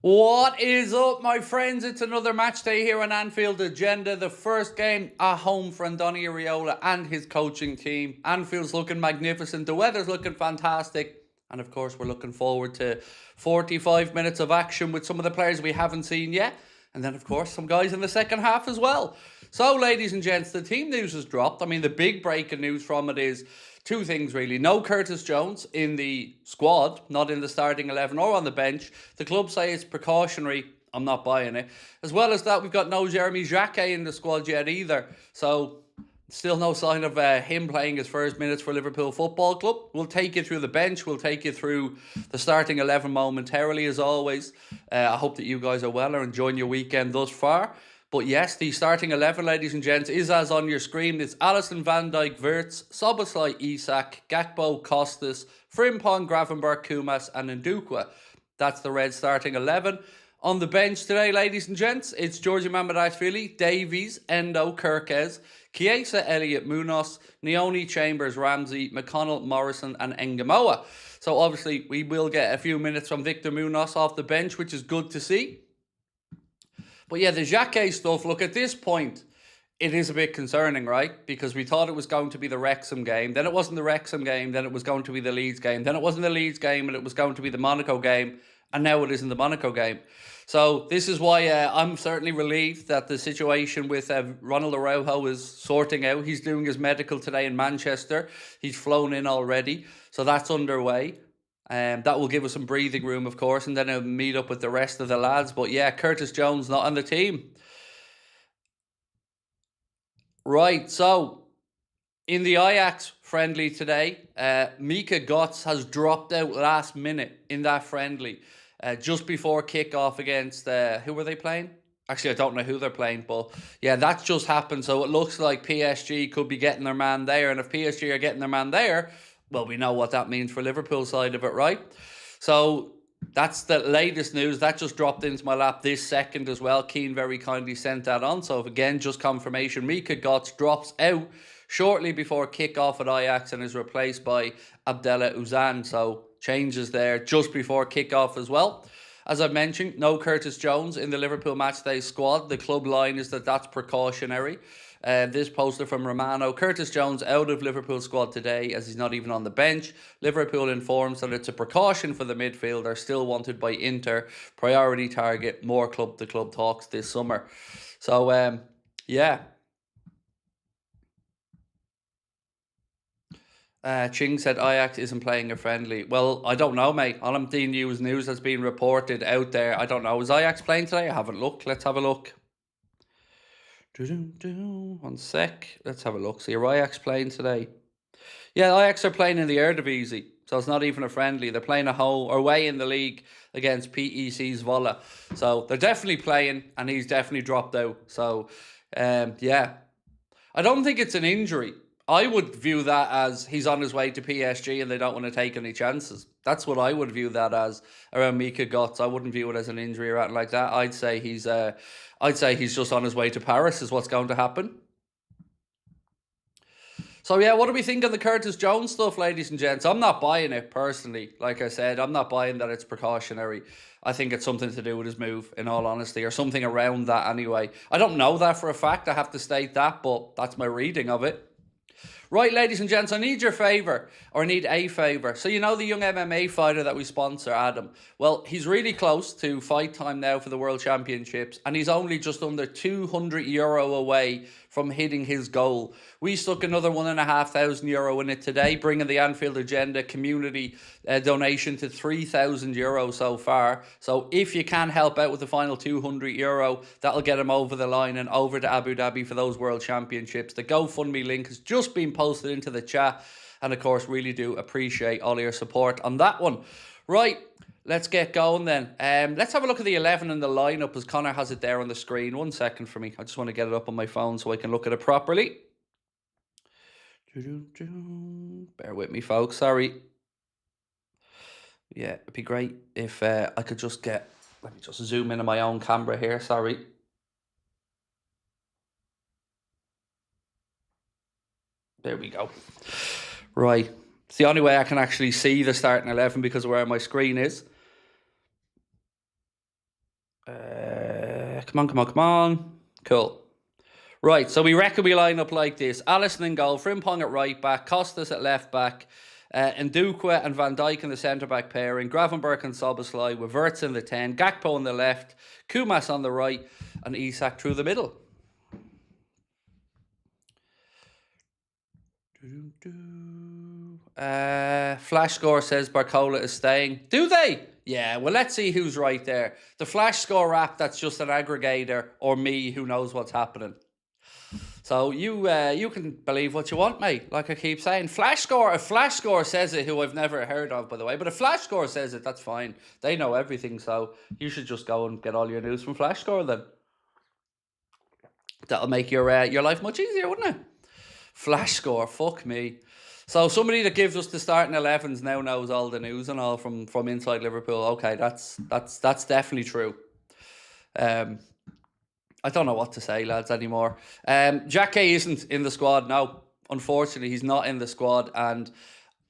What is up, my friends? It's another match day here on Anfield Agenda. The first game at home for Andoni Iraola and his coaching team. Anfield's looking magnificent. The weather's looking fantastic. And of course, we're looking forward to 45 minutes of action with some of the players we haven't seen yet. And then, of course, some guys in the second half as well. So, ladies and gents, the team news has dropped. I mean, the big breaking news from it is two things, really. No Curtis Jones in the squad, not in the starting 11 or on the bench. The club say it's precautionary. I'm not buying it. As well as that, we've got no Jeremy Jacquet in the squad yet either. So, still no sign of him playing his first minutes for Liverpool Football Club. We'll take you through the bench. We'll take you through the starting 11 momentarily, as always. I hope that you guys are well and enjoying your weekend thus far. But yes, the starting 11, ladies and gents, is as on your screen. It's Alisson, Van Dijk, Wirtz, Szoboszlai, Isak, Gakpo, Costas, Frimpong, Gravenberch, Kumas and Ndukwa. That's the red starting 11. On the bench today, ladies and gents, it's Georgi Mamardashvili, Davies, Endo, Kirkes, Chiesa, Elliott, Munoz, Neoni, Chambers, Ramsey, McConnell, Morrison and Engamoa. So obviously we will get a few minutes from Victor Munoz off the bench, which is good to see. But yeah, the Jacquet stuff, look, at this point, it is a bit concerning, right? Because we thought it was going to be the Wrexham game. Then it wasn't the Wrexham game. Then it was going to be the Leeds game. Then it wasn't the Leeds game and it was going to be the Monaco game. And now it isn't the Monaco game. So this is why I'm certainly relieved that the situation with Ronald Araujo is sorting out. He's doing his medical today in Manchester. He's flown in already. So that's underway. That will give us some breathing room, of course, and then I'll meet up with the rest of the lads. But yeah, Curtis Jones not on the team. Right, so in the Ajax friendly today, Mika Götze has dropped out last minute in that friendly. Just before kickoff against, who were they playing? Actually, I don't know who they're playing, but yeah, that's just happened. So it looks like PSG could be getting their man there. And if PSG are getting their man there, well, we know what that means for Liverpool side of it, right? So that's the latest news. That just dropped into my lap this second as well. Keane very kindly sent that on. So again, just confirmation. Mika Götze drops out shortly before kickoff at Ajax and is replaced by Abdallah Uzan. So changes there just before kickoff as well. As I've mentioned, no Curtis Jones in the Liverpool matchday squad. The club line is that that's precautionary. This poster from Romano. Curtis Jones out of Liverpool squad today as he's not even on the bench. Liverpool informs that it's a precaution for the midfielder, still wanted by Inter. Priority target, more club-to-club talks this summer. So, yeah. Ching said Ajax isn't playing a friendly. Well, I don't know, mate. All I'm seeing you is news that's been reported out there. I don't know. Is Ajax playing today? I haven't looked. Let's have a look. 1 sec. Let's have a look. See, are Ajax playing today? Yeah, Ajax are playing in the Eredivisie, so it's not even a friendly. They're playing a home or away in the league against PEC Zwolle. So they're definitely playing, and he's definitely dropped out. So, yeah. I don't think it's an injury. I would view that as he's on his way to PSG and they don't want to take any chances. That's what I would view that as around Mika Götze. I wouldn't view it as an injury or anything like that. I'd say he's just on his way to Paris is what's going to happen. So yeah, what do we think of the Curtis Jones stuff, ladies and gents? I'm not buying it personally. Like I said, I'm not buying that it's precautionary. I think it's something to do with his move, in all honesty, or something around that anyway. I don't know that for a fact. I have to state that, but that's my reading of it. Right, ladies and gents, I need your favour, or I need a favour. So you know the young MMA fighter that we sponsor, Adam? Well, he's really close to fight time now for the World Championships, and he's only just under €200 away from hitting his goal. We stuck another €1,500 in it today, bringing the Anfield Agenda community donation to €3,000 so far. So if you can help out with the final €200, that'll get him over the line and over to Abu Dhabi for those World Championships. The GoFundMe link has just been posted into the chat, and of course really do appreciate all your support on that one. Right, let's get going then. Let's have a look at the 11 in the lineup as Connor has it there on the screen. 1 second for me. I just want to get it up on my phone so I can look at it properly. Bear with me, folks. Sorry. Yeah, it'd be great if I could just get... Let me just zoom in on my own camera here. Sorry. There we go. Right. It's the only way I can actually see the starting 11 because of where my screen is. Come on, come on, come on. Cool. Right, so we reckon we line up like this. Alisson in goal, Frimpong at right back, Costas at left back, Ndukwe and Van Dijk in the centre-back pairing, Gravenberch and Szoboszlai with Wirtz in the 10, Gakpo on the left, Kumas on the right, and Isak through the middle. Flash score says Barcola is staying. Do they? Yeah, well, let's see who's right there. The Flash score app that's just an aggregator, or me who knows what's happening. So you can believe what you want, mate. Like I keep saying, Flash score. If Flash score says it, who I've never heard of, by the way, but if Flash score says it, that's fine. They know everything, so you should just go and get all your news from Flash score then. That'll make your life much easier, wouldn't it? Flash score, fuck me. So somebody that gives us the starting 11s now knows all the news and all from inside Liverpool. Okay, that's definitely true. I don't know what to say, lads, anymore. Jack Kay isn't in the squad. No, unfortunately, he's not in the squad. And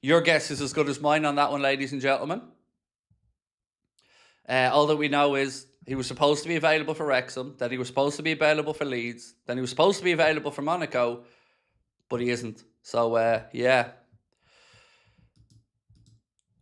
your guess is as good as mine on that one, ladies and gentlemen. All that we know is he was supposed to be available for Wrexham, that he was supposed to be available for Leeds, then he was supposed to be available for Monaco, but he isn't. So, yeah.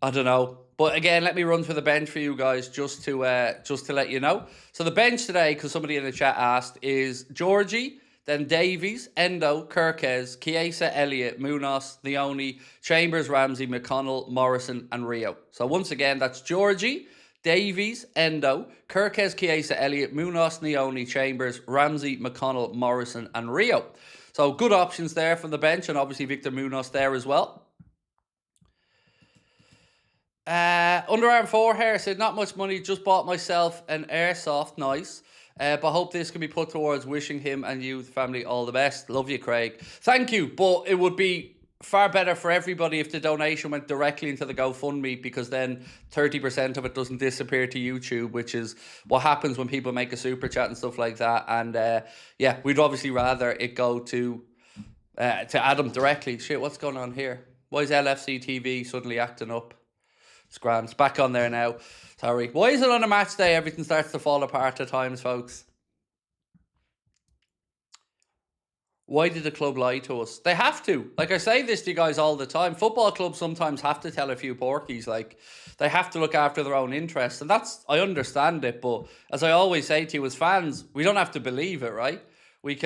I don't know. But again, let me run through the bench for you guys just to let you know. So the bench today, because somebody in the chat asked, is Georgie, then Davies, Endo, Kirkes, Chiesa, Elliott, Munoz, Leone, Chambers, Ramsey, McConnell, Morrison, and Rio. So once again, that's Georgie, Davies, Endo, Kirkes, Chiesa, Elliott, Munoz, Leone, Chambers, Ramsey, McConnell, Morrison, and Rio. So good options there from the bench, and obviously Victor Munoz there as well. Underarm 4 hair said, not much money, just bought myself an airsoft, nice. But hope this can be put towards wishing him and you, the family, all the best. Love you, Craig. Thank you, but it would be far better for everybody if the donation went directly into the GoFundMe, because then 30% of it doesn't disappear to YouTube, which is what happens when people make a super chat and stuff like that. And yeah, we'd obviously rather it go to Adam directly. Shit, what's going on here? Why is LFC TV suddenly acting up? It's grand. It's back on there now. Sorry. Why is it on a match day everything starts to fall apart at times, folks? Why did the club lie to us? They have to. Like, I say this to you guys all the time. Football clubs sometimes have to tell a few porkies. Like, they have to look after their own interests. And that's, I understand it. But as I always say to you as fans, we don't have to believe it, right? We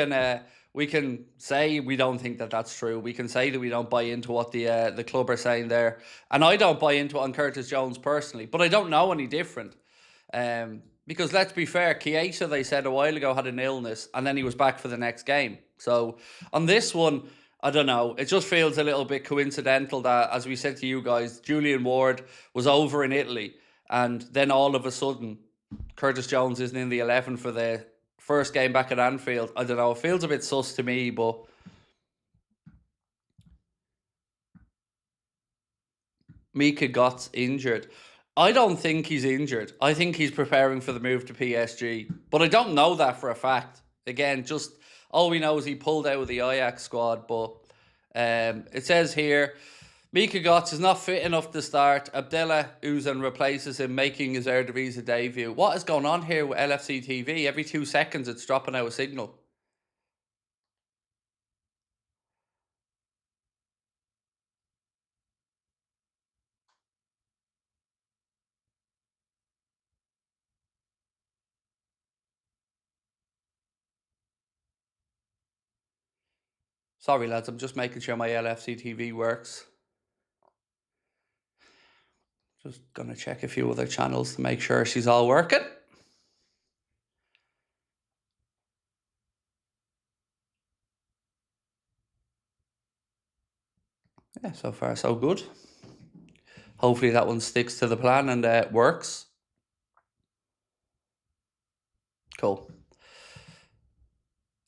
can say we don't think that that's true. We can say that we don't buy into what the club are saying there. And I don't buy into it on Curtis Jones personally. But I don't know any different. Because let's be fair, Chiesa, they said a while ago, had an illness. And then he was back for the next game. So on this one, I don't know. It just feels a little bit coincidental that, as we said to you guys, Julian Ward was over in Italy. And then all of a sudden, Curtis Jones isn't in the 11 for the first game back at Anfield. I don't know. It feels a bit sus to me, but Mika Gott's injured. I don't think he's injured. I think he's preparing for the move to PSG. But I don't know that for a fact. Again, just all we know is he pulled out of the Ajax squad. But it says here, Mika Götze is not fit enough to start. Abdullah Uzan replaces him, making his Eredivisie debut. What is going on here with LFC TV? Every 2 seconds it's dropping out a signal. Sorry lads, I'm just making sure my LFC TV works. Just gonna check a few other channels to make sure she's all working. Yeah, so far so good. Hopefully that one sticks to the plan and works. Cool.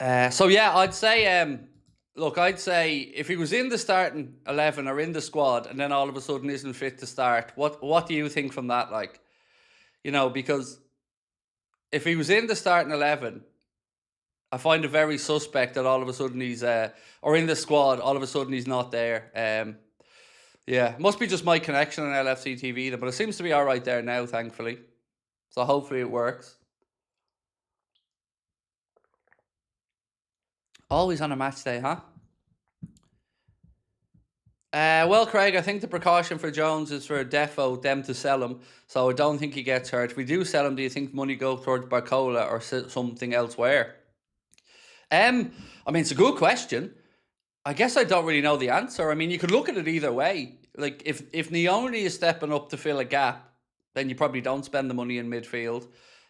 So yeah, I'd say look, I'd say if he was in the starting 11 or in the squad and then all of a sudden isn't fit to start, what do you think from that? Like, you know, because if he was in the starting 11, I find it very suspect that all of a sudden he's or in the squad, all of a sudden he's not there. Yeah, must be just my connection on LFC TV, but it seems to be all right there now, thankfully. So hopefully it works. Always on a match day, huh? Well, Craig, I think the precaution for Jones is for defo them to sell him, so I don't think he gets hurt. If we do sell him, do you think money go towards Barcola or something elsewhere? I mean, it's a good question. I guess I don't really know the answer. I mean, you could look at it either way. Like, if Nioni is stepping up to fill a gap, then you probably don't spend the money in midfield.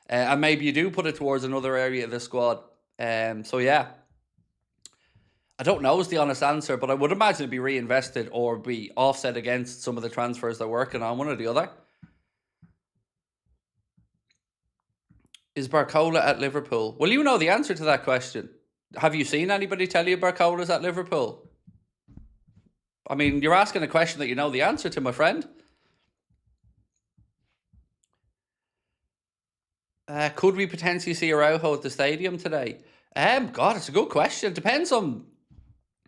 And maybe you do put it towards another area of the squad. So, yeah. I don't know is the honest answer, but I would imagine it'd be reinvested or be offset against some of the transfers they're working on, one or the other. Is Barcola at Liverpool? Well, you know the answer to that question. Have you seen anybody tell you Barcola's at Liverpool? I mean, you're asking a question that you know the answer to, my friend. Could we potentially see Araujo at the stadium today? God, it's a good question. Depends on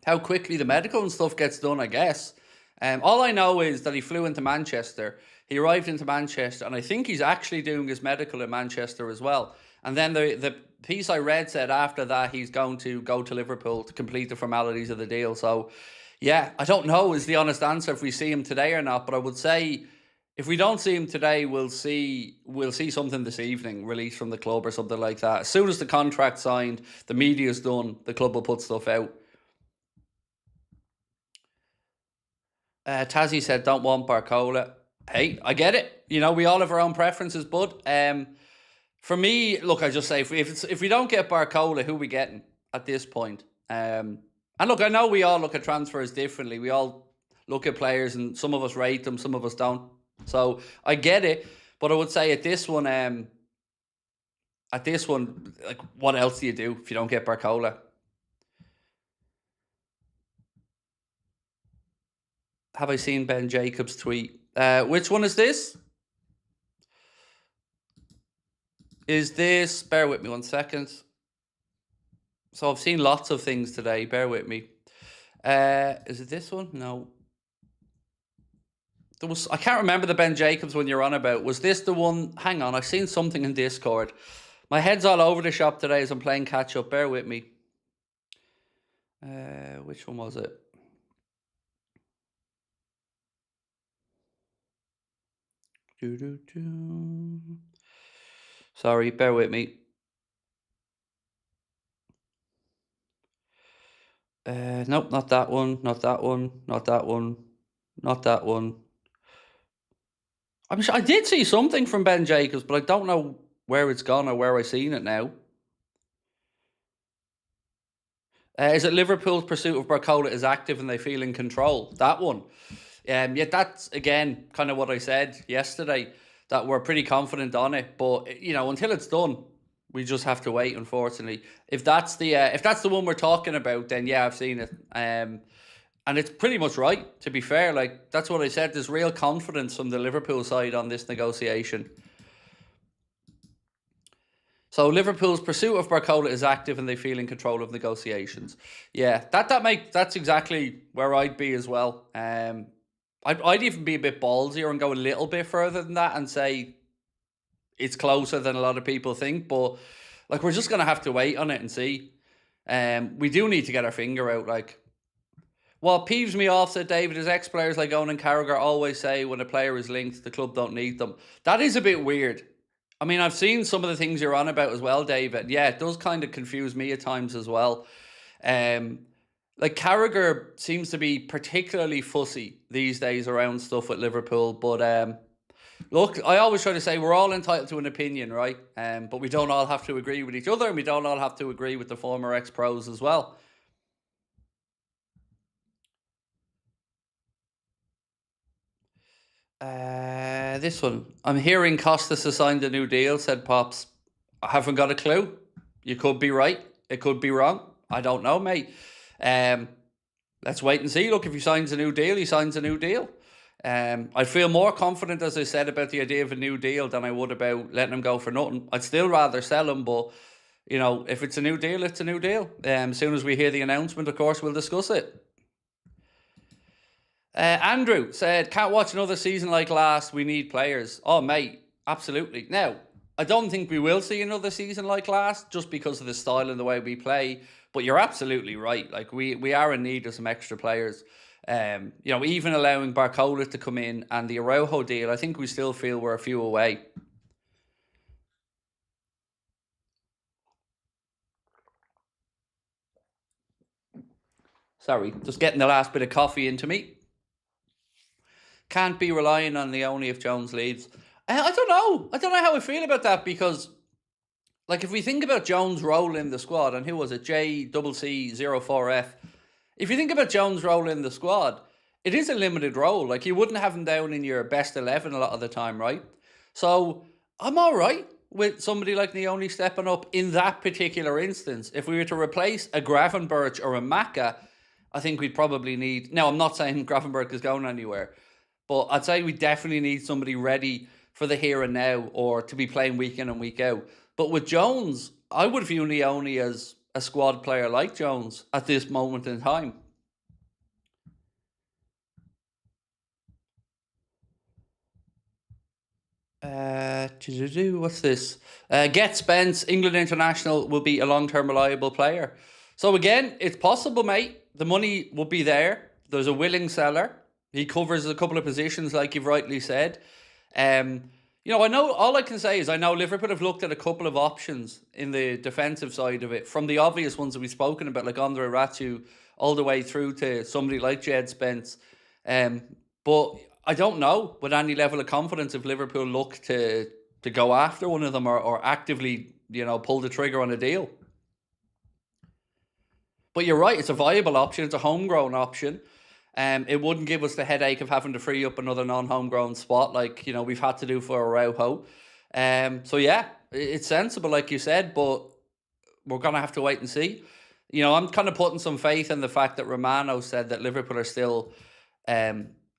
how quickly the medical and stuff gets done, I guess. All I know is that he flew into Manchester. He arrived into Manchester, and I think he's actually doing his medical in Manchester as well. And then the piece I read said after that he's going to go to Liverpool to complete the formalities of the deal. So, yeah, I don't know is the honest answer if we see him today or not. But I would say if we don't see him today, we'll see something this evening, released from the club or something like that. As soon as the contract's signed, the media's done, the club will put stuff out. Tazzy said, don't want Barcola. Hey, I get it. You know, we all have our own preferences, bud. For me, look, I just say, if we don't get Barcola, who are we getting at this point? And look, I know we all look at transfers differently. We all look at players and some of us rate them, some of us don't. So I get it. But I would say at this one, like, what else do you do if you don't get Barcola? Have I seen Ben Jacobs' tweet? Which one is this? Bear with me 1 second. So I've seen lots of things today. Bear with me. Is it this one? No. I can't remember the Ben Jacobs one you're on about. Was this the one? Hang on, I've seen something in Discord. My head's all over the shop today as I'm playing catch up. Bear with me. Which one was it? Sorry, bear with me. Nope, not that one, not that one, not that one, not that one. I'm sure I did see something from Ben Jacobs, but I don't know where it's gone or where I've seen it now. Is it Liverpool's pursuit of Barcola is active and they feel in control? That one. Yeah, that's, again, kind of what I said yesterday, that we're pretty confident on it. But, you know, until it's done, we just have to wait, unfortunately. If that's the one we're talking about, then yeah, I've seen it. And it's pretty much right, to be fair. Like, that's what I said. There's real confidence from the Liverpool side on this negotiation. So Liverpool's pursuit of Barcola is active and they feel in control of negotiations. Yeah, that's exactly where I'd be as well. I'd even be a bit ballsier and go a little bit further than that and say it's closer than a lot of people think. But, like, we're just going to have to wait on it and see. We do need to get our finger out. Like, what peeves me off, said David, is ex-players like Owen and Carragher always say when a player is linked, the club don't need them. That is a bit weird. I mean, I've seen some of the things you're on about as well, David. Yeah, it does kind of confuse me at times as well. Like, Carragher seems to be particularly fussy these days around stuff at Liverpool. But look, I always try to say we're all entitled to an opinion, right? But we don't all have to agree with each other, and we don't all have to agree with the former ex-pros as well. This one. I'm hearing Costas has signed a new deal, said Pops. I haven't got a clue. You could be right. It could be wrong. I don't know, mate. Let's wait and see. Look, if he signs a new deal, he signs a new deal. I feel more confident, as I said, about the idea of a new deal than I would about letting him go for nothing. I'd still rather sell him, but, you know, if it's a new deal, it's a new deal. As soon as we hear the announcement, of course, we'll discuss it. Andrew said, can't watch another season like last. We need players. Oh, mate, absolutely. Now, I don't think we will see another season like last, just because of the style and the way we play. But you're absolutely right. Like we are in need of some extra players. Even allowing Barcola to come in and the Araujo deal, I think we still feel we're a few away. Sorry, just getting the last bit of coffee into me. Can't be relying on the only if Jones leaves. I don't know. I don't know how I feel about that because, like, if we think about Jones' role in the squad, and who was it? JCC04F. If you think about Jones' role in the squad, it is a limited role. Like, you wouldn't have him down in your best 11 a lot of the time, right? So, I'm all right with somebody like Neoni stepping up in that particular instance. If we were to replace a Gravenberch or a Maka, I think we'd probably need... Now, I'm not saying Gravenberch is going anywhere, but I'd say we definitely need somebody ready for the here and now or to be playing week in and week out. But with Jones, I would view Neoni as a squad player like Jones at this moment in time. What's this? Get Spence, England international, will be a long-term reliable player. So again, it's possible, mate. The money will be there. There's a willing seller. He covers a couple of positions, like you've rightly said. I know, all I can say is I know Liverpool have looked at a couple of options in the defensive side of it, from the obvious ones that we've spoken about, like Andre Ratu, all the way through to somebody like Jed Spence. But I don't know with any level of confidence if Liverpool look to go after one of them or actively, pull the trigger on a deal. But you're right, it's a viable option. It's a homegrown option. It wouldn't give us the headache of having to free up another non-homegrown spot like, we've had to do for Araujo. So yeah, it's sensible, like you said, but we're going to have to wait and see. I'm kind of putting some faith in the fact that Romano said that Liverpool are still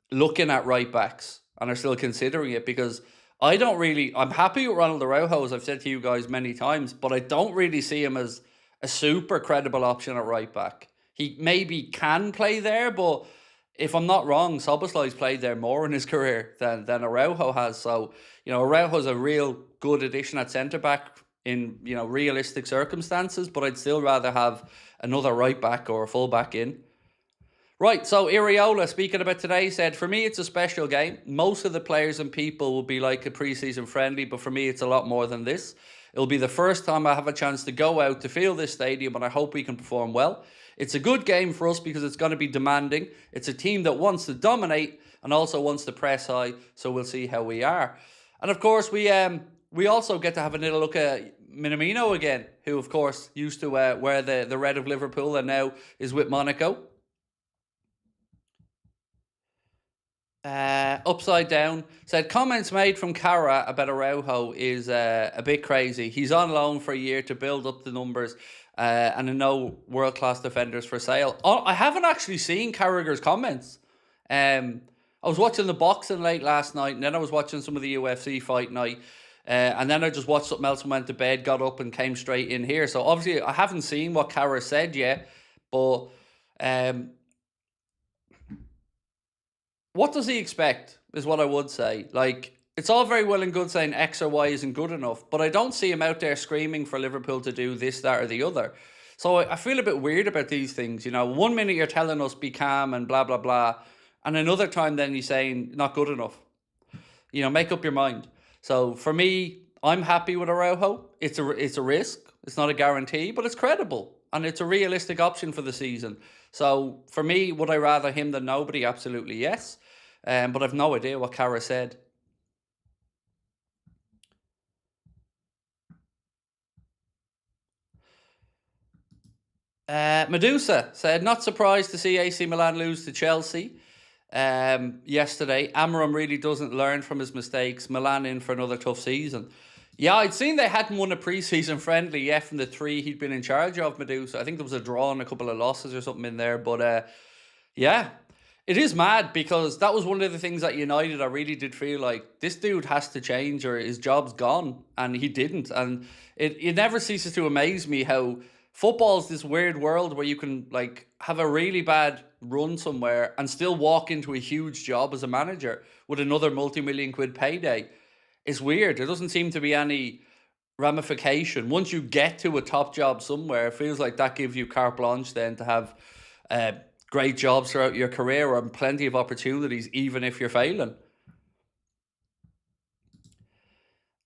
looking at right backs and are still considering it, because I'm happy with Ronald Araujo, as I've said to you guys many times, but I don't really see him as a super credible option at right back. He maybe can play there, but if I'm not wrong, Soboslai's played there more in his career than Araujo has. So, Araujo's a real good addition at centre back in, realistic circumstances, but I'd still rather have another right back or a full back in. Right, so Iriola, speaking about today, said, for me, it's a special game. Most of the players and people will be like a pre-season friendly, but for me, it's a lot more than this. It'll be the first time I have a chance to go out to feel this stadium, and I hope we can perform well. It's a good game for us because it's going to be demanding. It's a team that wants to dominate and also wants to press high, so we'll see how we are. And of course, we also get to have a little look at Minamino again, who, of course, used to wear the red of Liverpool and now is with Monaco. Upside Down said, comments made from Cara about Araujo is a bit crazy. He's on loan for a year to build up the numbers and no world-class defenders for sale. I haven't actually seen Carragher's comments. I was watching the boxing late last night, and then I was watching some of the UFC fight night, and then I just watched something else and went to bed, got up and came straight in here. So obviously I haven't seen what Cara said yet, but what does he expect is what I would say. Like, it's all very well and good saying X or Y isn't good enough, but I don't see him out there screaming for Liverpool to do this, that or the other. So I feel a bit weird about these things. 1 minute you're telling us be calm and blah, blah, blah, and another time then you're saying not good enough. Make up your mind. So for me, I'm happy with Araujo. It's a risk. It's not a guarantee, but it's credible. And it's a realistic option for the season. So for me, would I rather him than nobody? Absolutely yes. But I've no idea what Cara said. Medusa said, not surprised to see AC Milan lose to Chelsea yesterday. Amarim really doesn't learn from his mistakes. Milan in for another tough season. Yeah, I'd seen they hadn't won a pre-season friendly yet from the 3 he'd been in charge of, Medusa. I think there was a draw and a couple of losses or something in there. But yeah, it is mad because that was one of the things at United I really did feel like this dude has to change or his job's gone, and he didn't. And it never ceases to amaze me how football's this weird world where you can like have a really bad run somewhere and still walk into a huge job as a manager with another multi-million quid payday. It's weird. There doesn't seem to be any ramification. Once you get to a top job somewhere, it feels like that gives you carte blanche then to have great jobs throughout your career and plenty of opportunities, even if you're failing.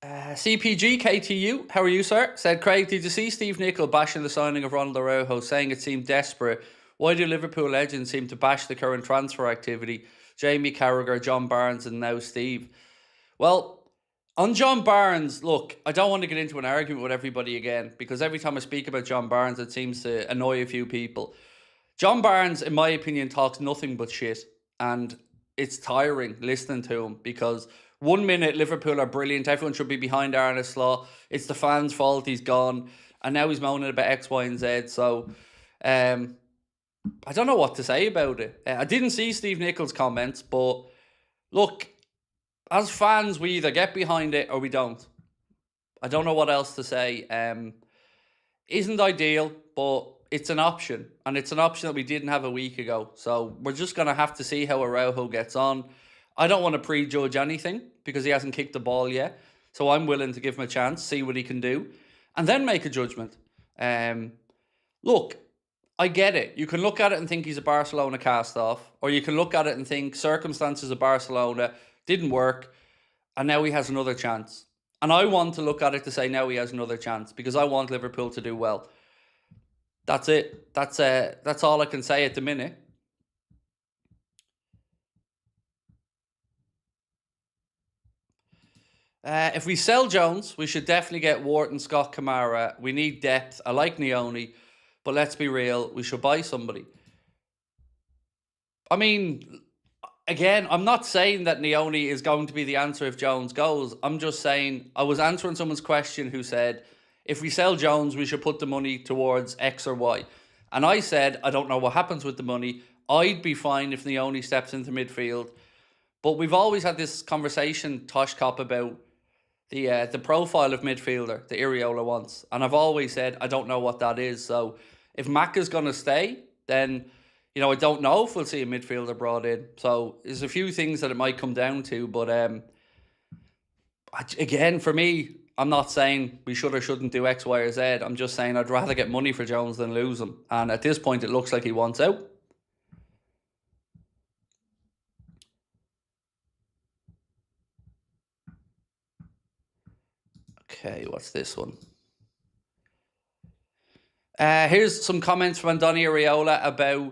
CPG KTU, how are you, sir? Said, Craig, did you see Steve Nicol bashing the signing of Ronald Araujo, saying it seemed desperate? Why do Liverpool legends seem to bash the current transfer activity? Jamie Carragher, John Barnes, and now Steve. Well, on John Barnes, look, I don't want to get into an argument with everybody again, because every time I speak about John Barnes, it seems to annoy a few people. John Barnes, in my opinion, talks nothing but shit, and it's tiring listening to him, because 1 minute Liverpool are brilliant, everyone should be behind Arne Slot, it's the fans' fault he's gone, and now he's moaning about X, Y, and Z. So I don't know what to say about it. I didn't see Steve Nichol's comments, but look, as fans, we either get behind it or we don't. I don't know what else to say. Isn't ideal, but it's an option, and it's an option that we didn't have a week ago. So we're just going to have to see how Araujo gets on. I don't want to prejudge anything because he hasn't kicked the ball yet. So I'm willing to give him a chance, see what he can do, and then make a judgment. Look, I get it. You can look at it and think he's a Barcelona cast-off, or you can look at it and think circumstances of Barcelona didn't work, and now he has another chance. And I want to look at it to say now he has another chance, because I want Liverpool to do well. That's it. That's all I can say at the minute. If we sell Jones, we should definitely get Wharton, Scott, Kamara. We need depth. I like Nioni, but let's be real, we should buy somebody. I mean, again, I'm not saying that Nioni is going to be the answer if Jones goes. I'm just saying, I was answering someone's question who said, if we sell Jones, we should put the money towards X or Y. And I said, I don't know what happens with the money. I'd be fine if Nioni steps into midfield. But we've always had this conversation, Tosh Cop, about the profile of midfielder that Iriola wants. And I've always said, I don't know what that is. So if Mac is going to stay, then, you know, I don't know if we'll see a midfielder brought in. So there's a few things that it might come down to. But again, for me, I'm not saying we should or shouldn't do X, Y, or Z. I'm just saying I'd rather get money for Jones than lose him. And at this point, it looks like he wants out. Okay, what's this one? Here's some comments from Andoni Areola about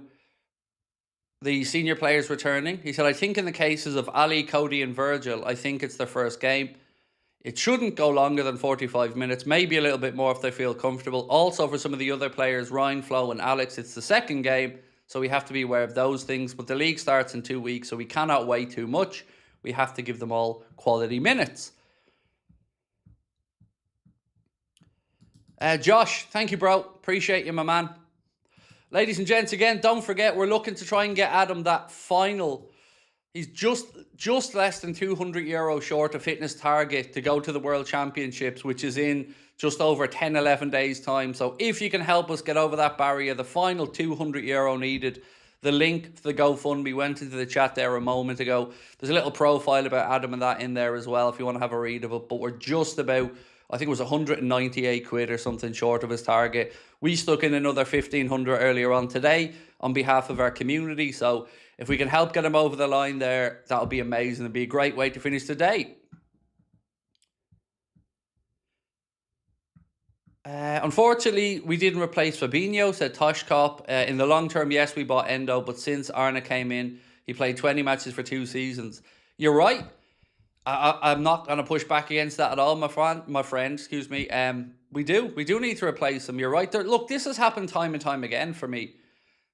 the senior players returning. He said, I think in the cases of Ali, Cody and Virgil, I think it's their first game. It shouldn't go longer than 45 minutes, maybe a little bit more if they feel comfortable. Also for some of the other players, Ryan, Flo and Alex, it's the second game, so we have to be aware of those things. But the league starts in 2 weeks, so we cannot wait too much. We have to give them all quality minutes. Josh, thank you, bro. Appreciate you, my man. Ladies and gents, again, don't forget, we're looking to try and get Adam that final. He's just less than €200 short of fitness target to go to the World Championships, which is in just over 10, 11 days' time. So if you can help us get over that barrier, the final €200 needed. The link to the GoFundMe went into the chat there a moment ago. There's a little profile about Adam and that in there as well if you want to have a read of it. But we're just about, I think it was 198 quid or something short of his target. We stuck in another 1,500 earlier on today on behalf of our community. So if we can help get him over the line there, that'll be amazing. It'll be a great way to finish today. Unfortunately, we didn't replace Fabinho, said Toshkop. In the long term, yes, we bought Endo, but since Arne came in, he played 20 matches for 2 seasons. You're right. I'm not going to push back against that at all, my friend. Excuse me. We do need to replace him. You're right. Look, this has happened time and time again for me.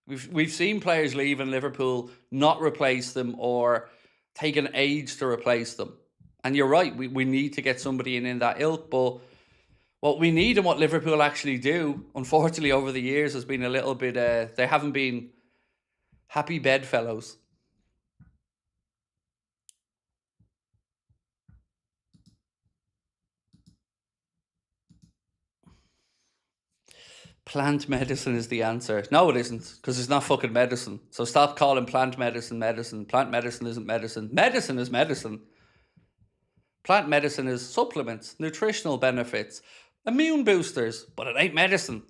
We've seen players leave in Liverpool, not replace them, or take an age to replace them. And you're right. We need to get somebody in that ilk, but what we need and what Liverpool actually do, unfortunately, over the years has been a little bit, they haven't been happy bedfellows. Plant medicine is the answer. No, it isn't, because it's not fucking medicine. So stop calling plant medicine medicine. Plant medicine isn't medicine. Medicine is medicine. Plant medicine is supplements, nutritional benefits, immune boosters, but it ain't medicine.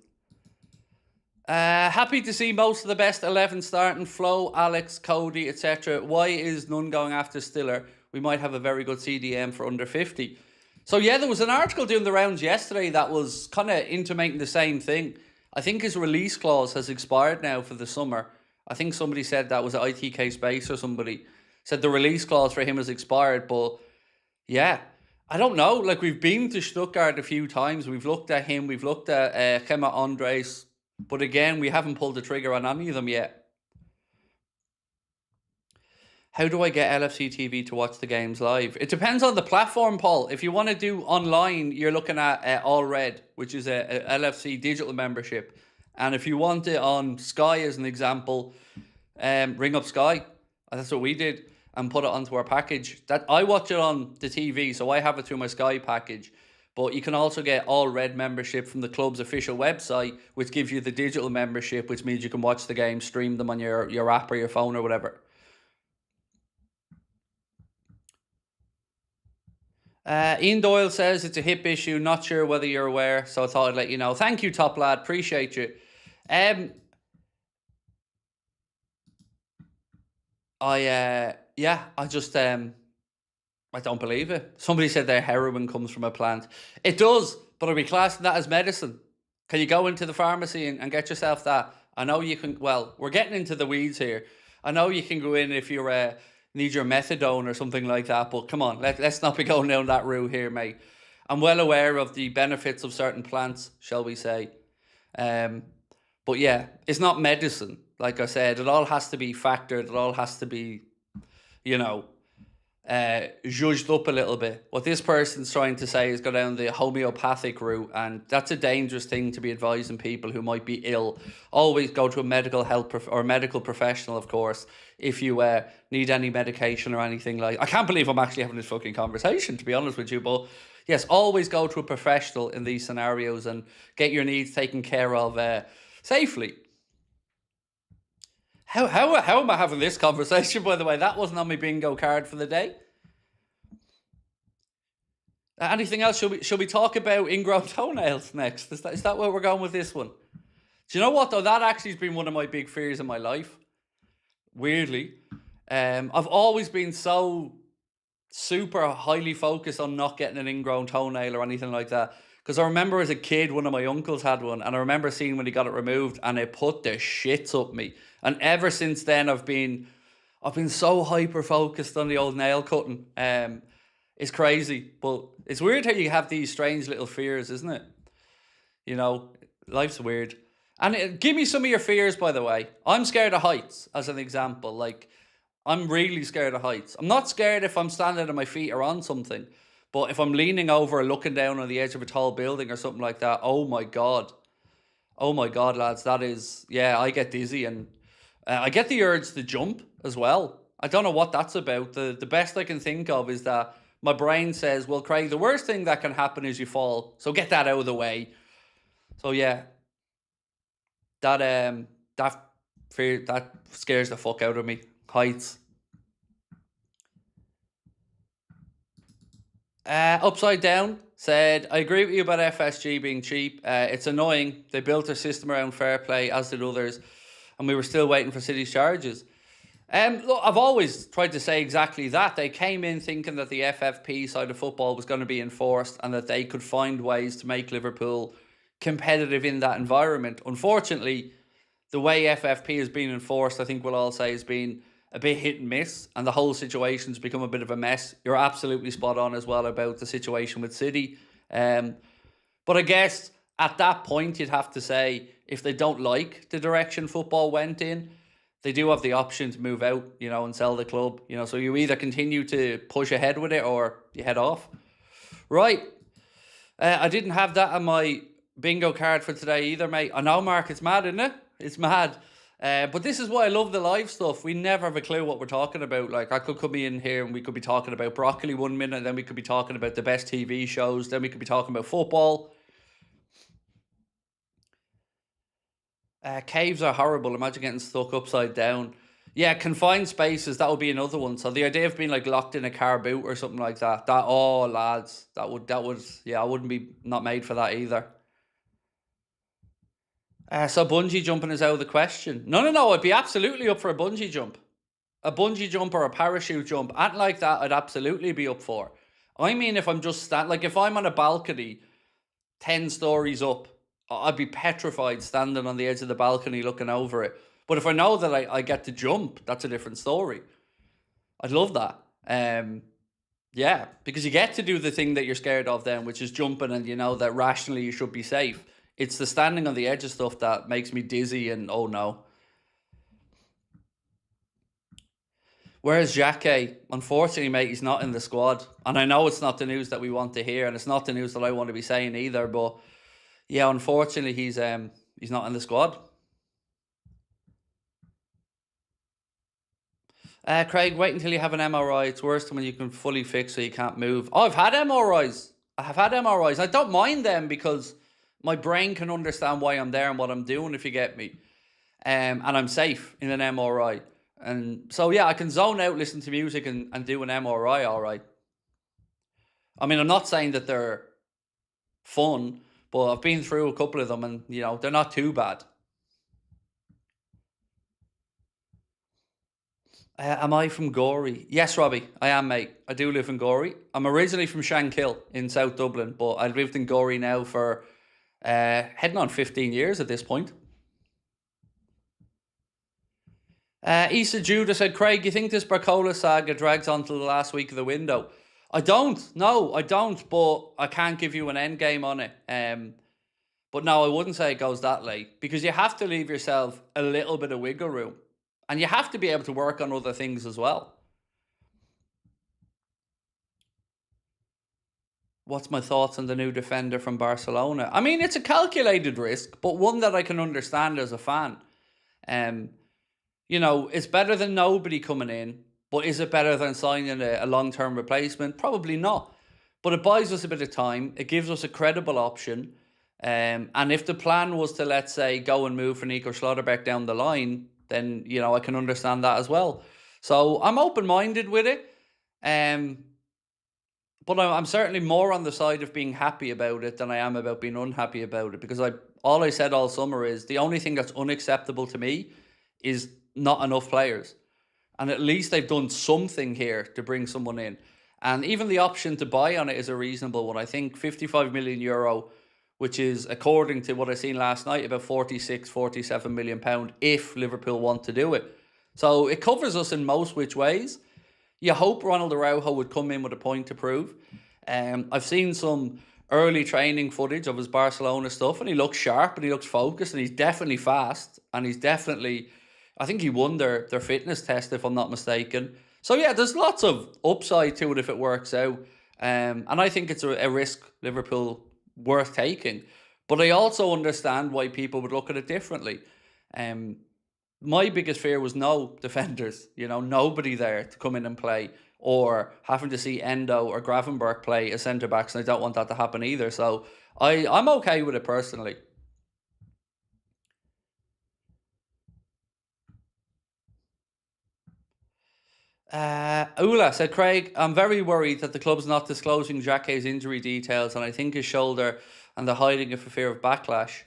Happy to see most of the best 11 starting. Flo, Alex, Cody, etc. Why is none going after Stiller? We might have a very good CDM for under 50. So yeah, there was an article doing the rounds yesterday that was kind of intimating the same thing. I think his release clause has expired now for the summer. I think somebody said that was ITK Space or somebody said the release clause for him has expired. But yeah, I don't know. Like, we've been to Stuttgart a few times. We've looked at him. We've looked at Gemma Andres. But again, we haven't pulled the trigger on any of them yet. How do I get LFC TV to watch the games live? It depends on the platform, Paul. If you want to do online, you're looking at All Red, which is a LFC digital membership. And if you want it on Sky, as an example, ring up Sky. That's what we did, and put it onto our package. That I watch it on the TV, so I have it through my Sky package. But you can also get All Red membership from the club's official website, which gives you the digital membership, which means you can watch the game, stream them on your app or your phone or whatever. Ian Doyle says it's a hip issue. Not sure whether you're aware, so I thought I'd let you know. Thank you, top lad. Appreciate you. I don't believe it. Somebody said their heroin comes from a plant. It does, but are we classing that as medicine? Can you go into the pharmacy and get yourself that? I know you can. Well, we're getting into the weeds here. I know you can go in if you need your methadone or something like that, but come on, let's not be going down that route here, mate. I'm well aware of the benefits of certain plants, shall we say. But yeah, it's not medicine. Like I said, it all has to be factored. It all has to be, judged up a little bit. What this person's trying to say is go down the homeopathic route, and that's a dangerous thing to be advising people who might be ill. Always go to a medical medical professional, of course, if you need any medication or anything like. I can't believe I'm actually having this fucking conversation, to be honest with you, but yes, always go to a professional in these scenarios and get your needs taken care of safely. How am I having this conversation, by the way? That wasn't on my bingo card for the day. Anything else? Should we talk about ingrown toenails next? Is that where we're going with this one? Do you know what, though? That actually has been one of my big fears in my life. Weirdly. I've always been so super highly focused on not getting an ingrown toenail or anything like that. Because I remember as a kid, one of my uncles had one, and I remember seeing when he got it removed, and it put the shits up me. And ever since then, I've been so hyper focused on the old nail cutting. It's crazy, but it's weird how you have these strange little fears, isn't it? Life's weird. And give me some of your fears, by the way. I'm scared of heights, as an example. Like, I'm really scared of heights. I'm not scared if I'm standing on my feet or on something. But if I'm leaning over or looking down on the edge of a tall building or something like that, oh my God. Oh my God, lads, that is, yeah, I get dizzy, and I get the urge to jump as well. I don't know what that's about. The best I can think of is that my brain says, well, Craig, the worst thing that can happen is you fall. So get that out of the way. So yeah, that fear, that scares the fuck out of me. Heights. Upside Down said, I agree with you about FSG being cheap. It's annoying. They built their system around fair play, as did others, and we were still waiting for City's charges. Look, I've always tried to say exactly that. They came in thinking that the FFP side of football was going to be enforced and that they could find ways to make Liverpool competitive in that environment. Unfortunately, the way FFP has been enforced, I think we'll all say, has been a bit hit and miss, and the whole situation's become a bit of a mess. You're absolutely spot on as well about the situation with City. But I guess at that point, you'd have to say, if they don't like the direction football went in, they do have the option to move out, and sell the club. So you either continue to push ahead with it or you head off. Right. I didn't have that on my bingo card for today either, mate. I know, Mark, it's mad, isn't it? It's mad. But this is why I love the live stuff. We never have a clue what we're talking about. Like, I could come in here and we could be talking about broccoli 1 minute, and then we could be talking about the best TV shows, then we could be talking about football. Caves are horrible. Imagine getting stuck upside down. Yeah, confined spaces, that would be another one. So the idea of being like locked in a car boot or something like that, oh lads, that would yeah, I wouldn't be not made for that either. So bungee jumping is out of the question. No, I'd be absolutely up for a bungee jump. A bungee jump or a parachute jump, and like that, I'd absolutely be up for. I mean, if I'm just like if I'm on a balcony 10 stories up, I'd be petrified standing on the edge of the balcony looking over it. But if I know that I get to jump, that's a different story. I'd love that. Yeah, because you get to do the thing that you're scared of then, which is jumping, and you know that rationally you should be safe. It's the standing on the edge of stuff that makes me dizzy and oh no. Whereas Jacquet, unfortunately, mate, he's not in the squad. And I know it's not the news that we want to hear, and it's not the news that I want to be saying either, but yeah, unfortunately, he's not in the squad. Craig, wait until you have an MRI. It's worse than when you can fully fix so you can't move. Oh, I've had MRIs. I have had MRIs. I don't mind them because my brain can understand why I'm there and what I'm doing, if you get me. And I'm safe in an MRI. And so, yeah, I can zone out, listen to music and do an MRI all right. I mean, I'm not saying that they're fun, but I've been through a couple of them and, you know, they're not too bad. Am I from Gorey? Yes, Robbie, I am, mate. I do live in Gorey. I'm originally from Shankill in South Dublin, but I've lived in Gorey now for heading on 15 years at this point. Issa Judah said, Craig, you think this Barcola saga drags on till the last week of the window? I don't. No, I don't, but I can't give you an end game on it. But no, I wouldn't say it goes that late because you have to leave yourself a little bit of wiggle room. And you have to be able to work on other things as well. What's my thoughts on the new defender from Barcelona? I mean, it's a calculated risk, but one that I can understand as a fan. You know, it's better than nobody coming in, but is it better than signing a long-term replacement? Probably not. But it buys us a bit of time. It gives us a credible option. And if the plan was to, let's say, go and move for Nico Schlotterbeck down the line, then, you know, I can understand that as well. So I'm open-minded with it. But I'm certainly more on the side of being happy about it than I am about being unhappy about it. Because all I said all summer is the only thing that's unacceptable to me is not enough players. And at least they've done something here to bring someone in. And even the option to buy on it is a reasonable one. I think 55 million euro, which is, according to what I seen last night, about 46, 47 million pound if Liverpool want to do it. So it covers us in most which ways. You hope Ronald Araujo would come in with a point to prove. I've seen some early training footage of his Barcelona stuff, and he looks sharp and he looks focused and he's definitely fast and he's definitely, I think he won their fitness test if I'm not mistaken. So yeah, there's lots of upside to it if it works out. And I think it's a risk Liverpool worth taking. But I also understand why people would look at it differently. My biggest fear was no defenders, you know, nobody there to come in and play, or having to see Endo or Gravenberch play as centre-backs, and I don't want that to happen either. So I'm okay with it personally. Ula said, Craig, I'm very worried that the club's not disclosing Jacquet's injury details, and I think his shoulder and the hiding it for fear of backlash.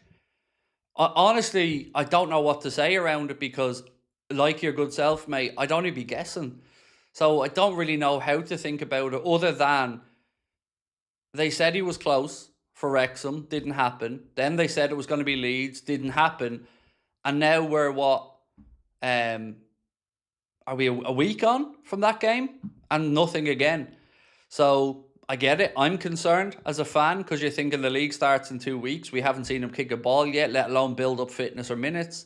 Honestly, I don't know what to say around it because, like your good self, mate, I'd only be guessing. So I don't really know how to think about it other than they said he was close for Wrexham, didn't happen. Then they said it was going to be Leeds, didn't happen. And now we're what? Are we a week on from that game? And nothing again. So I get it. I'm concerned as a fan because you're thinking the league starts in 2 weeks. We haven't seen him kick a ball yet, let alone build up fitness or minutes.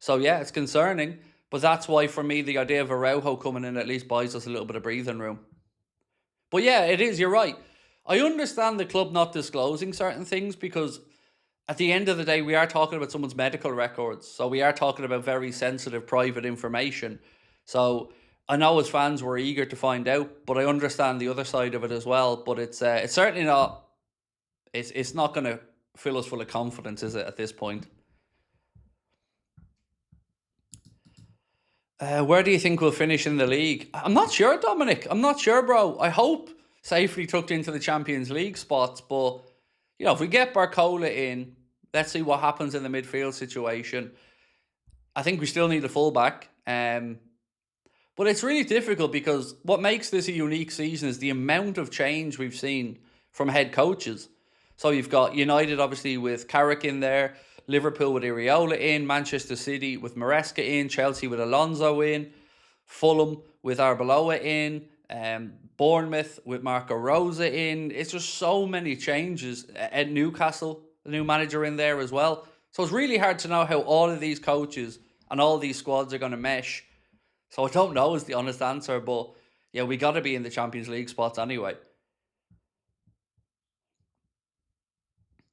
So yeah, it's concerning. But that's why, for me, the idea of Araujo coming in at least buys us a little bit of breathing room. But yeah, it is. You're right. I understand the club not disclosing certain things because at the end of the day, we are talking about someone's medical records. So we are talking about very sensitive, private information. So I know as fans we're eager to find out, but I understand the other side of it as well. But it's certainly not. It's not going to fill us full of confidence, is it? At this point. Where do you think we'll finish in the league? I'm not sure, Dominic. I'm not sure, bro. I hope safely tucked into the Champions League spots, but if we get Barcola in, let's see what happens in the midfield situation. I think we still need a fullback. But it's really difficult because what makes this a unique season is the amount of change we've seen from head coaches. So you've got United, obviously, with Carrick in there, Liverpool with Iriola in, Manchester City with Maresca in, Chelsea with Alonso in, Fulham with Arbeloa in, Bournemouth with Marco Rosa in. It's just so many changes. At Newcastle, the new manager in there as well. So it's really hard to know how all of these coaches and all these squads are going to mesh. So I don't know is the honest answer, but yeah, we got to be in the Champions League spots anyway.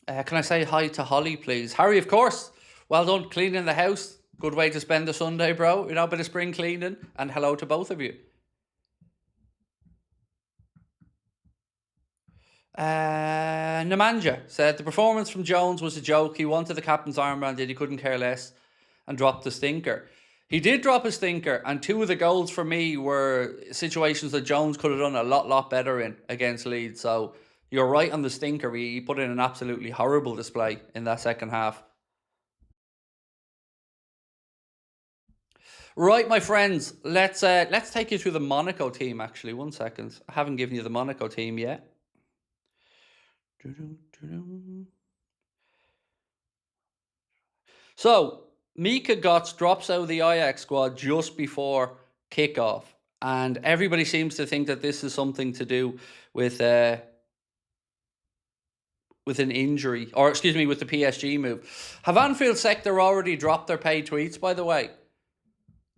Can I say hi to Holly, please? Harry, of course. Well done, cleaning the house. Good way to spend the Sunday, bro. A bit of spring cleaning. And hello to both of you. Nemanja said, the performance from Jones was a joke. He wanted the captain's armband, he couldn't care less, and dropped the stinker. He did drop a stinker, and two of the goals for me were situations that Jones could have done a lot better in against Leeds. So you're right on the stinker. He put in an absolutely horrible display in that second half. Right, my friends, let's take you through the Monaco team. Actually, 1 second. I haven't given you the Monaco team yet. So Mika Götze drops out of the Ajax squad just before kickoff, and everybody seems to think that this is something to do with an injury, or excuse me, with the PSG move. Have Anfield sector already dropped their paid tweets, by the way?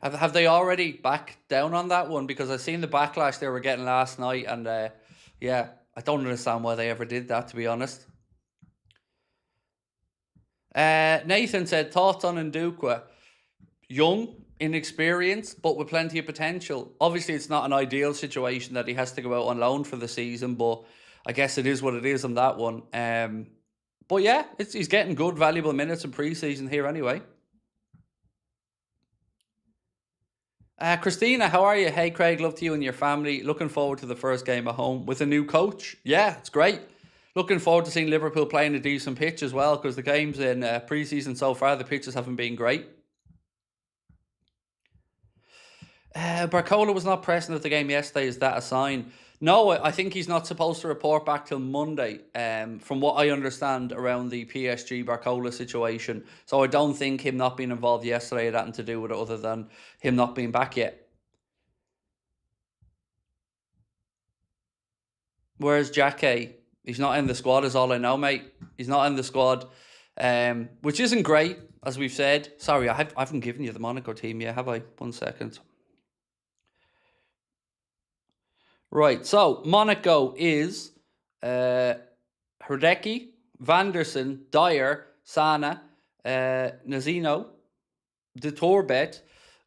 Have they already backed down on that one? Because I've seen the backlash they were getting last night, and yeah, I don't understand why they ever did that, to be honest. Nathan said, thoughts on Ndukwa? Young, inexperienced, but with plenty of potential. Obviously, it's not an ideal situation that he has to go out on loan for the season, but I guess it is what it is on that one. But yeah, he's getting good, valuable minutes in pre-season here anyway. Christina, how are you? Hey, Craig, love to you and your family. Looking forward to the first game at home with a new coach. Yeah, it's great. Looking forward to seeing Liverpool playing a decent pitch as well, because the games in pre-season so far, the pitches haven't been great. Barcola was not present at the game yesterday. Is that a sign? No, I think he's not supposed to report back till Monday, from what I understand around the PSG Barcola situation. So I don't think him not being involved yesterday had anything to do with it other than him not being back yet. Whereas Jackie, he's not in the squad is all I know, mate. He's not in the squad, which isn't great, as we've said. Sorry, I haven't given you the Monaco team yet, have I? 1 second. Right, so Monaco is Hrdecki, Vanderson, Dyer, Sana, Nazino, De Torbet,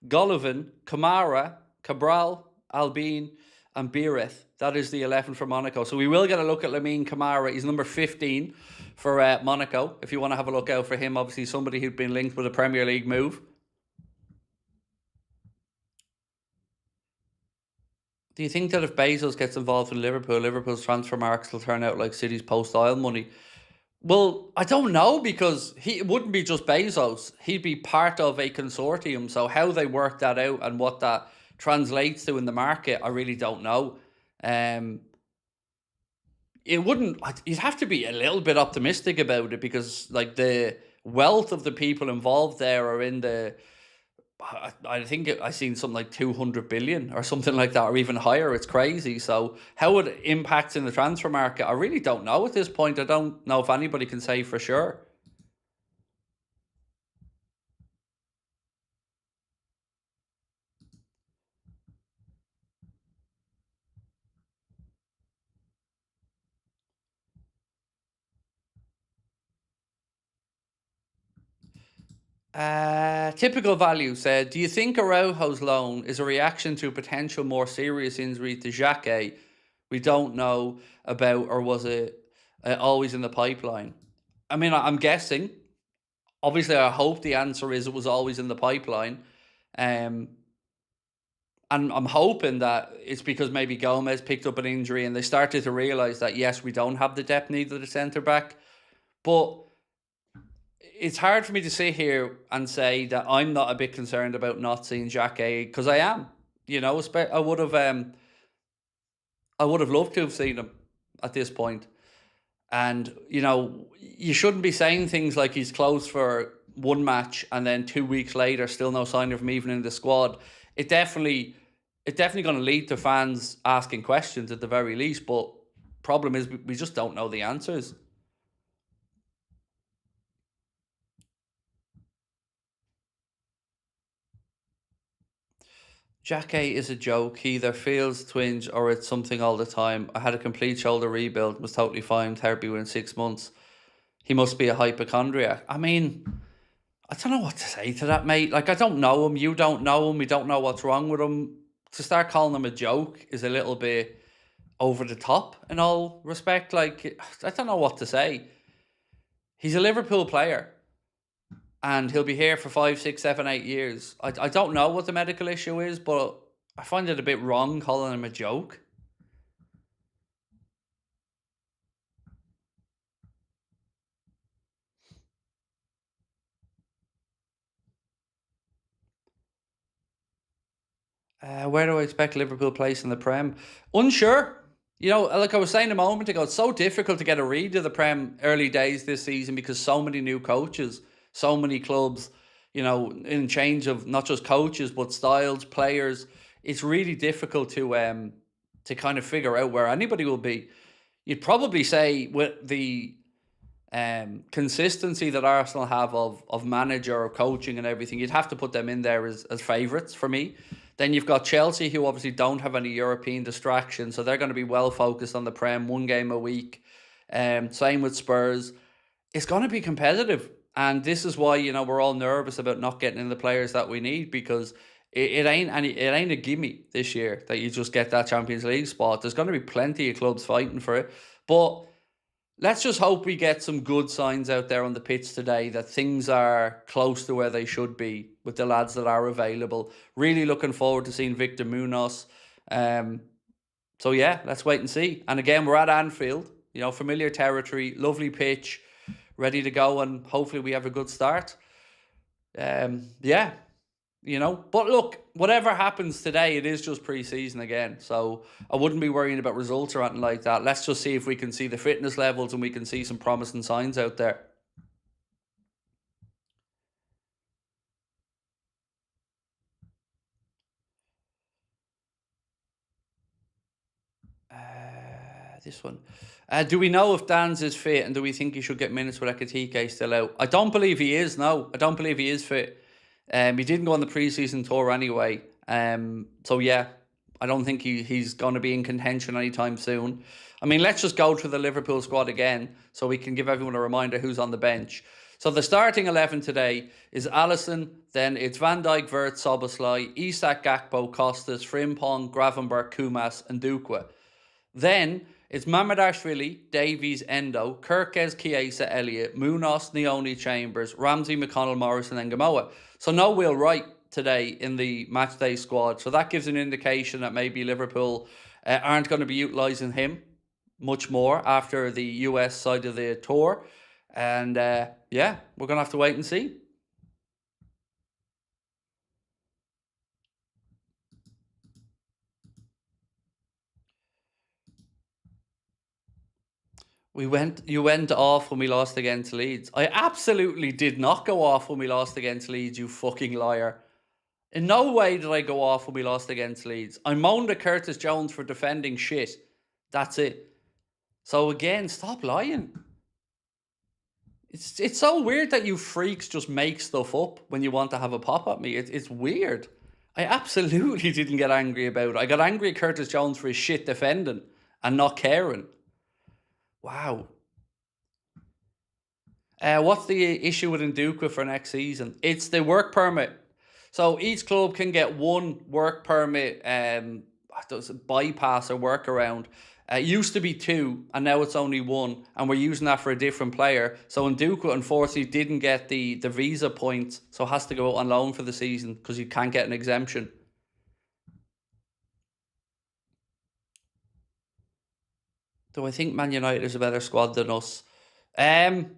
Golovin, Kamara, Cabral, Albin, and Bireth. That is the 11 for Monaco. So we will get a look at Lamine Kamara. He's number 15 for Monaco. If you want to have a look out for him, obviously somebody who'd been linked with a Premier League move. Do you think that if Bezos gets involved in Liverpool, Liverpool's transfer marks will turn out like City's post-oil money? Well, I don't know, because it wouldn't be just Bezos. He'd be part of a consortium. So how they work that out and what that translates to in the market, I really don't know. It wouldn't. You'd have to be a little bit optimistic about it, because like the wealth of the people involved there are in the. I think I seen something like 200 billion or something like that, or even higher. It's crazy. So how it impacts in the transfer market, I really don't know at this point. I don't know if anybody can say for sure. Typical value said, do you think Araujo's loan is a reaction to a potential more serious injury to Xhaka we don't know about, or was it always in the pipeline? I mean, I'm guessing. Obviously, I hope the answer is it was always in the pipeline. And I'm hoping that it's because maybe Gomez picked up an injury and they started to realise that, yes, we don't have the depth needed at centre-back. But it's hard for me to sit here and say that I'm not a bit concerned about not seeing Xhaka, because I am. I would have loved to have seen him at this point. And, you shouldn't be saying things like he's close for one match and then 2 weeks later, still no sign of him even in the squad. It definitely going to lead to fans asking questions at the very least. But problem is we just don't know the answers. Xhaka is a joke. He either feels twinge or it's something all the time. I had a complete shoulder rebuild, was totally fine, therapy within 6 months. He must be a hypochondriac. I mean, I don't know what to say to that, mate. Like, I don't know him. You don't know him. We don't know what's wrong with him. To start calling him a joke is a little bit over the top in all respect. Like, I don't know what to say. He's a Liverpool player and he'll be here for 5, 6, 7, 8 years. I don't know what the medical issue is, but I find it a bit wrong calling him a joke. Where do I expect Liverpool place in the Prem? Unsure. Like I was saying a moment ago, it's so difficult to get a read of the Prem early days this season because so many new coaches, so many clubs, in change of not just coaches but styles, players. It's really difficult to kind of figure out where anybody will be. You'd probably say with the consistency that Arsenal have of manager or coaching and everything, you'd have to put them in there as favourites for me. Then you've got Chelsea, who obviously don't have any European distractions, so they're going to be well focused on the Prem, one game a week. Same with Spurs. It's going to be competitive, and this is why we're all nervous about not getting in the players that we need, because it ain't a gimme this year that you just get that Champions League spot. There's going to be plenty of clubs fighting for it, but let's just hope we get some good signs out there on the pitch today that things are close to where they should be with the lads that are available. Really looking forward to seeing Victor Munoz. So yeah, let's wait and see. And again, we're at Anfield, familiar territory, lovely pitch, ready to go, and hopefully we have a good start. Yeah. But look, whatever happens today, it is just pre-season again. So I wouldn't be worrying about results or anything like that. Let's just see if we can see the fitness levels and we can see some promising signs out there. This one. Do we know if Dan's is fit, and do we think he should get minutes with Ekitike still out? I don't believe he is, no. I don't believe he is fit. He didn't go on the pre-season tour anyway. So yeah, I don't think he's going to be in contention anytime soon. I mean, let's just go through the Liverpool squad again so we can give everyone a reminder who's on the bench. So the starting 11 today is Alisson, then it's Van Dijk, Wirtz, Szoboszlai, Isak, Gakpo, Costas, Frimpong, Gravenberch, Kumas and Dukwa. Then it's Mamadashvili, Davies, Endo, Kirkes, Chiesa, Elliott, Munoz, Nioni, Chambers, Ramsey, McConnell, Morrison and Gamoa. So no Will Wright today in the matchday squad. So that gives an indication that maybe Liverpool aren't going to be utilising him much more after the US side of the tour. And yeah, we're going to have to wait and see. You went off when we lost against Leeds. I absolutely did not go off when we lost against Leeds, you fucking liar. In no way did I go off when we lost against Leeds. I moaned at Curtis Jones for defending shit. That's it. So again, stop lying. It's so weird that you freaks just make stuff up when you want to have a pop at me. It's weird. I absolutely didn't get angry about it. I got angry at Curtis Jones for his shit defending and not caring. Wow. What's the issue with Ndukwa for next season? It's the work permit. So each club can get one work permit bypass or workaround. It used to be two, and now it's only one, and we're using that for a different player. So Ndukwa, unfortunately, didn't get the visa points, so has to go on loan for the season because you can't get an exemption. Do I think Man United is a better squad than us? Um,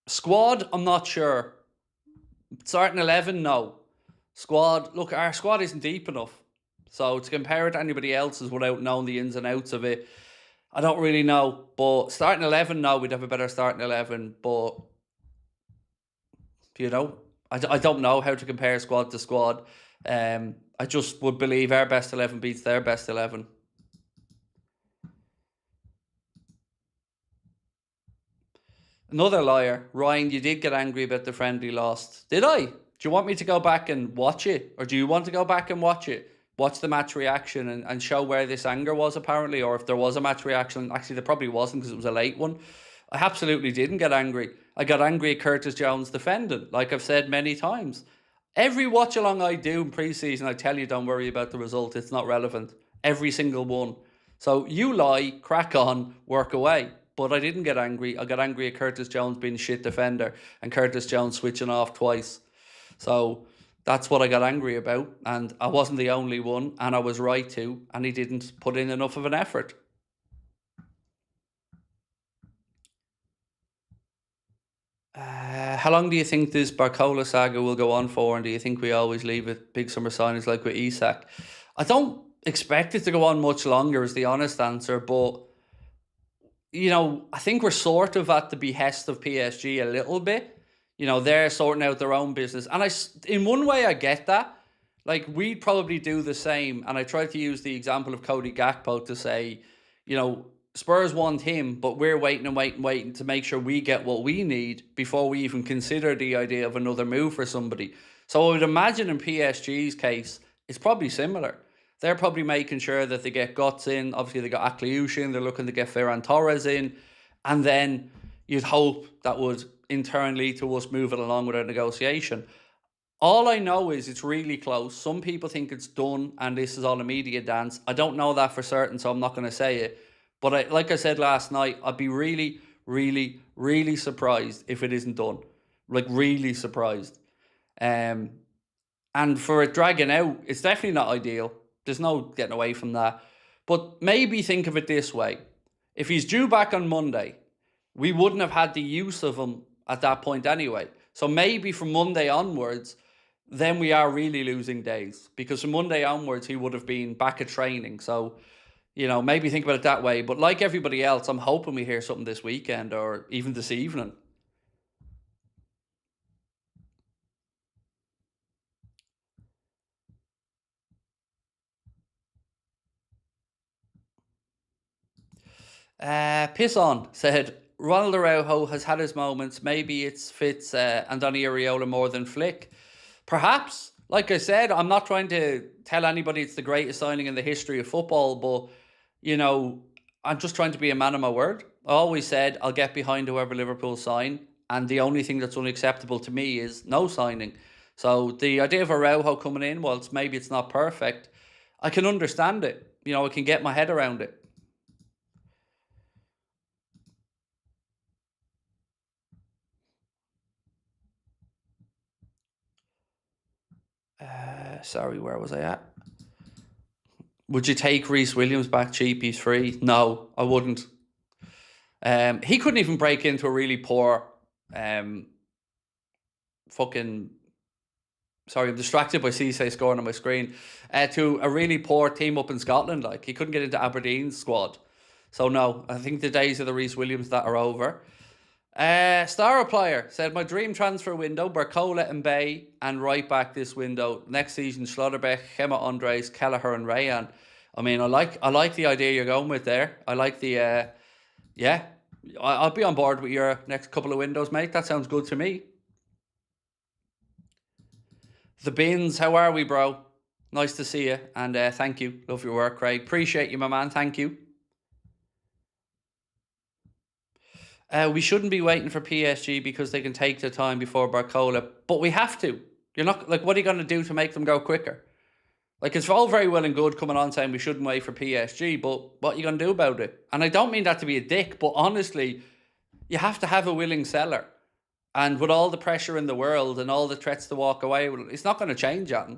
Squad, I'm not sure. Starting 11, no. Squad, look, our squad isn't deep enough. So to compare it to anybody else's without knowing the ins and outs of it, I don't really know. But starting 11, no, we'd have a better starting 11. But, you know, I don't know how to compare squad to squad. I just would believe our best 11 beats their best 11. Another liar. Ryan, you did get angry about the friendly lost. Did I? Do you want me to go back and watch it? Or do you want to go back and watch it? Watch the match reaction and show where this anger was, apparently, or if there was a match reaction. Actually, there probably wasn't because it was a late one. I absolutely didn't get angry. I got angry at Curtis Jones defending, like I've said many times. Every watch along I do in pre-season, I tell you, don't worry about the result. It's not relevant. Every single one. So you lie, crack on, work away. But I didn't get angry. I got angry at Curtis Jones being a shit defender and Curtis Jones switching off twice. So that's what I got angry about. And I wasn't the only one. And I was right to. And he didn't put in enough of an effort. How long do you think this Barcola saga will go on for? And do you think we always leave it big summer signings like with Isak? I don't expect it to go on much longer is the honest answer. But, you know, I think we're sort of at the behest of PSG a little bit. You know, they're sorting out their own business. And in one way, I get that. Like, we'd probably do the same. And I tried to use the example of Cody Gakpo to say, you know, Spurs want him, but we're waiting and waiting, waiting to make sure we get what we need before we even consider the idea of another move for somebody. So I would imagine in PSG's case, it's probably similar. They're probably making sure that they get Guts in. Obviously, they got Akliouche in. They're looking to get Ferran Torres in. And then you'd hope that would in turn lead to us moving along with our negotiation. All I know is it's really close. Some people think it's done and this is all a media dance. I don't know that for certain, so I'm not going to say it. But like I said last night, I'd be really, really, really surprised if it isn't done. Like, really surprised. And for it dragging out, it's definitely not ideal. There's no getting away from that. But maybe think of it this way. If he's due back on Monday, we wouldn't have had the use of him at that point anyway. So maybe from Monday onwards, then we are really losing days. Because from Monday onwards, he would have been back at training. So, you know, maybe think about it that way. But like everybody else, I'm hoping we hear something this weekend or even this evening. Piss on said Ronald Araujo has had his moments. Maybe it's fits Andoni Areola more than Flick. Perhaps. Like I said, I'm not trying to tell anybody it's the greatest signing in the history of football, but, you know, I'm just trying to be a man of my word. I always said I'll get behind whoever Liverpool sign, and the only thing that's unacceptable to me is no signing. So the idea of Araujo coming in, whilst maybe it's not perfect, I can understand it. You know, I can get my head around it. Sorry, where was I at? Would you take Reece Williams back cheap? He's free. No, I wouldn't. He couldn't even break into a really poor fucking. Sorry, I'm distracted by Cisse scoring on my screen. To a really poor team up in Scotland. Like, he couldn't get into Aberdeen's squad. So no, I think the days of the Reece Williams that are over. Star Player said, my dream transfer window, Barcola and Bay, and right back this window. Next season, Schlotterbeck, Gemma Andres, Kelleher and Rayan. I mean, I like the idea you're going with there. I like the, yeah. I'll be on board with your next couple of windows, mate. That sounds good to me. The Bins, how are we, bro? Nice to see you, and thank you. Love your work, Craig. Appreciate you, my man. Thank you. We shouldn't be waiting for PSG because they can take their time before Barcola, but we have to. You're not like, what are you going to do to make them go quicker? Like, it's all very well and good coming on saying we shouldn't wait for PSG, but what are you going to do about it? And I don't mean that to be a dick, but honestly, you have to have a willing seller. And with all the pressure in the world and all the threats to walk away, it's not going to change that.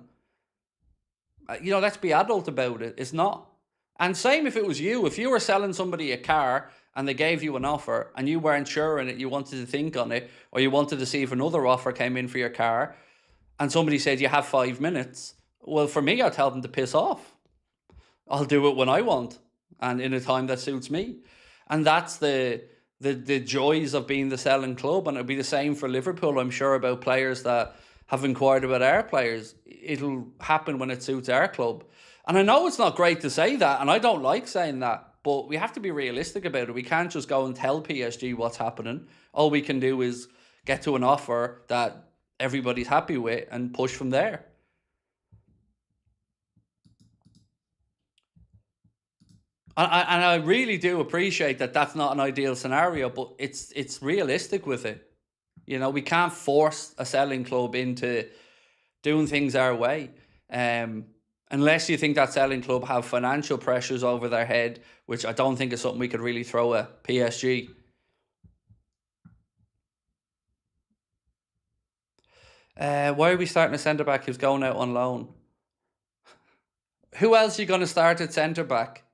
You know, let's be adult about it. It's not. And same if it was you. If you were selling somebody a car and they gave you an offer and you weren't sure in it, you wanted to think on it, or you wanted to see if another offer came in for your car, and somebody said you have 5 minutes, well, for me, I'd tell them to piss off. I'll do it when I want and in a time that suits me. And that's the joys of being the selling club. And it'll be the same for Liverpool, I'm sure, about players that have inquired about our players. It'll happen when it suits our club. And I know it's not great to say that, and I don't like saying that, but we have to be realistic about it. We can't just go and tell PSG what's happening. All we can do is get to an offer that everybody's happy with and push from there. And I really do appreciate that that's not an ideal scenario, but it's realistic with it. You know, we can't force a selling club into doing things our way. Unless you think that selling club have financial pressures over their head, which I don't think is something we could really throw at PSG. Why are we starting a centre-back who's going out on loan? Who else are you going to start at centre-back?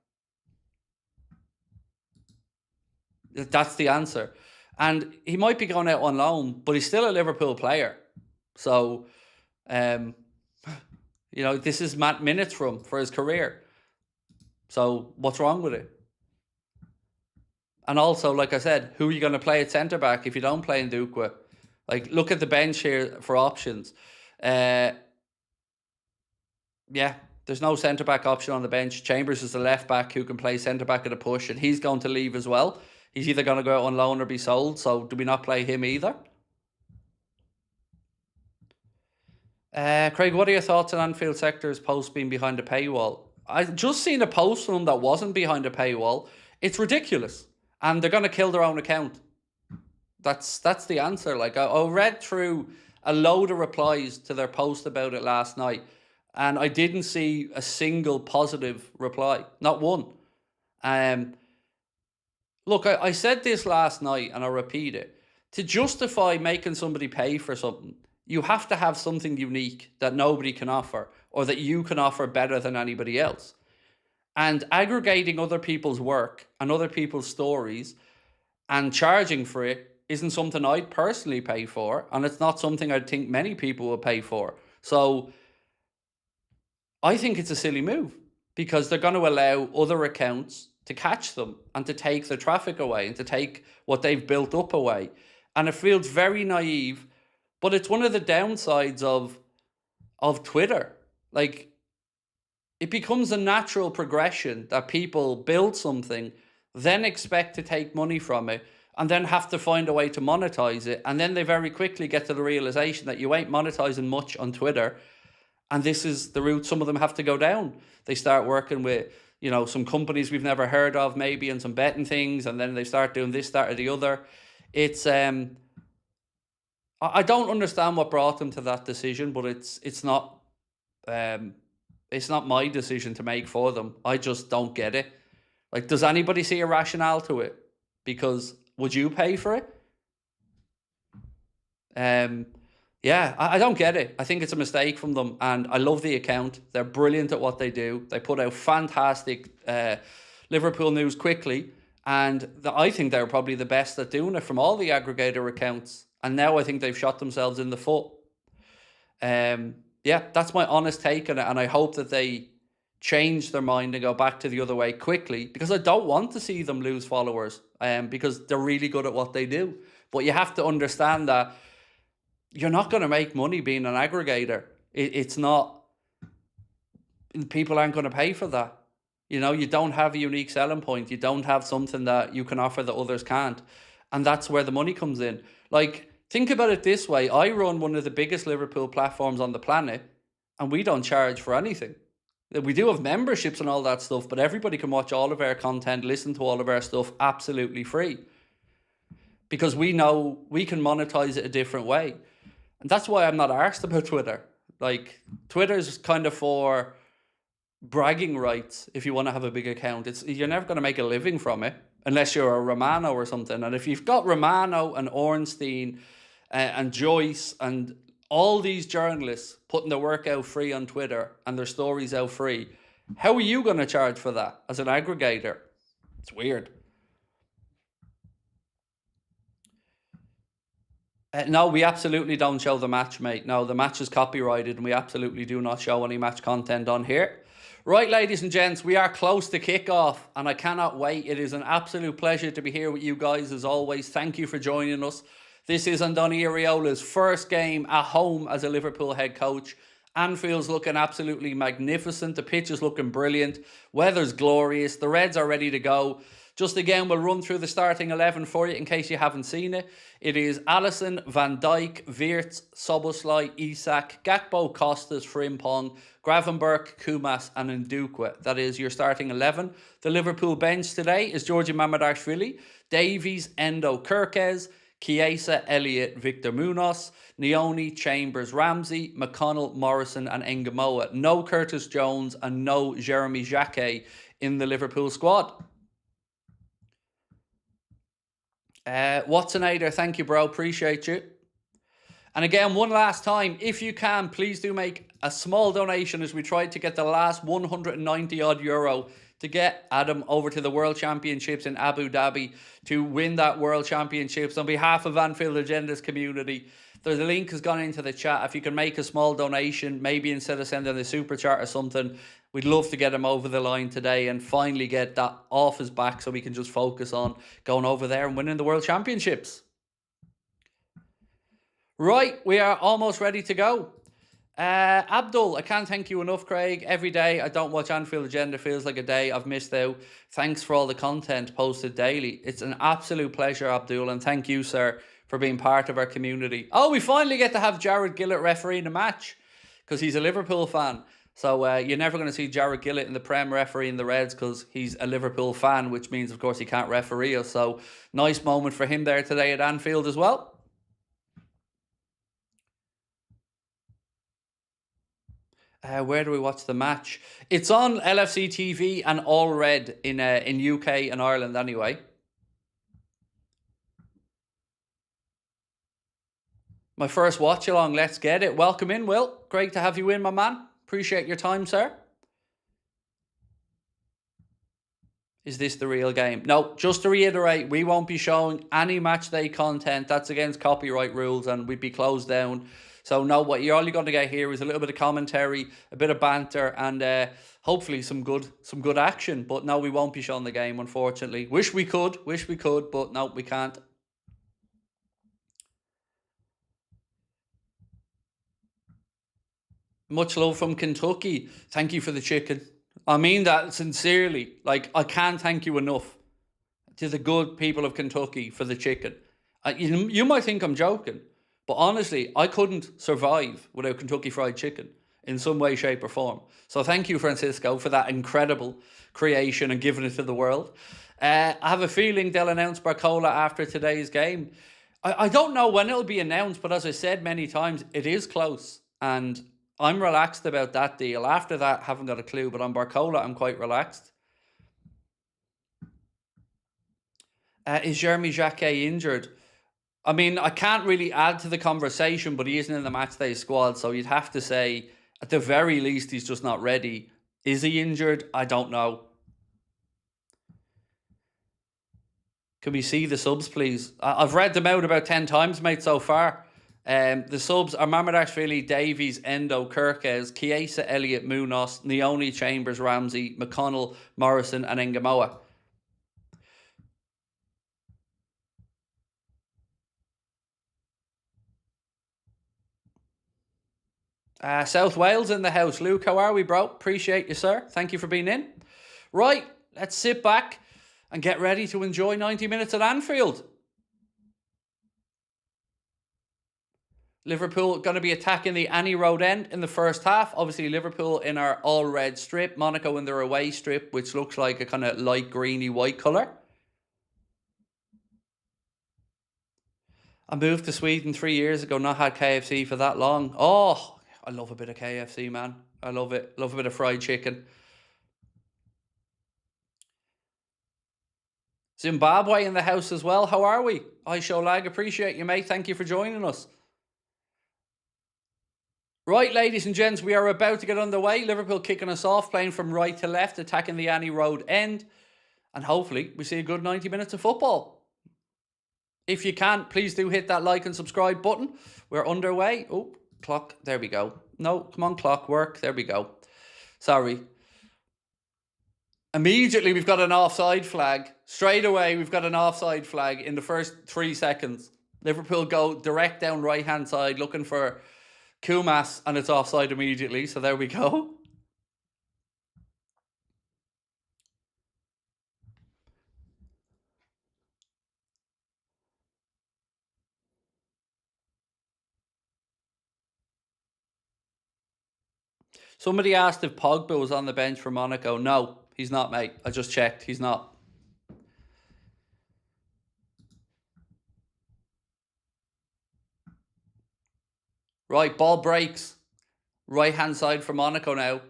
That's the answer. And he might be going out on loan, but he's still a Liverpool player. So, you know, this is minutes for his career. So what's wrong with it? And also, like I said, who are you going to play at centre-back if you don't play in Ndukwe? Like, look at the bench here for options. Yeah, there's no centre-back option on the bench. Chambers is the left-back who can play centre-back at a push, and he's going to leave as well. He's either going to go out on loan or be sold, so do we not play him either? Craig, what are your thoughts on Anfield Sector's post being behind a paywall? I just seen a post from them that wasn't behind a paywall. It's ridiculous. And they're going to kill their own account. That's the answer. Like, I read through a load of replies to their post about it last night, and I didn't see a single positive reply. Not one. Look, I said this last night, and I'll repeat it. To justify making somebody pay for something, you have to have something unique that nobody can offer, or that you can offer better than anybody else. And aggregating other people's work and other people's stories and charging for it isn't something I'd personally pay for, and it's not something I think many people will pay for. So I think it's a silly move, because they're going to allow other accounts to catch them and to take the traffic away and to take what they've built up away. And it feels very naive, but it's one of the downsides of Twitter. Like, it becomes a natural progression that people build something, then expect to take money from it, and then have to find a way to monetize it. And then they very quickly get to the realization that you ain't monetizing much on Twitter. And this is the route some of them have to go down. They start working with, you know, some companies we've never heard of maybe, and some betting things, and then they start doing this, that, or the other. It's I don't understand what brought them to that decision, but it's not my decision to make for them. I just don't get it. Like, does anybody see a rationale to it? Because would you pay for it? Yeah, I don't get it. I think it's a mistake from them, and I love the account. They're brilliant at what they do. They put out fantastic Liverpool news quickly, and I think they're probably the best at doing it from all the aggregator accounts. And now I think they've shot themselves in the foot. Yeah, that's my honest take on it, and I hope that they change their mind and go back to the other way quickly, because I don't want to see them lose followers, because they're really good at what they do. But you have to understand that you're not going to make money being an aggregator. It's not, people aren't going to pay for that. You know, you don't have a unique selling point. You don't have something that you can offer that others can't. And that's where the money comes in. Like, think about it this way. I run one of the biggest Liverpool platforms on the planet, and we don't charge for anything. We do have memberships and all that stuff, but everybody can watch all of our content, listen to all of our stuff absolutely free. Because we know we can monetize it a different way. And that's why I'm not arsed about Twitter. Like, Twitter's kind of for bragging rights if you want to have a big account. You're never going to make a living from it unless you're a Romano or something. And if you've got Romano and Ornstein and Joyce and all these journalists putting their work out free on Twitter and their stories out free, How are you going to charge for that as an aggregator? It's weird. No, we absolutely don't show the match, mate. No, the match is copyrighted and we absolutely do not show any match content on here. Right, ladies and gents, we are close to kickoff and I cannot wait. It is an absolute pleasure to be here with you guys as always. Thank you for joining us. This is Andoni Iraola's first game at home as a Liverpool head coach. Anfield's looking absolutely magnificent. The pitch is looking brilliant. Weather's glorious. The Reds are ready to go. Just again, we'll run through the starting 11 for you in case you haven't seen it. It is Alisson, Van Dijk, Wirtz, Szoboszlai, Isak, Gakpo, Costas, Frimpong, Gravenberch, Kumas and Ndukwe. That is your starting 11. The Liverpool bench today is Georgi Mamardashvili, Davies, Endo, Kirkes, Chiesa, Elliott, Victor Munoz, Nioni, Chambers, Ramsey, McConnell, Morrison and Ngamoa. No Curtis Jones and no Jeremy Jacquet in the Liverpool squad. Watsonnator, thank you, bro. Appreciate you. And again, one last time, if you can, please do make a small donation as we try to get the last 190 odd euro to get Adam over to the World Championships in Abu Dhabi to win that World Championships on behalf of Anfield Agenda's community. The link has gone into the chat. If you can make a small donation, maybe instead of sending a super chat or something, we'd love to get him over the line today and finally get that off his back so we can just focus on going over there and winning the World Championships. Right, we are almost ready to go. Abdul, I can't thank you enough, Craig. Every day I don't watch Anfield Agenda feels like a day I've missed out. Thanks for all the content posted daily. It's an absolute pleasure, Abdul, and thank you, sir, for being part of our community. Oh, we finally get to have Jared Gillett refereeing the match because he's a Liverpool fan. So you're never going to see Jared Gillett in the Prem refereeing the Reds because he's a Liverpool fan, which means, of course, he can't referee us. So nice moment for him there today at Anfield as well. Where do we watch the match? It's on LFC TV and All Red in UK and Ireland anyway. My first watch along, let's get it. Welcome in, Will. Great to have you in, my man. Appreciate your time, sir. Is this the real game? No, just to reiterate, we won't be showing any match day content. That's against copyright rules and we'd be closed down. So no, what you're only going to get here is a little bit of commentary, a bit of banter, and hopefully some good action. But no, we won't be showing the game, unfortunately. Wish we could, but no, we can't. Much love from Kentucky. Thank you for the chicken. I mean that sincerely. Like, I can't thank you enough to the good people of Kentucky for the chicken. You might think I'm joking, but honestly, I couldn't survive without Kentucky Fried Chicken in some way, shape or form. So thank you, Francisco, for that incredible creation and giving it to the world. I have a feeling they'll announce Barcola after today's game. I don't know when it'll be announced, but as I said many times, it is close. And I'm relaxed about that deal. After that, haven't got a clue. But on Barcola, I'm quite relaxed. Is Jeremy Jacquet injured? I mean, I can't really add to the conversation, but he isn't in the matchday squad. So you'd have to say, at the very least, he's just not ready. Is he injured? I don't know. Can we see the subs, please? I've read them out about 10 times, mate, so far. The subs are Mamardashvili, Davies, Endo, Kirkes, Chiesa, Elliott, Munoz, Nioni, Chambers, Ramsey, McConnell, Morrison and Ngamoa. South Wales in the house. Luke, how are we, bro? Appreciate you, sir. Thank you for being in. Right, let's sit back and get ready to enjoy 90 minutes at Anfield. Liverpool going to be attacking the Annie Road end in the first half. Obviously, Liverpool in our all-red strip. Monaco in their away strip, which looks like a kind of light greeny white colour. I moved to Sweden 3 years ago, not had KFC for that long. Oh, I love a bit of KFC, man. I love it. Love a bit of fried chicken. Zimbabwe in the house as well. How are we? I show lag. Appreciate you, mate. Thank you for joining us. Right, ladies and gents, we are about to get underway. Liverpool kicking us off, playing from right to left, attacking the Annie Road end. And hopefully we see a good 90 minutes of football. If you can, please do hit that like and subscribe button. We're underway. Oh, clock. There we go. No, come on, clock. Work. There we go. Sorry. Immediately, we've got an offside flag. Straight away, we've got an offside flag in the first 3 seconds. Liverpool go direct down right-hand side looking for Kumas, and it's offside immediately. So there we go. Somebody asked if Pogba was on the bench for Monaco. No, he's not, mate. I just checked. He's not. Right, ball breaks. Right-hand side for Monaco now.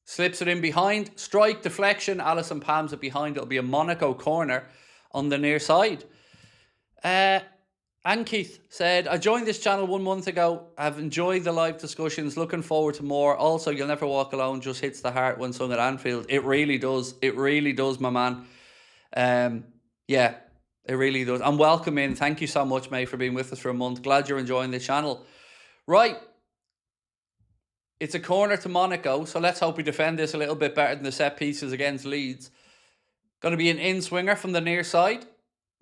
Slips it in behind. Strike, deflection. Alisson palms it behind. It'll be a Monaco corner on the near side. Keith said, I joined this channel 1 month ago. I've enjoyed the live discussions. Looking forward to more. Also, You'll Never Walk Alone just hits the heart when sung at Anfield. It really does. It really does, my man. Yeah, it really does. And welcome in. Thank you so much, mate, for being with us for a month. Glad you're enjoying the channel. Right. It's a corner to Monaco, so let's hope we defend this a little bit better than the set pieces against Leeds. Going to be an in-swinger from the near side.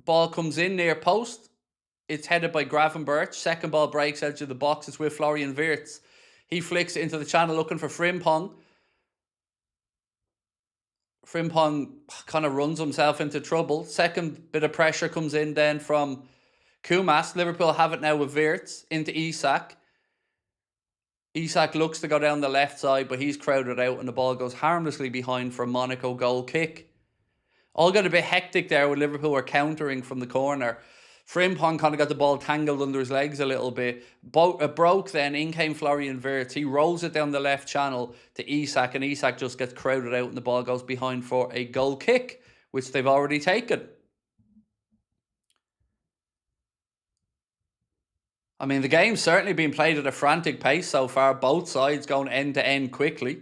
Ball comes in near post. It's headed by Gravenberch. Second ball breaks edge of the box. It's with Florian Wirtz. He flicks it into the channel looking for Frimpong. Frimpong kind of runs himself into trouble. Second bit of pressure comes in then from Kumas. Liverpool have it now with Wirtz into Isak. Isak looks to go down the left side, but he's crowded out and the ball goes harmlessly behind for a Monaco goal kick. All got a bit hectic there with Liverpool were countering from the corner. Frimpong kind of got the ball tangled under his legs a little bit. Broke then, in came Florian Wirtz. He rolls it down the left channel to Isak, and Isak just gets crowded out and the ball goes behind for a goal kick, which they've already taken. I mean, the game's certainly been played at a frantic pace so far, both sides going end to end quickly.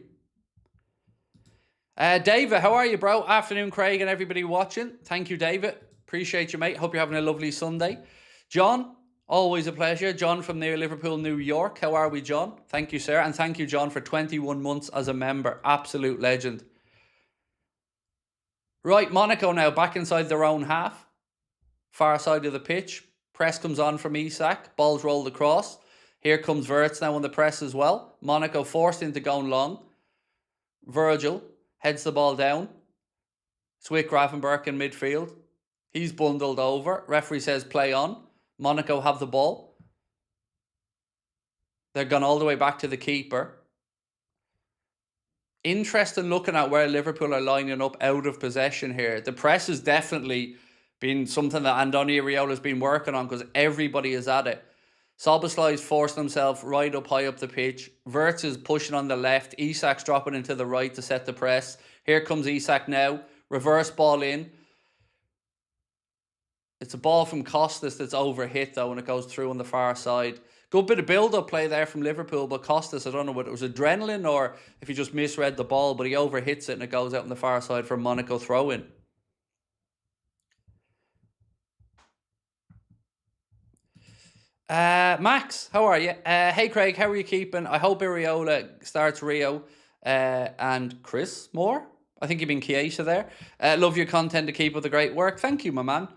David, how are you, bro? Afternoon, Craig, and everybody watching. Thank you, David. Appreciate you, mate. Hope you're having a lovely Sunday. John, always a pleasure. John from near Liverpool, New York. How are we, John? Thank you, sir. And thank you, John, for 21 months as a member. Absolute legend. Right, Monaco now back inside their own half. Far side of the pitch. Press comes on from Isak. Ball's rolled across. Here comes Wirtz now on the press as well. Monaco forced into going long. Virgil heads the ball down. It's with Gravenberch in midfield. He's bundled over. Referee says play on. Monaco have the ball. They're gone all the way back to the keeper. Interesting looking at where Liverpool are lining up out of possession here. The press has definitely been something that Andoni Iraola has been working on because everybody is at it. Szoboszlai's forcing himself right up high up the pitch. Wirtz is pushing on the left. Isak's dropping into the right to set the press. Here comes Isak now. Reverse ball in. It's a ball from Costas that's overhit though, and it goes through on the far side. Good bit of build-up play there from Liverpool, but Costas, I don't know whether it was adrenaline or if he just misread the ball, but he overhits it and it goes out on the far side for a Monaco throw-in. Max, how are you? Hey Craig, how are you keeping? I hope Iraola starts Rio. And Chris Moore, I think you've been Chiesa there. Love your content to keep up the great work. Thank you, my man.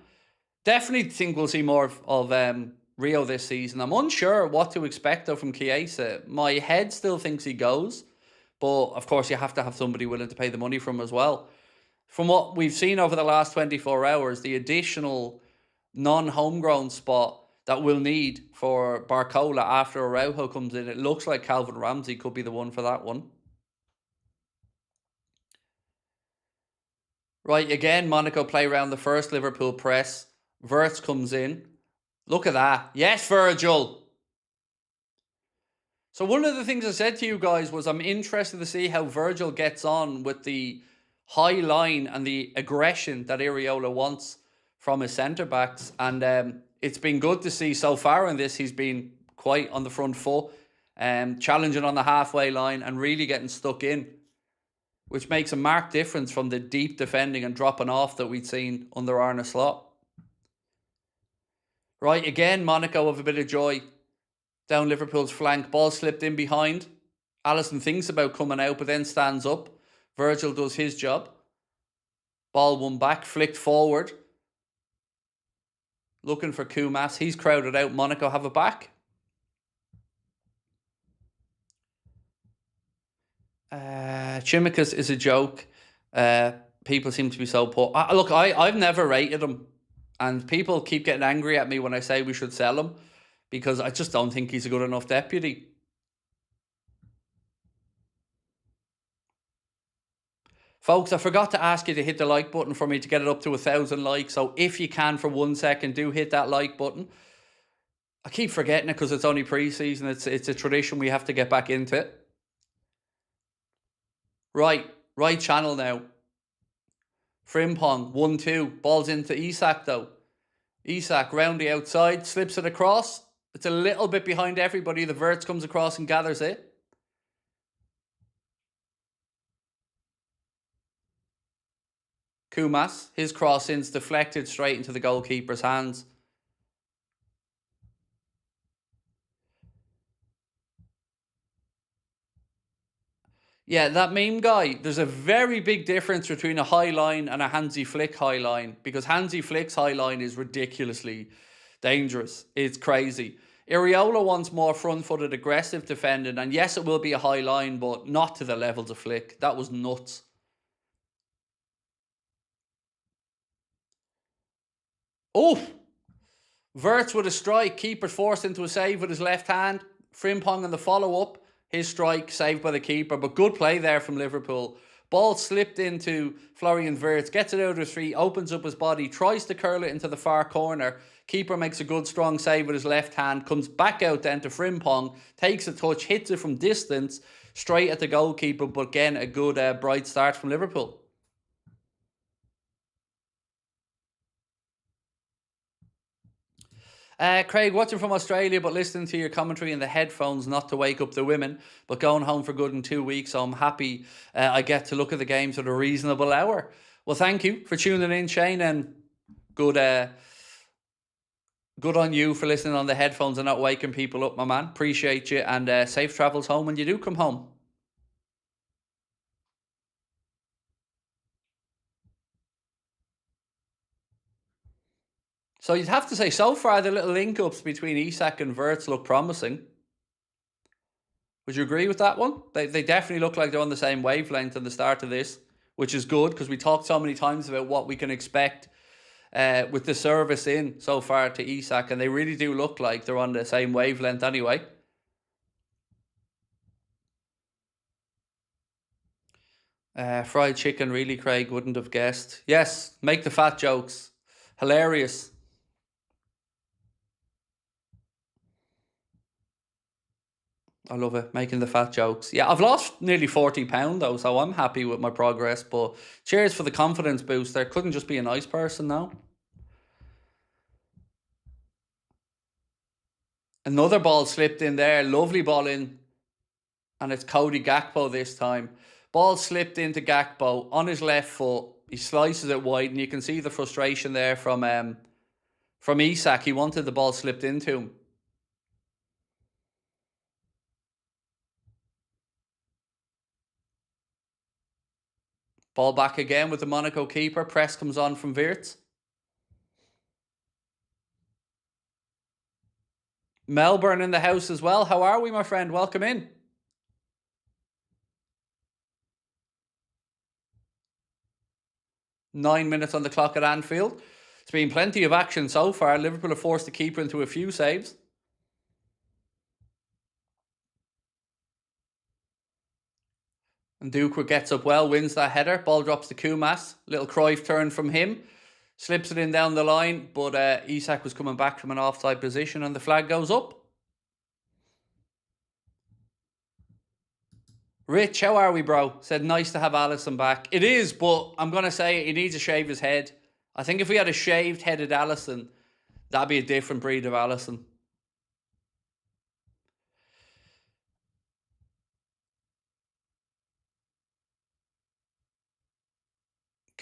Definitely think we'll see more of Rio this season. I'm unsure what to expect though from Chiesa. My head still thinks he goes, but of course you have to have somebody willing to pay the money from him as well. From what we've seen over the last 24 hours, the additional non-homegrown spot that we'll need for Barcola after Araujo comes in, it looks like Calvin Ramsey could be the one for that one. Right, again, Monaco play around the first Liverpool press. Wirtz comes in. Look at that. Yes, Virgil. So one of the things I said to you guys was I'm interested to see how Virgil gets on with the high line and the aggression that Iraola wants from his centre-backs. And it's been good to see so far in this. He's been quite on the front foot. challenging on the halfway line and really getting stuck in, which makes a marked difference from the deep defending and dropping off that we'd seen under Arne Slot. Right, again, Monaco have a bit of joy down Liverpool's flank. Ball slipped in behind. Alisson thinks about coming out, but then stands up. Virgil does his job. Ball won back, flicked forward. Looking for Kumas. He's crowded out. Monaco have it back. Chimikas is a joke. People seem to be so poor. Look, I've never rated him. And people keep getting angry at me when I say we should sell him, because I just don't think he's a good enough deputy. Folks, I forgot to ask you to hit the like button for me to get it up to 1,000 likes. So if you can, for 1 second, do hit that like button. I keep forgetting it because it's only pre-season. It's a tradition we have to get back into. Right channel now. Frimpong, 1-2. Ball's into Isak though. Isak round the outside, slips it across. It's a little bit behind everybody. The Wirtz comes across and gathers it. Kumas, his cross-in's deflected straight into the goalkeeper's hands. Yeah, that meme guy, there's a very big difference between a high line and a Hansi Flick high line, because Hansi Flick's high line is ridiculously dangerous. It's crazy. Areola wants more front-footed aggressive defending, and yes, it will be a high line, but not to the levels of Flick. That was nuts. Oh! Wirtz with a strike. Keeper forced into a save with his left hand. Frimpong on the follow-up. His strike saved by the keeper, but good play there from Liverpool. Ball slipped into Florian Wirtz, gets it out of his feet, opens up his body, tries to curl it into the far corner. Keeper makes a good strong save with his left hand, comes back out then to Frimpong, takes a touch, hits it from distance, straight at the goalkeeper, but again, a good bright start from Liverpool. Craig, watching from Australia, but listening to your commentary in the headphones, not to wake up the women, but going home for good in 2 weeks, so I'm happy I get to look at the games at a reasonable hour. Well, thank you for tuning in, Shane, and good on you for listening on the headphones and not waking people up, my man. Appreciate you, and safe travels home when you do come home. So you'd have to say, so far, the little link-ups between Isak and Wirtz look promising. Would you agree with that one? They definitely look like they're on the same wavelength at the start of this, which is good, because we talked so many times about what we can expect with the service in so far to Isak, and they really do look like they're on the same wavelength anyway. Fried chicken, really, Craig? Wouldn't have guessed. Yes, make the fat jokes. Hilarious. I love it, making the fat jokes. Yeah, I've lost nearly 40 pounds though, so I'm happy with my progress. But cheers for the confidence booster. Couldn't just be a nice person now. Another ball slipped in there. Lovely ball in. And it's Cody Gakpo this time. Ball slipped into Gakpo on his left foot. He slices it wide, and you can see the frustration there from Isak. He wanted the ball slipped into him. Ball back again with the Monaco keeper. Press comes on from Wirtz. Melbourne in the house as well. How are we, my friend? Welcome in. Nine minutes on the clock at Anfield. It's been plenty of action so far. Liverpool have forced the keeper into a few saves. And Duque gets up well, wins that header. Ball drops to Kumas. Little Cruyff turn from him. Slips it in down the line, but Isak was coming back from an offside position, and the flag goes up. Rich, how are we, bro? Said, nice to have Alisson back. It is, but I'm going to say he needs to shave his head. I think if we had a shaved-headed Alisson, that'd be a different breed of Alisson.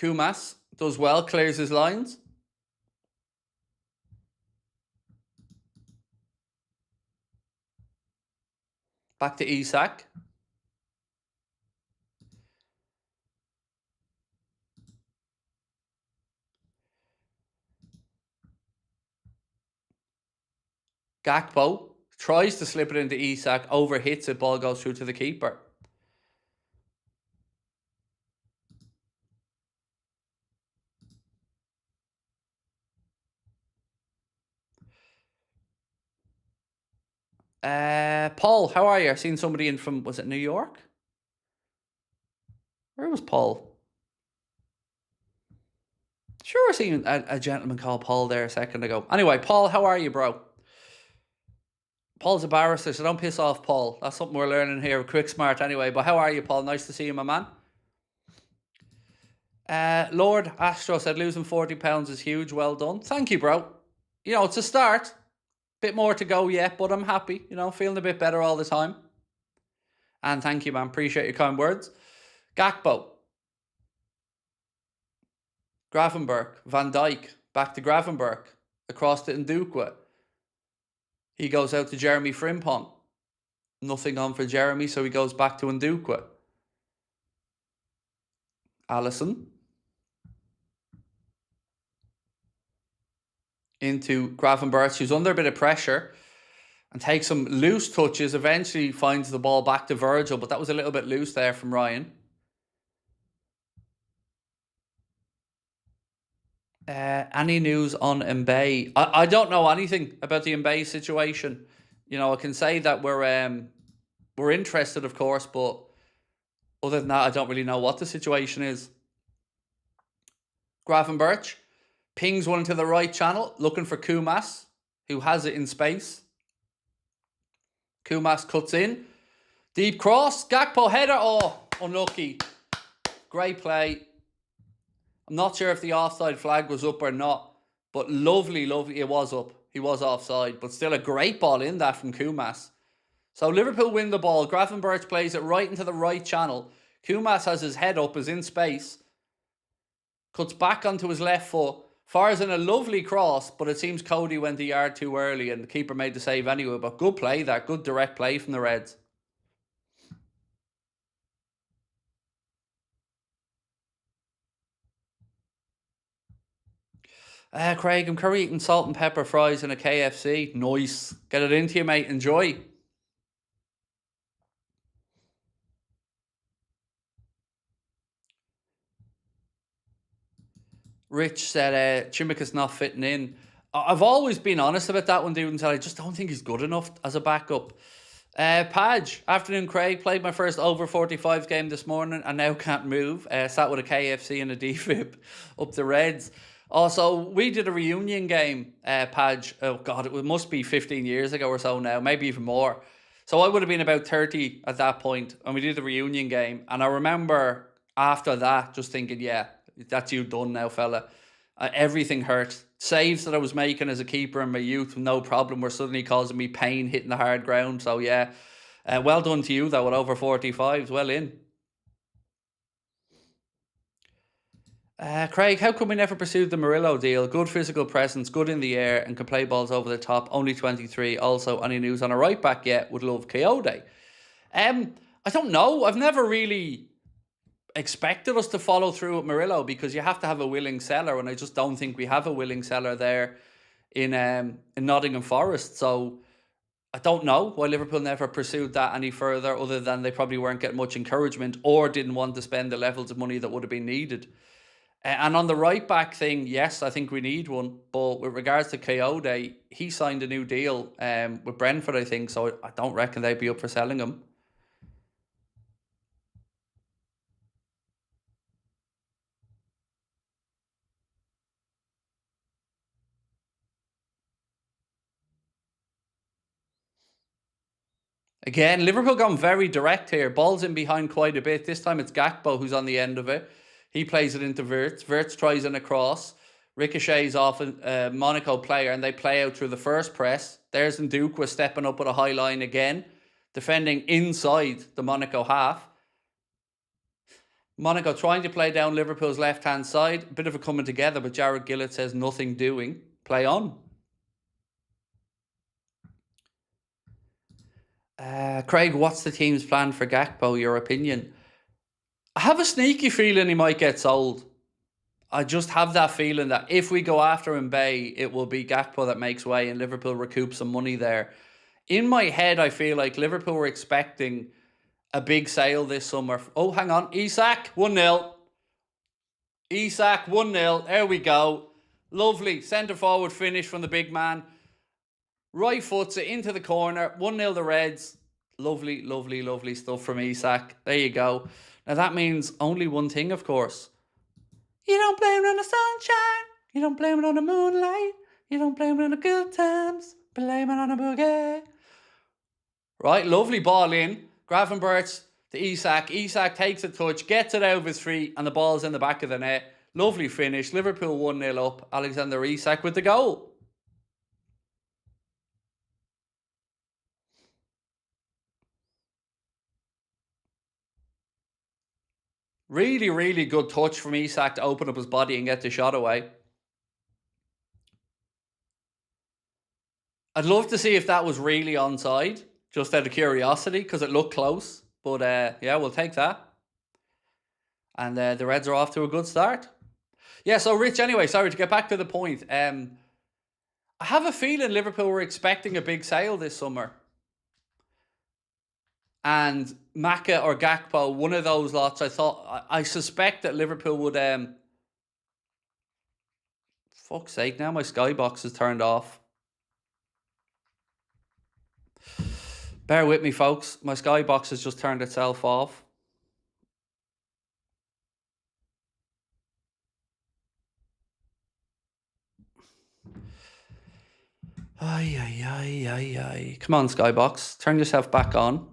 Kumas does well, clears his lines. Back to Isak. Gakpo tries to slip it into Isak, overhits it, ball goes through to the keeper. Paul, how are you? I've seen somebody in from, was it New York? Where was Paul? Sure, I seen a gentleman called Paul there a second ago. Anyway, Paul, how are you, bro? Paul's a barrister, so don't piss off Paul. That's something we're learning here. Quick smart anyway. But how are you, Paul? Nice to see you, my man. Lord Astro said losing £40 is huge. Well done. Thank you, bro. You know, it's a start. Bit more to go yet, but I'm happy. You know, feeling a bit better all the time. And thank you, man. Appreciate your kind words. Gakpo. Gravenberch. Van Dijk. Back to Gravenberch. Across to Ndukwe. He goes out to Jeremy Frimpong. Nothing on for Jeremy, so he goes back to Ndukwe. Allison. Into Gravenberch, who's under a bit of pressure and takes some loose touches. Eventually finds the ball back to Virgil, but that was a little bit loose there from Ryan. Any news on Mbaye? I don't know anything about the Mbaye situation. You know, I can say that we're interested, of course, but other than that, I don't really know what the situation is. Gravenberch pings one into the right channel, looking for Kumas, who has it in space. Kumas cuts in. Deep cross. Gakpo header. Oh, unlucky. Great play. I'm not sure if the offside flag was up or not, but lovely. It was up. He was offside, but still a great ball in that from Kumas. So Liverpool win the ball. Gravenberch plays it right into the right channel. Kumas has his head up, is in space. Cuts back onto his left foot. Fires in a lovely cross, but it seems Cody went a yard too early and the keeper made the save anyway. But good play there. Good direct play from the Reds. Craig, I'm currently eating salt and pepper fries in a KFC. Nice. Get it into you, mate. Enjoy. Rich said Chimika's not fitting in. I've always been honest about that one, dude, until I just don't think he's good enough as a backup. Page, afternoon Craig, played my first over 45 game this morning and now can't move. Sat with a KFC and a defib up the Reds. Also, we did a reunion game, Page. Oh God, it must be 15 years ago or so now, maybe even more. So I would have been about 30 at that point, and we did the reunion game. And I remember after that just thinking, yeah, that's you done now, fella. Everything hurt. Saves that I was making as a keeper in my youth, no problem, were suddenly causing me pain hitting the hard ground. So yeah, well done to you though at over 45s. Well in. Craig, how come we never pursued the Murillo deal? Good physical presence, good in the air, and can play balls over the top. Only 23. Also, any news on a right back yet? Would love Coyote. I don't know. I've never really expected us to follow through with Murillo because you have to have a willing seller, and I just don't think we have a willing seller there in Nottingham Forest. So I don't know why Liverpool never pursued that any further, other than they probably weren't getting much encouragement or didn't want to spend the levels of money that would have been needed. And on the right back thing, yes, I think we need one. But with regards to Coyote, he signed a new deal with Brentford, I think. So I don't reckon they'd be up for selling him. Again, Liverpool gone very direct here. Ball's in behind quite a bit. This time it's Gakpo who's on the end of it. He plays it into Wirtz. Wirtz tries in a cross. Ricochets off a Monaco player and they play out through the first press. There's Ndukwe stepping up with a high line again. Defending inside the Monaco half. Monaco trying to play down Liverpool's left-hand side. A bit of a coming together, but Jared Gillett says nothing doing. Play on. Craig, what's the team's plan for Gakpo? Your opinion? I have a sneaky feeling he might get sold. I just have that feeling that if we go after Mbaye, it will be Gakpo that makes way and Liverpool recoup some money there. In my head, I feel like Liverpool were expecting a big sale this summer. Oh, hang on. Isak, 1-0. Isak, 1-0. There we go. Lovely. Centre forward finish from the big man. Right foots it into the corner. 1-0 the Reds. Lovely, lovely, lovely stuff from Isak. There you go. Now that means only one thing, of course. You don't blame it on the sunshine. You don't blame it on the moonlight. You don't blame it on the good times. Blame it on the boogie. Right, lovely ball in. Gravenberch to Isak. Isak takes a touch, gets it out of his feet, and the ball's in the back of the net. Lovely finish. Liverpool 1-0 up. Alexander Isak with the goal. Really, really good touch from Isak to open up his body and get the shot away. I'd love to see if that was really onside, just out of curiosity, because it looked close. But yeah, we'll take that. And the Reds are off to a good start. Yeah, so Rich, anyway, sorry, to get back to the point. I have a feeling Liverpool were expecting a big sale this summer. And Maka or Gakpo, one of those lots, I suspect that Liverpool would... fuck's sake, now my skybox is turned off. Bear with me, folks. My skybox has just turned itself off. Ay, ay, ay, ay, ay. Come on, skybox. Turn yourself back on.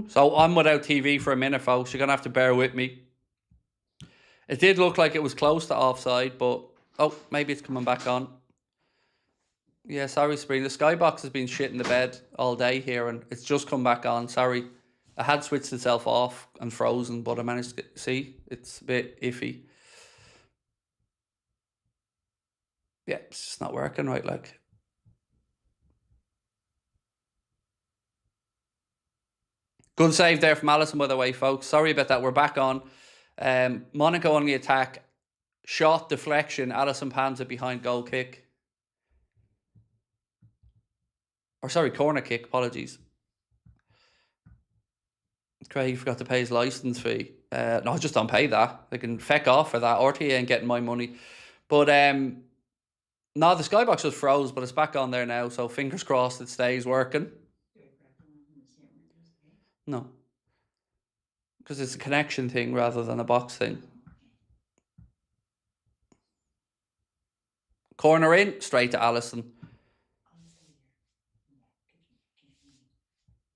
So I'm without TV for a minute, folks. You're going to have to bear with me. It did look like it was close to offside, but... oh, maybe it's coming back on. Yeah, sorry, Spring. The skybox has been shit in the bed all day here, and it's just come back on. Sorry. I had switched itself off and frozen, but I managed to see. It's a bit iffy. Yeah, it's just not working right, like... good save there from Alisson, by the way, folks. Sorry about that. We're back on. Monaco on the attack. Shot, deflection. Alisson pans it behind goal kick. Or sorry, corner kick. Apologies. Craig forgot to pay his licence fee. No, I just don't pay that. They can feck off for that. RTA ain't getting my money. But no, the skybox was froze, but it's back on there now. So fingers crossed it stays working. No. Because it's a connection thing rather than a box thing. Corner in, straight to Alisson.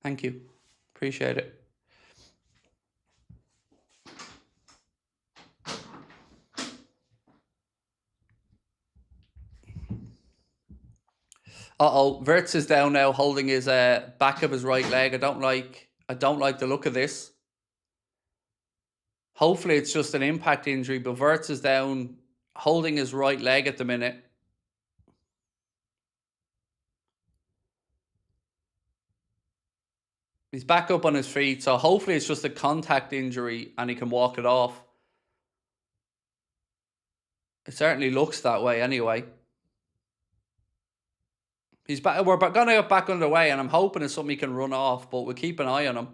Thank you. Appreciate it. Uh-oh, Wirtz is down now, holding his back of his right leg. I don't like the look of this. Hopefully it's just an impact injury, but Wirtz is down, holding his right leg at the minute. He's back up on his feet, so hopefully it's just a contact injury and he can walk it off. It certainly looks that way anyway. He's back. We're going to get back underway, and I'm hoping it's something he can run off, but we'll keep an eye on him.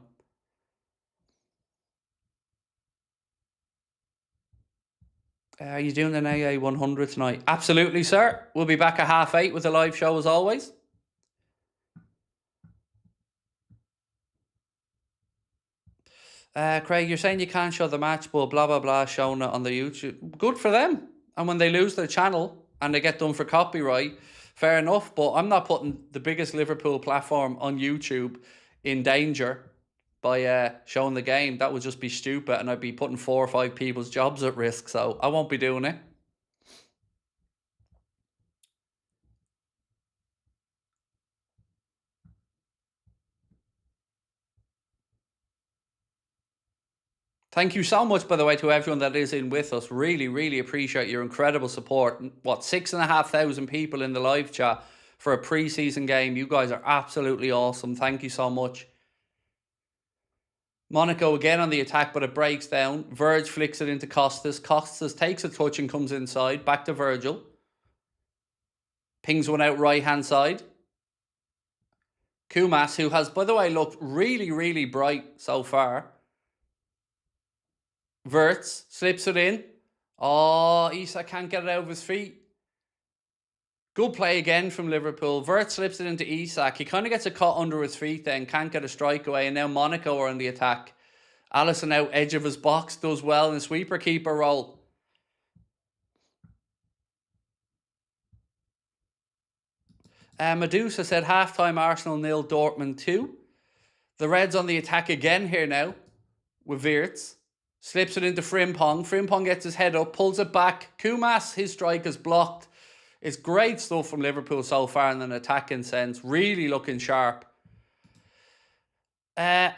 Are you doing an AA 100 tonight? Absolutely, sir. We'll be back at 8:30 with a live show as always. Craig, you're saying you can't show the match, but blah, blah, blah, showing it on the YouTube. Good for them. And when they lose their channel and they get done for copyright, fair enough. But I'm not putting the biggest Liverpool platform on YouTube in danger by showing the game. That would just be stupid, and I'd be putting 4 or 5 people's jobs at risk. So I won't be doing it. Thank you so much, by the way, to everyone that is in with us. Really, really appreciate your incredible support. What, 6,500 people in the live chat for a pre-season game. You guys are absolutely awesome. Thank you so much. Monaco again on the attack, but it breaks down. Verge flicks it into Costas. Costas takes a touch and comes inside. Back to Virgil. Pings one out right-hand side. Kumas, who has, by the way, looked really, really bright so far. Verts slips it in. Oh, Isak can't get it out of his feet. Good play again from Liverpool. Verts slips it into Isak. He kind of gets a cut under his feet then, can't get a strike away, and now Monaco are on the attack. Alisson out edge of his box, does well in the sweeper keeper role. Medusa said halftime Arsenal 0, Dortmund 2. The Reds on the attack again here now with Wirtz. Slips it into Frimpong. Frimpong gets his head up, pulls it back. Kumas, his strike is blocked. It's great stuff from Liverpool so far in an attacking sense. Really looking sharp. AI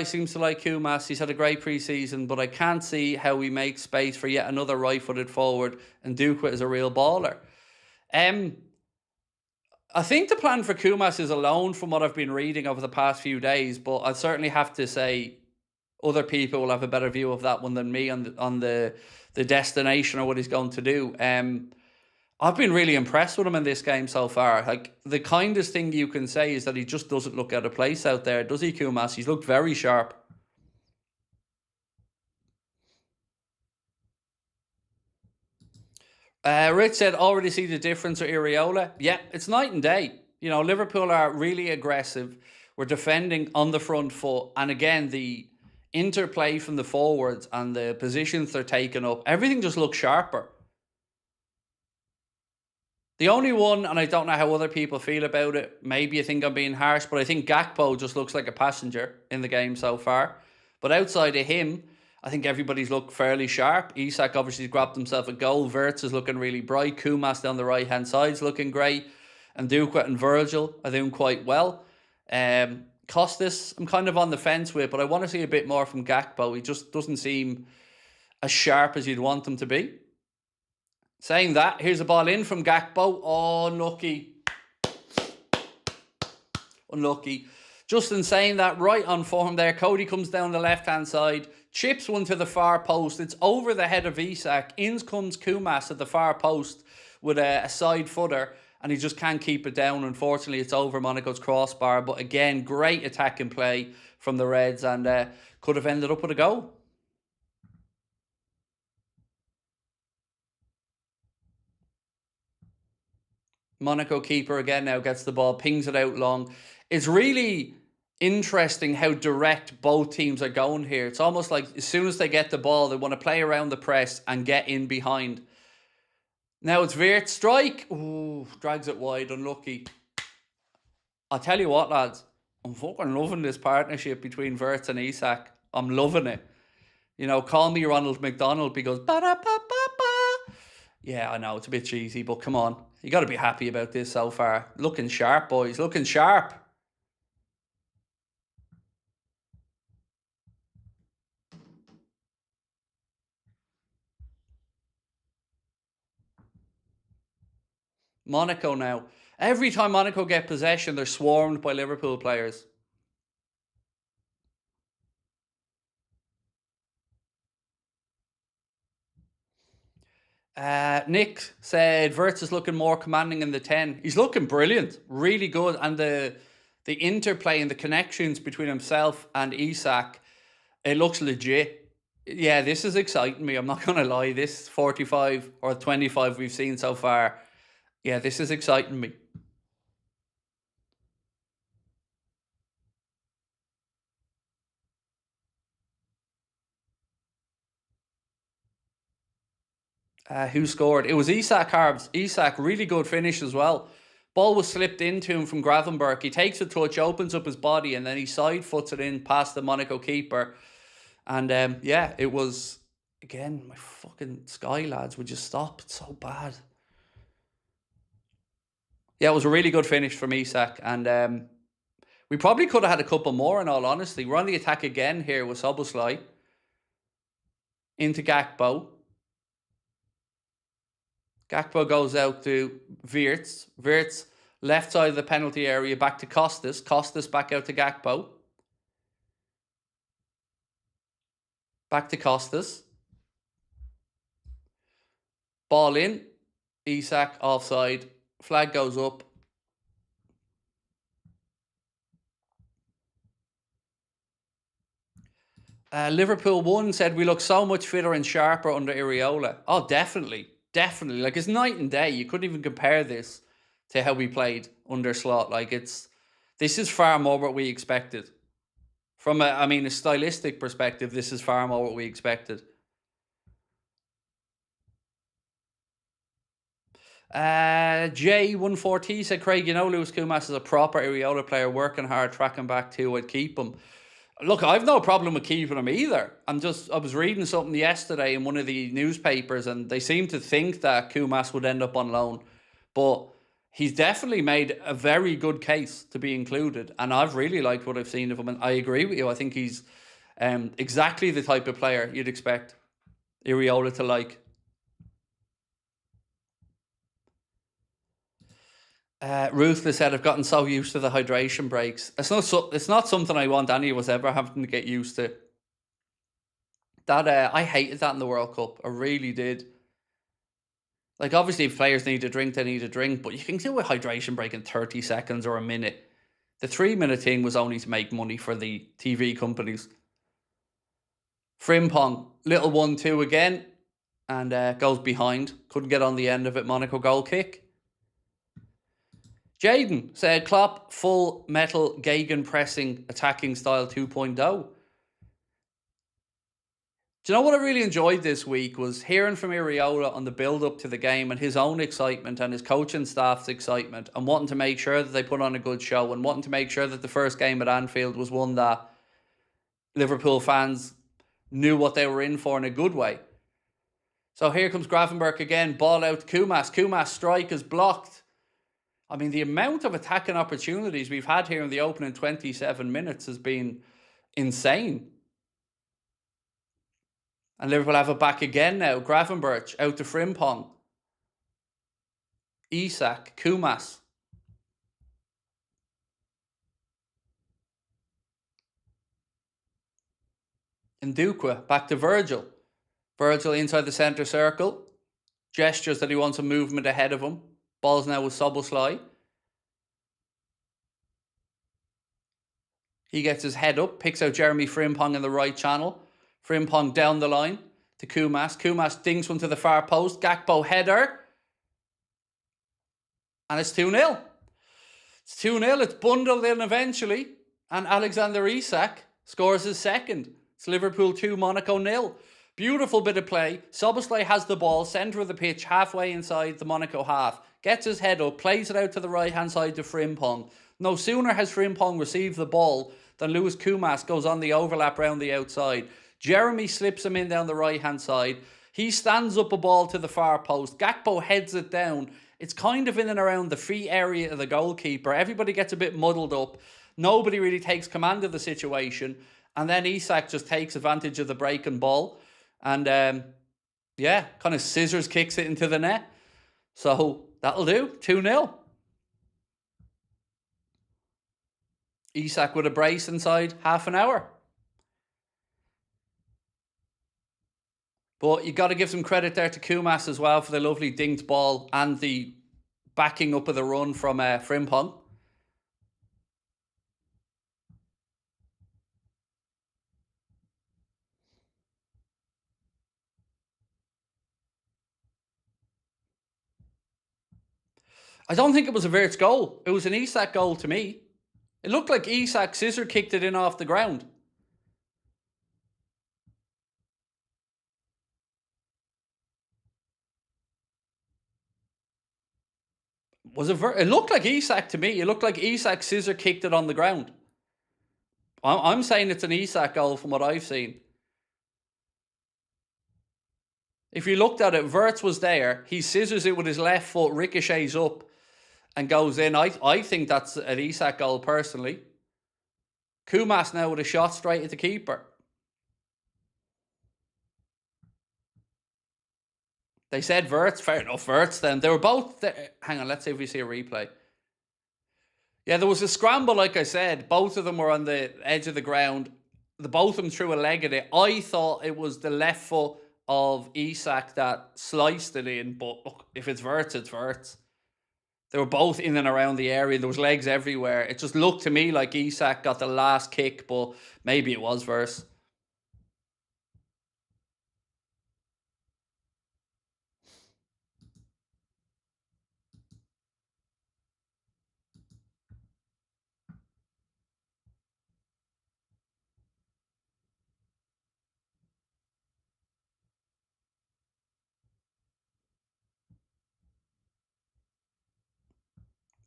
seems to like Kumas. He's had a great pre-season, but I can't see how we make space for yet another right-footed forward, and Duquet is a real baller. I think the plan for Kumas is a loan from what I've been reading over the past few days, but I certainly have to say other people will have a better view of that one than me on the destination or what he's going to do. I've been really impressed with him in this game so far. Like, the kindest thing you can say is that he just doesn't look out of place out there, does he, Kumas? He's looked very sharp. Rich said, already see the difference with Iriola. Yeah, it's night and day. You know, Liverpool are really aggressive. We're defending on the front foot. And again, the interplay from the forwards and the positions they're taking up, everything just looks sharper. The only one, and I don't know how other people feel about it, maybe you think I'm being harsh, but I think Gakpo just looks like a passenger in the game so far. But outside of him, I think everybody's looked fairly sharp. Isak obviously grabbed himself a goal. Wirtz is looking really bright. Kumas down the right-hand side is looking great. And Duquet and Virgil are doing quite well. Costas, I'm kind of on the fence with, but I want to see a bit more from Gakpo. He just doesn't seem as sharp as you'd want him to be. Saying that, here's a ball in from Gakpo. Oh, unlucky. Unlucky. Justin saying that, right on form there. Cody comes down the left-hand side, chips one to the far post. It's over the head of Isak. In comes Kumas at the far post with a side footer, and he just can't keep it down. Unfortunately, it's over Monaco's crossbar. But again, great attacking play from the Reds, and could have ended up with a goal. Monaco keeper again now gets the ball, pings it out long. It's really interesting how direct both teams are going here. It's almost like as soon as they get the ball, they want to play around the press and get in behind. Now it's Wirtz, strike. Ooh, drags it wide, unlucky. I'll tell you what, lads, I'm fucking loving this partnership between Wirtz and Isak. I'm loving it. You know, call me Ronald McDonald because ba-da-ba-ba-ba. Yeah, I know, it's a bit cheesy, but come on. You got to be happy about this so far. Looking sharp, boys. Looking sharp. Monaco now. Every time Monaco get possession, they're swarmed by Liverpool players. Nick said Wirtz is looking more commanding in the 10. He's looking brilliant. Really good. And the interplay and the connections between himself and Isak, it looks legit. Yeah, this is exciting me. I'm not going to lie. This 45 or 25 we've seen so far, yeah, this is exciting me. Who scored? It was Isak Harbs. Isak, really good finish as well. Ball was slipped into him from Gravenberg. He takes a touch, opens up his body, and then he side foots it in past the Monaco keeper. And yeah, it was, again, my fucking Sky lads, would you stop? It's so bad. Yeah, it was a really good finish from Isak. And We probably could have had a couple more, in all honesty. We're on the attack again here with Szoboszlai. Into Gakpo. Gakpo goes out to Wirtz. Wirtz, left side of the penalty area, back to Costas. Costas back out to Gakpo. Back to Costas. Ball in. Isak offside. Flag goes up. Liverpool 1 said we look so much fitter and sharper under Areola. Oh, definitely. Definitely. Like, it's night and day. You couldn't even compare this to how we played under Slot. Like, this is far more what we expected. From a stylistic perspective, this is far more what we expected. J14T said, Craig, you know Lewis Koumas is a proper Areola player, working hard, tracking back too. I'd keep him. Look, I've no problem with keeping him either. I was reading something yesterday in one of the newspapers, and they seem to think that Koumas would end up on loan. But he's definitely made a very good case to be included, and I've really liked what I've seen of him, and I agree with you. I think he's exactly the type of player you'd expect Areola to like. Ruthless said, I've gotten so used to the hydration breaks. It's not something I want any of us ever having to get used to. That I hated that in the World Cup. I really did. Like, obviously, if players need a drink, they need a drink, but you can do a hydration break in 30 seconds or a minute. The 3-minute thing was only to make money for the TV companies. Frimpong, little 1-2 again, and goes behind. Couldn't get on the end of it. Monaco goal kick. Jaden said, Klopp, full metal, gegenpressing, attacking style 2.0. Do you know what I really enjoyed this week was hearing from Areola on the build-up to the game and his own excitement and his coaching staff's excitement and wanting to make sure that they put on a good show and wanting to make sure that the first game at Anfield was one that Liverpool fans knew what they were in for in a good way. So here comes Gravenberch again, ball out to Koumas. Koumas' strike is blocked. I mean, the amount of attacking opportunities we've had here in the opening 27 minutes has been insane. And Liverpool have it back again now. Gravenberch out to Frimpong. Isak, Koumas. Ndukwa back to Virgil. Virgil inside the centre circle. Gestures that he wants a movement ahead of him. Ball's now with Szoboszlai. He gets his head up, picks out Jeremy Frimpong in the right channel. Frimpong down the line to Koumas. Koumas dinks one to the far post. Gakpo header. And it's 2-0. It's 2-0. It's bundled in eventually. And Alexander Isak scores his second. It's Liverpool 2, Monaco 0. Beautiful bit of play. Szoboszlai has the ball, centre of the pitch, halfway inside the Monaco half. Gets his head up, plays it out to the right-hand side to Frimpong. No sooner has Frimpong received the ball than Lewis Koumas goes on the overlap round the outside. Jeremy slips him in down the right-hand side. He stands up a ball to the far post. Gakpo heads it down. It's kind of in and around the free area of the goalkeeper. Everybody gets a bit muddled up. Nobody really takes command of the situation. And then Isak just takes advantage of the breaking ball. And, kind of scissors kicks it into the net. So that'll do. 2-0. Isak with a brace inside half an hour. But you got to give some credit there to Koumas as well for the lovely dinked ball and the backing up of the run from Frimpong. I don't think it was a Wirtz goal. It was an Isak goal to me. It looked like Isak scissor kicked it in off the ground. It looked like Isak to me. It looked like Isak scissor kicked it on the ground. I'm saying it's an Isak goal from what I've seen. If you looked at it, Wirtz was there. He scissors it with his left foot, ricochets up and goes in. I think that's an Isak goal personally. Kumas now with a shot straight at the keeper. They said Wirtz. Fair enough, Wirtz then. They were both there. Hang on, let's see if we see a replay. Yeah, there was a scramble, like I said. Both of them were on the edge of the ground. Both of them threw a leg at it. I thought it was the left foot of Isak that sliced it in, but look, if it's Wirtz, it's Wirtz. They were both in and around the area. There was legs everywhere. It just looked to me like Isak got the last kick, but maybe it was Wirtz.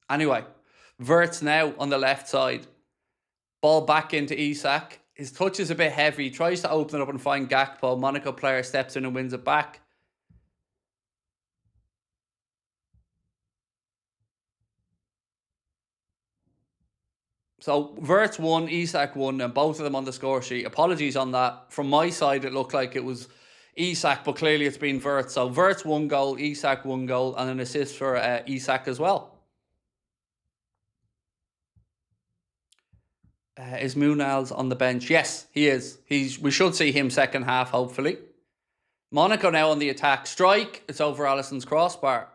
Anyway, Wirtz now on the left side. Ball back into Isak. His touch is a bit heavy. He tries to open it up and find Gakpo. Monaco player steps in and wins it back. So Wirtz won, Isak won, and both of them on the score sheet. Apologies on that. From my side, it looked like it was Isak, but clearly it's been Wirtz. So Wirtz 1 goal, Isak 1 goal, and an assist for Isak as well. Is Munals on the bench? Yes, he is. We should see him second half, hopefully. Monaco now on the attack. Strike. It's over Alisson's crossbar.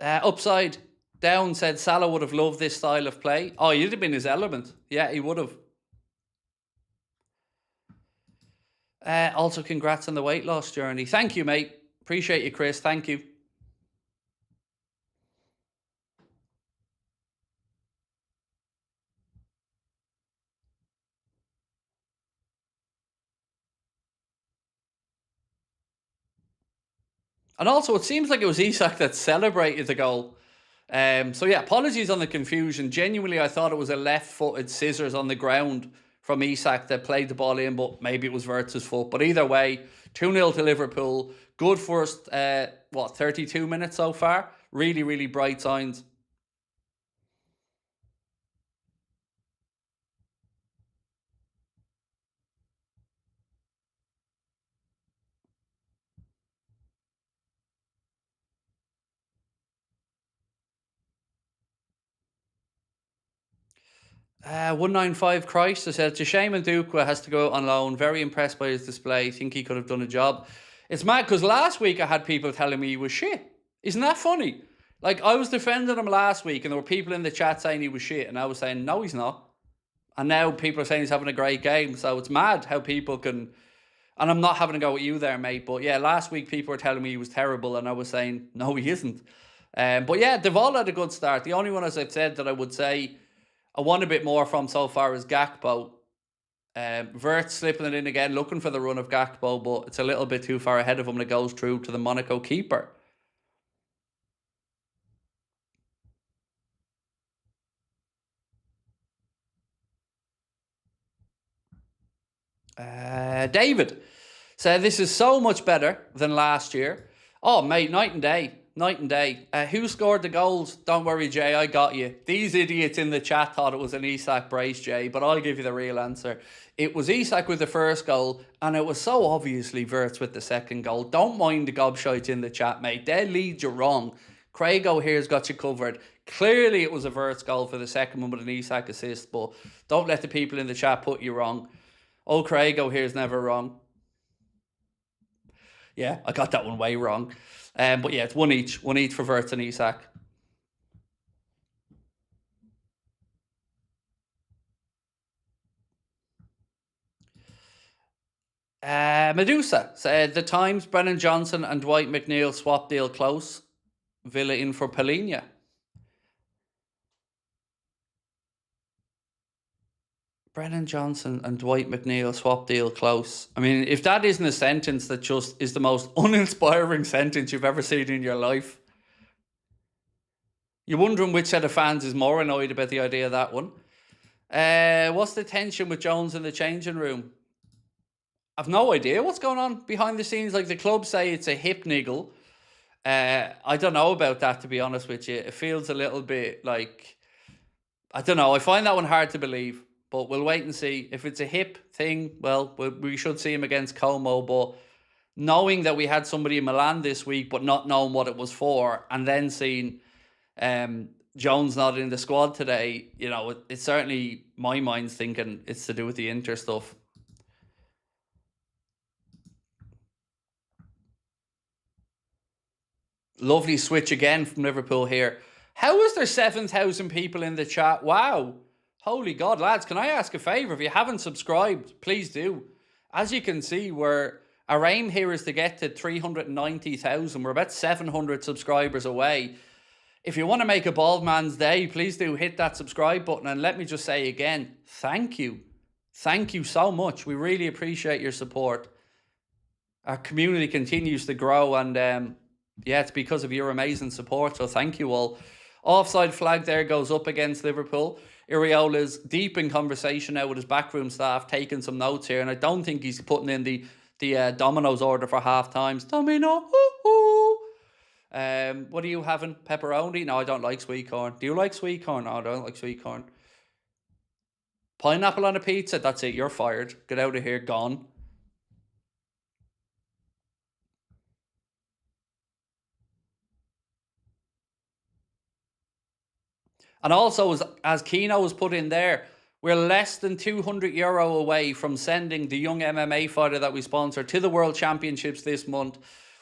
Upside down said Salah would have loved this style of play. Oh, he'd have been his element. Yeah, he would have. Also, congrats on the weight loss journey. Thank you, mate. Appreciate you, Chris. Thank you. And also, it seems like it was Isak that celebrated the goal. So yeah, apologies on the confusion. Genuinely, I thought it was a left-footed scissors on the ground from Isak that played the ball in, but maybe it was Wirtz's foot. But either way, 2-0 to Liverpool. Good first, 32 minutes so far. Really, really bright signs. #, 195 Christ said, it's a shame Ndukwa has to go out on loan. Very impressed by his display. Think he could have done a job. It's mad because last week I had people telling me he was shit. Isn't that funny? Like, I was defending him last week and there were people in the chat saying he was shit, and I was saying, no, he's not. And now people are saying he's having a great game. So it's mad how people can... And I'm not having a go at you there, mate. But yeah, last week people were telling me he was terrible and I was saying, no, he isn't. But yeah, they've all had a good start. The only one, as I've said, that I would say I want a bit more from so far is Gakpo. Wirtz slipping it in again, looking for the run of Gakpo, but it's a little bit too far ahead of him and it goes through to the Monaco keeper. David said, this is so much better than last year. Oh, mate, night and day. Night and day. Who scored the goals? Don't worry, Jay, I got you. These idiots in the chat thought it was an Isak brace, Jay, but I'll give you the real answer. It was Isak with the first goal, and it was so obviously Wirtz with the second goal. Don't mind the gobshites in the chat, mate. They lead you wrong. Craig O'Hare's got you covered. Clearly it was a Wirtz goal for the second one with an Isak assist, but don't let the people in the chat put you wrong. Oh, Craig O'Hare's never wrong. Yeah, I got that one way wrong. But yeah, it's one each for Wirtz and Isak. Medusa said, the Times, Brennan Johnson and Dwight McNeil swap deal close. Villa in for Palhinha. Brennan Johnson and Dwight McNeil swap deal close. I mean, if that isn't a sentence that just is the most uninspiring sentence you've ever seen in your life. You're wondering which set of fans is more annoyed about the idea of that one. What's the tension with Jones in the changing room? I've no idea what's going on behind the scenes. Like, the club say it's a hip niggle. I don't know about that, to be honest with you. It feels a little bit like... I don't know. I find that one hard to believe, but we'll wait and see. If it's a hip thing, well, we should see him against Como. But knowing that we had somebody in Milan this week, but not knowing what it was for, and then seeing Jones not in the squad today, you know, it's certainly my mind's thinking it's to do with the Inter stuff. Lovely switch again from Liverpool here. How is there 7,000 people in the chat? Wow. Holy God, lads, can I ask a favour? If you haven't subscribed, please do. As you can see, our aim here is to get to 390,000. We're about 700 subscribers away. If you want to make a bald man's day, please do hit that subscribe button. And let me just say again, thank you. Thank you so much. We really appreciate your support. Our community continues to grow, and yeah, it's because of your amazing support. So thank you all. Offside flag there goes up against Liverpool. Iriola's deep in conversation now with his backroom staff, taking some notes here. And I don't think he's putting in the Domino's order for half times. Domino. What are you having? Pepperoni? No, I don't like sweet corn. Do you like sweet corn? No, I don't like sweet corn. Pineapple on a pizza? That's it. You're fired. Get out of here. Gone. And also, as Keno was put in there, we're less than €200 away from sending the young MMA fighter that we sponsor to the World Championships this month.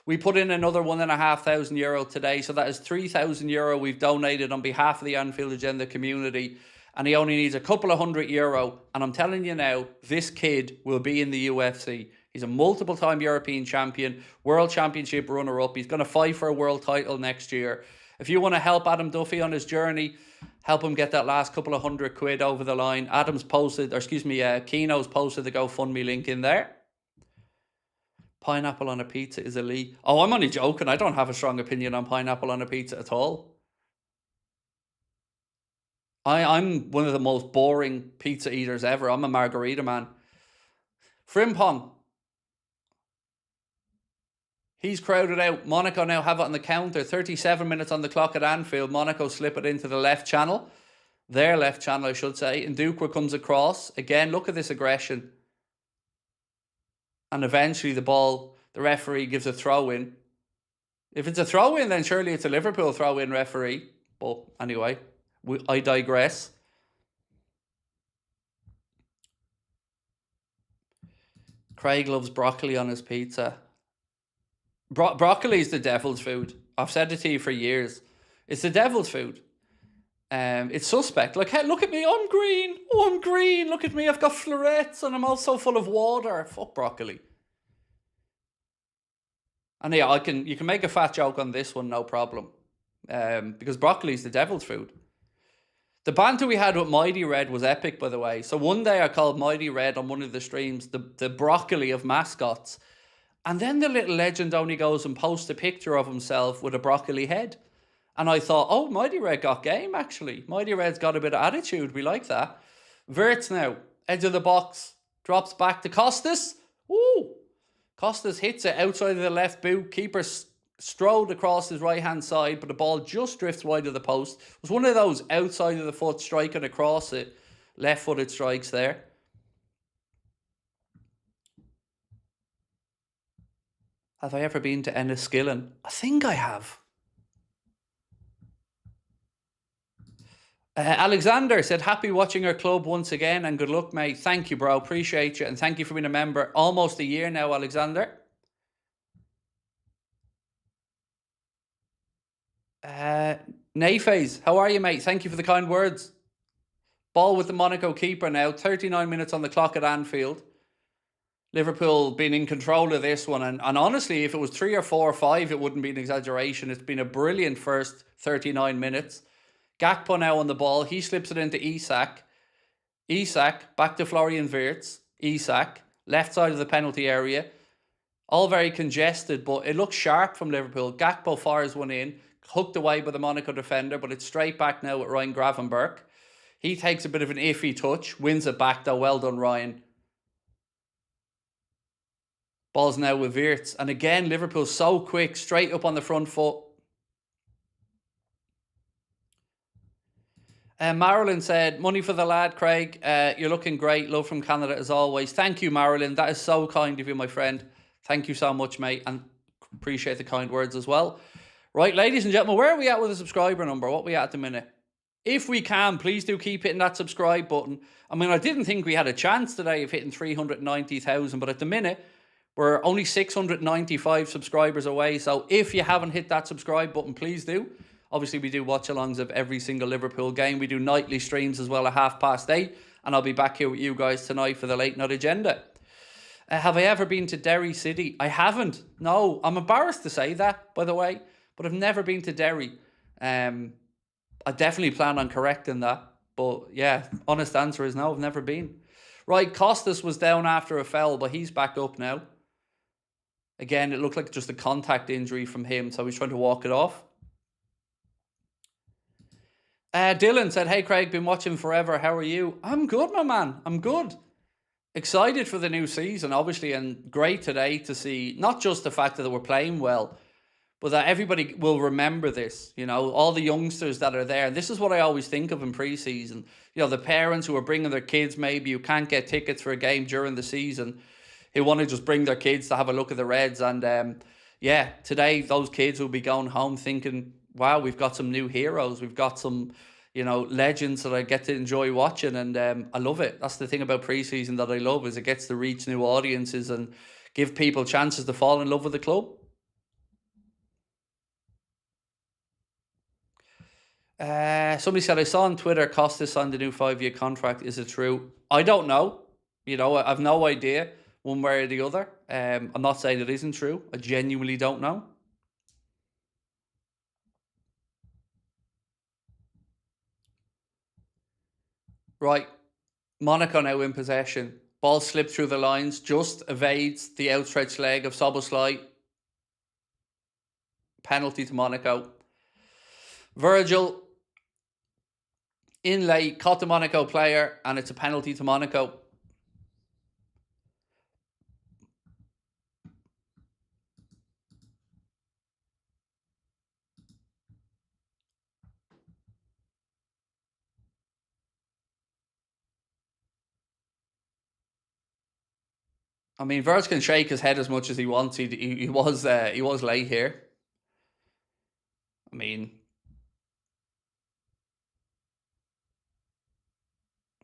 We put in another €1,500 today, so that is €3,000 we've donated on behalf of the Anfield Agenda community. And he only needs a couple of €100. And I'm telling you now, this kid will be in the UFC. He's a multiple-time European champion, World Championship runner-up. He's going to fight for a world title next year. If you want to help Adam Duffy on his journey, help him get that last couple of £100 over the line. Keno's posted the GoFundMe link in there. Pineapple on a pizza is elite. Oh, I'm only joking. I don't have a strong opinion on pineapple on a pizza at all. I'm one of the most boring pizza eaters ever. I'm a margarita man. Frimpong. He's crowded out. Monaco now have it on the counter. 37 minutes on the clock at Anfield. Monaco slip it into the left channel. Their left channel, I should say. And Ndukwa comes across. Again, look at this aggression. And eventually the referee gives a throw-in. If it's a throw-in, then surely it's a Liverpool throw-in, referee. But anyway, I digress. Craig loves broccoli on his pizza. Broccoli is the devil's food. I've said it to you for years. It's the devil's food. It's suspect. Like, hey, look at me, I'm green. Oh, I'm green. Look at me, I've got florets and I'm also full of water. Fuck broccoli. And yeah, you can make a fat joke on this one, no problem. Because broccoli is the devil's food. The banter we had with Mighty Red was epic, by the way. So one day I called Mighty Red on one of the streams the broccoli of mascots. And then the little legend only goes and posts a picture of himself with a broccoli head. And I thought, oh, Mighty Red got game, actually. Mighty Red's got a bit of attitude. We like that. Wirtz now, edge of the box. Drops back to Costas. Ooh. Costas hits it outside of the left boot. Keeper strode across his right-hand side, but the ball just drifts wide of the post. It was one of those outside of the foot striking across it. Left-footed strikes there. Have I ever been to Enniskillen? I think I have. Alexander said, happy watching our club once again and good luck, mate. Thank you, bro. Appreciate you. And thank you for being a member. Almost a year now, Alexander. Nayface, how are you, mate? Thank you for the kind words. Ball with the Monaco keeper now. 39 minutes on the clock at Anfield. Liverpool been in control of this one. And honestly, if it was 3 or 4 or 5, it wouldn't be an exaggeration. It's been a brilliant first 39 minutes. Gakpo now on the ball. He slips it into Isak. Isak, back to Florian Wirtz. Isak, left side of the penalty area. All very congested, but it looks sharp from Liverpool. Gakpo fires one in. Hooked away by the Monaco defender, but it's straight back now with Ryan Gravenberch. He takes a bit of an iffy touch. Wins it back though. Well done, Ryan. Ball's now with Wirtz. And again, Liverpool so quick, straight up on the front foot. Marilyn said, money for the lad, Craig. You're looking great. Love from Canada as always. Thank you, Marilyn. That is so kind of you, my friend. Thank you so much, mate. And appreciate the kind words as well. Right, ladies and gentlemen, where are we at with the subscriber number? What are we at the minute? If we can, please do keep hitting that subscribe button. I mean, I didn't think we had a chance today of hitting 390,000, but at the minute, we're only 695 subscribers away. So if you haven't hit that subscribe button, please do. Obviously, we do watch-alongs of every single Liverpool game. We do nightly streams as well at 8:30. And I'll be back here with you guys tonight for the late night agenda. Have I ever been to Derry City? I haven't. No, I'm embarrassed to say that, by the way. But I've never been to Derry. I definitely plan on correcting that. But yeah, honest answer is no, I've never been. Right, Costas was down after a foul, but he's back up now. Again, it looked like just a contact injury from him, so he's trying to walk it off. Dylan said, hey Craig, been watching forever. How are you? I'm good, my man. I'm good. Excited for the new season, obviously, and great today to see not just the fact that we're playing well, but that everybody will remember this, you know, all the youngsters that are there. And this is what I always think of in pre-season. You know, the parents who are bringing their kids, maybe who can't get tickets for a game during the season, who want to just bring their kids to have a look at the Reds. And yeah, today those kids will be going home thinking, wow, we've got some new heroes. We've got some, you know, legends that I get to enjoy watching. And I love it. That's the thing about pre-season that I love, is it gets to reach new audiences and give people chances to fall in love with the club. Somebody said, I saw on Twitter Costas signed the new 5-year contract. Is it true? I don't know. You know, I've no idea one way or the other. I'm not saying it isn't true. I genuinely don't know. Right. Monaco now in possession. Ball slipped through the lines. Just evades the outstretched leg of Szoboszlai. Penalty to Monaco. Virgil in late, caught the Monaco player, and it's a penalty to Monaco. I mean, Virgil can shake his head as much as he wants. He was late here. I mean,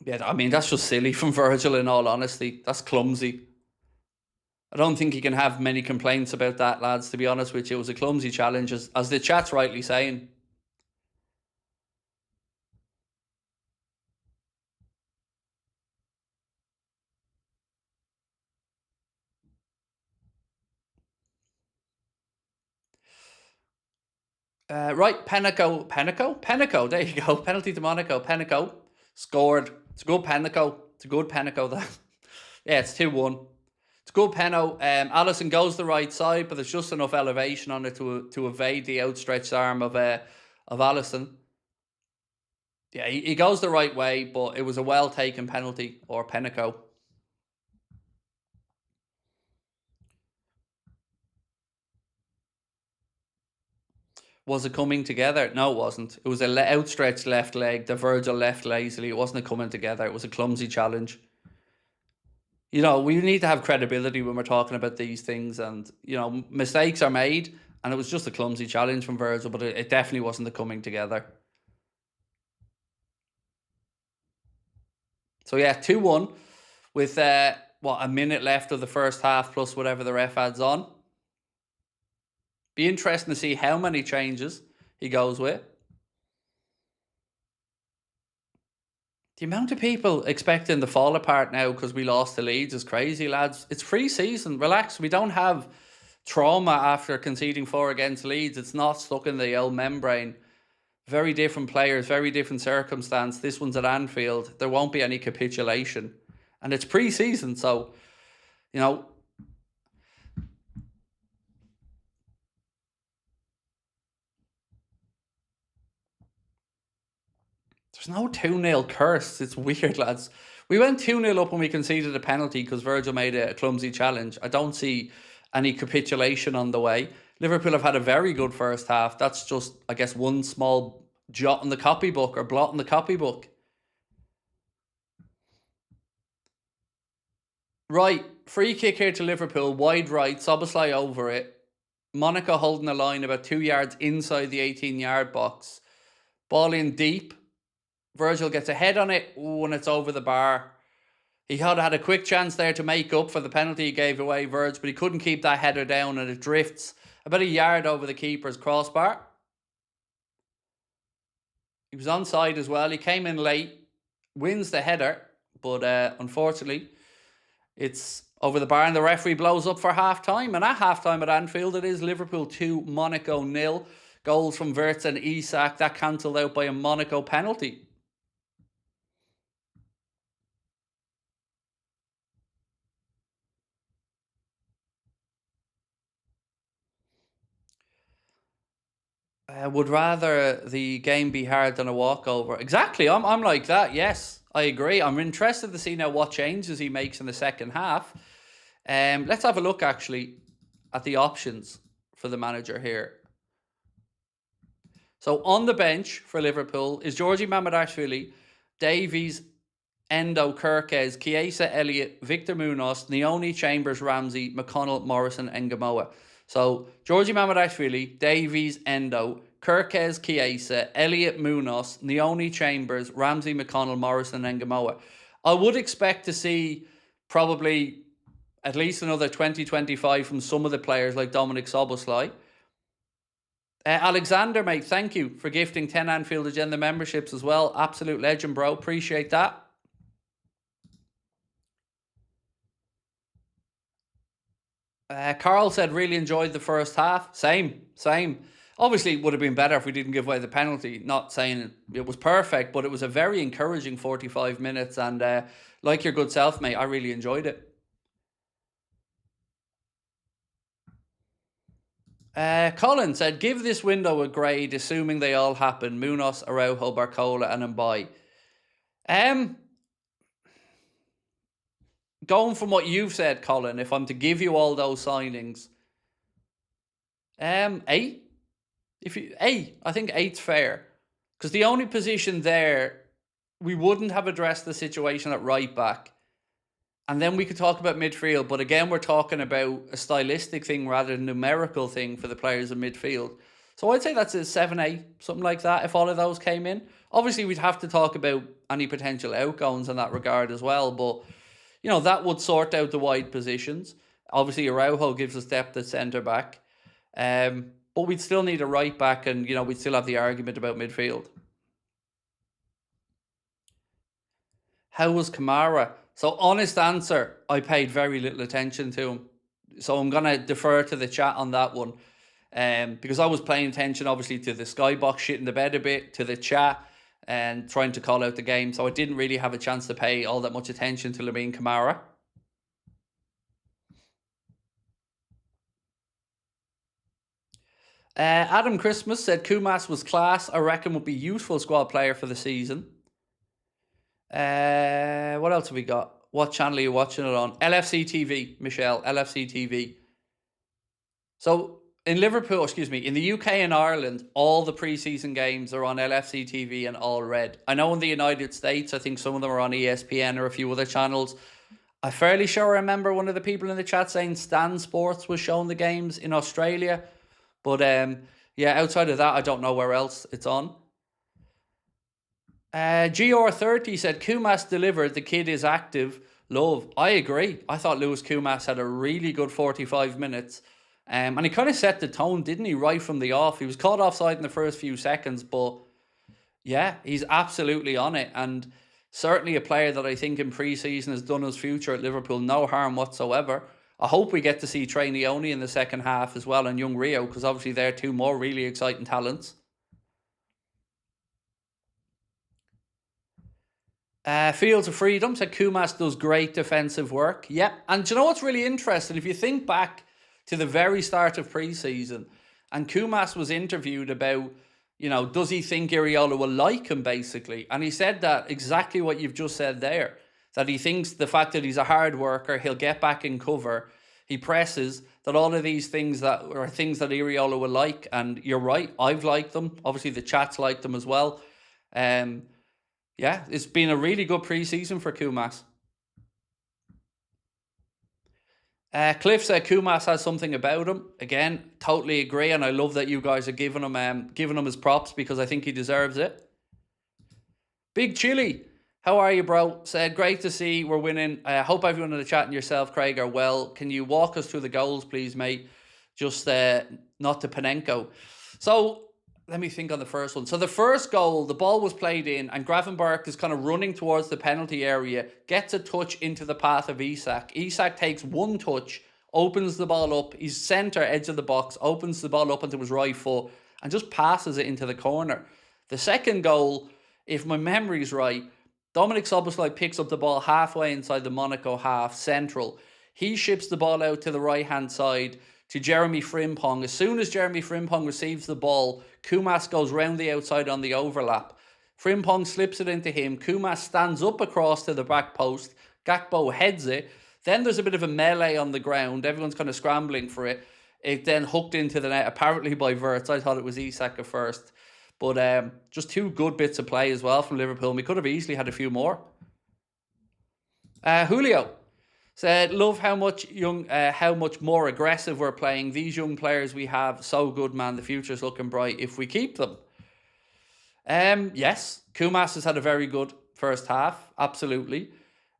yeah, I mean, that's just silly from Virgil, in all honesty. That's clumsy. I don't think he can have many complaints about that, lads, to be honest with you. It was a clumsy challenge, as the chat's rightly saying. Right, Penico, there you go. Penalty to Monaco. Penico scored. It's a good Penico. It's a good Penico, that. Yeah, it's 2-1. It's a good Peno. Alisson goes the right side, but there's just enough elevation on it to evade the outstretched arm of Alisson. Yeah, he goes the right way, but it was a well-taken penalty, or Penico. Was it coming together? No, it wasn't. It was an outstretched left leg. The Virgil left lazily. It wasn't coming together. It was a clumsy challenge. You know, we need to have credibility when we're talking about these things. And, you know, mistakes are made. And it was just a clumsy challenge from Virgil. But it definitely wasn't the coming together. So, yeah, 2-1 with, a minute left of the first half plus whatever the ref adds on. Be interesting to see how many changes he goes with. The amount of people expecting to fall apart now because we lost to Leeds is crazy, lads. It's pre-season. Relax. We don't have trauma after conceding 4 against Leeds. It's not stuck in the old membrane. Very different players, very different circumstance. This one's at Anfield. There won't be any capitulation. And it's pre-season, so, you know, there's no 2-0 curse. It's weird, lads. We went 2-0 up when we conceded a penalty because Virgil made a clumsy challenge. I don't see any capitulation on the way. Liverpool have had a very good first half. That's just, I guess, one small jotting the copybook or blotting the copybook. Right, free kick here to Liverpool, wide right, Szoboszlai over it. Monaco holding the line about 2 yards inside the 18-yard box. Ball in deep. Virgil gets a head on it. Ooh, and it's over the bar. He had a quick chance there to make up for the penalty he gave away, Virg, but he couldn't keep that header down and it drifts about a yard over the keeper's crossbar. He was onside as well. He came in late, wins the header, but unfortunately, it's over the bar and the referee blows up for half-time. And at half-time at Anfield, it is Liverpool 2, Monaco 0. Goals from Wirtz and Isak. That cancelled out by a Monaco penalty. Would rather the game be hard than a walkover. Exactly. I'm like that. Yes, I agree. I'm interested to see now what changes he makes in the second half. Let's have a look actually at the options for the manager here. So on the bench for Liverpool is Georgie Mamardashvili, Davies, Endo, Kirkes, Chiesa, Elliott, Victor Munoz, Nioni, Chambers, Ramsey, McConnell, Morrison, and Gamoa. So Georgie Mamardashvili, Davies, Endo, Kirkes, Chiesa, Elliott, Munoz, Nioni, Chambers, Ramsey, McConnell, Morrison, and Gamoa. I would expect to see probably at least another 20-25 from some of the players like Dominic Szoboszlai. Alexander, mate, thank you for gifting 10 Anfield Agenda memberships as well. Absolute legend, bro. Appreciate that. Carl said really enjoyed the first half. Same. Obviously, it would have been better if we didn't give away the penalty. Not saying it was perfect, but it was a very encouraging 45 minutes. And like your good self, mate, I really enjoyed it. Colin said, give this window a grade, assuming they all happen. Munoz, Araujo, Barcola, and Mbai. Going from what you've said, Colin, if I'm to give you all those signings, 8. I think 8's fair. Because the only position there, we wouldn't have addressed the situation at right back. And then we could talk about midfield. But again, we're talking about a stylistic thing rather than a numerical thing for the players in midfield. So I'd say that's a 7-8, something like that, if all of those came in. Obviously, we'd have to talk about any potential outgoings in that regard as well. But, you know, that would sort out the wide positions. Obviously, Araujo gives us depth at centre-back. But we'd still need a right back and, you know, we'd still have the argument about midfield. How was Kamara? So, honest answer, I paid very little attention to him. So, I'm going to defer to the chat on that one. Because I was paying attention, obviously, to the skybox shit in the bed a bit, to the chat, and trying to call out the game. So, I didn't really have a chance to pay all that much attention to Lamine Kamara. Adam Christmas said Kumas was class. I reckon would be useful squad player for the season. What else have we got? What channel are you watching it on? LFC TV, Michelle. LFC TV. So in Liverpool, in the UK and Ireland, all the pre-season games are on LFC TV and all red. I know in the United States, I think some of them are on ESPN or a few other channels. I'm fairly sure I remember one of the people in the chat saying Stan Sports was showing the games in Australia. But yeah, outside of that, I don't know where else it's on. GR30 said Kumas delivered. The kid is active. Love. I agree. I thought Lewis Kumas had a really good 45 minutes. And he kind of set the tone, didn't he, right from the off. He was caught offside in the first few seconds, but yeah, he's absolutely on it. And certainly a player that I think in pre-season has done his future at Liverpool no harm whatsoever. I hope we get to see Trey Nioni in the second half as well and young Rio, because obviously they're two more really exciting talents. Fields of Freedom said Kumas does great defensive work. Yeah, and do you know what's really interesting? If you think back to the very start of pre-season, and Kumas was interviewed about, you know, does he think Iraola will like him, basically? And he said that exactly what you've just said there. That he thinks the fact that he's a hard worker, he'll get back in cover, he presses, that all of these things that are things that Iriola will like, and you're right, I've liked them. Obviously, the chat's liked them as well. Yeah, it's been a really good pre-season for Kumas. Cliff said Kumas has something about him. Again, totally agree, and I love that you guys are giving him his props because I think he deserves it. Big Chili, how are you, bro? Said, great to see we're winning. I hope everyone in the chat and yourself, Craig, are well. Can you walk us through the goals, please, mate? Just not to Panenko. So let me think on the first one. So the first goal, the ball was played in, and Gravenberch is kind of running towards the penalty area, gets a touch into the path of Isak. Isak takes one touch, opens the ball up. He's centre edge of the box, opens the ball up into his right foot, and just passes it into the corner. The second goal, if my memory's right, Dominic Szoboszlai picks up the ball halfway inside the Monaco half, central. He ships the ball out to the right-hand side to Jeremy Frimpong. As soon as Jeremy Frimpong receives the ball, Kumas goes round the outside on the overlap. Frimpong slips it into him. Kumas stands up across to the back post. Gakpo heads it. Then there's a bit of a melee on the ground. Everyone's kind of scrambling for it. It then hooked into the net, apparently by Wirtz. I thought it was Isak at first. But just two good bits of play as well from Liverpool. We could have easily had a few more. Julio said, love how much more aggressive we're playing. These young players we have, so good, man. The future's looking bright if we keep them. Yes, Kumas has had a very good first half, absolutely.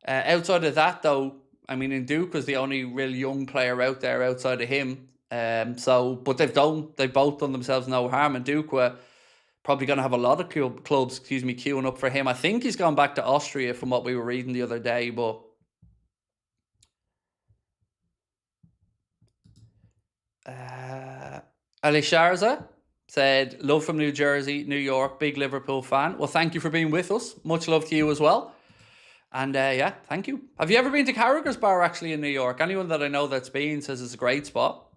Outside of that, though, I mean, Nduk was the only real young player out there outside of him. But they've both done themselves no harm. And Nduk probably going to have a lot of clubs, queuing up for him. I think he's gone back to Austria from what we were reading the other day, but Ali Sharza said, love from New Jersey, New York, big Liverpool fan. Well, thank you for being with us. Much love to you as well. And yeah, thank you. Have you ever been to Carragher's Bar actually in New York? Anyone that I know that's been says it's a great spot.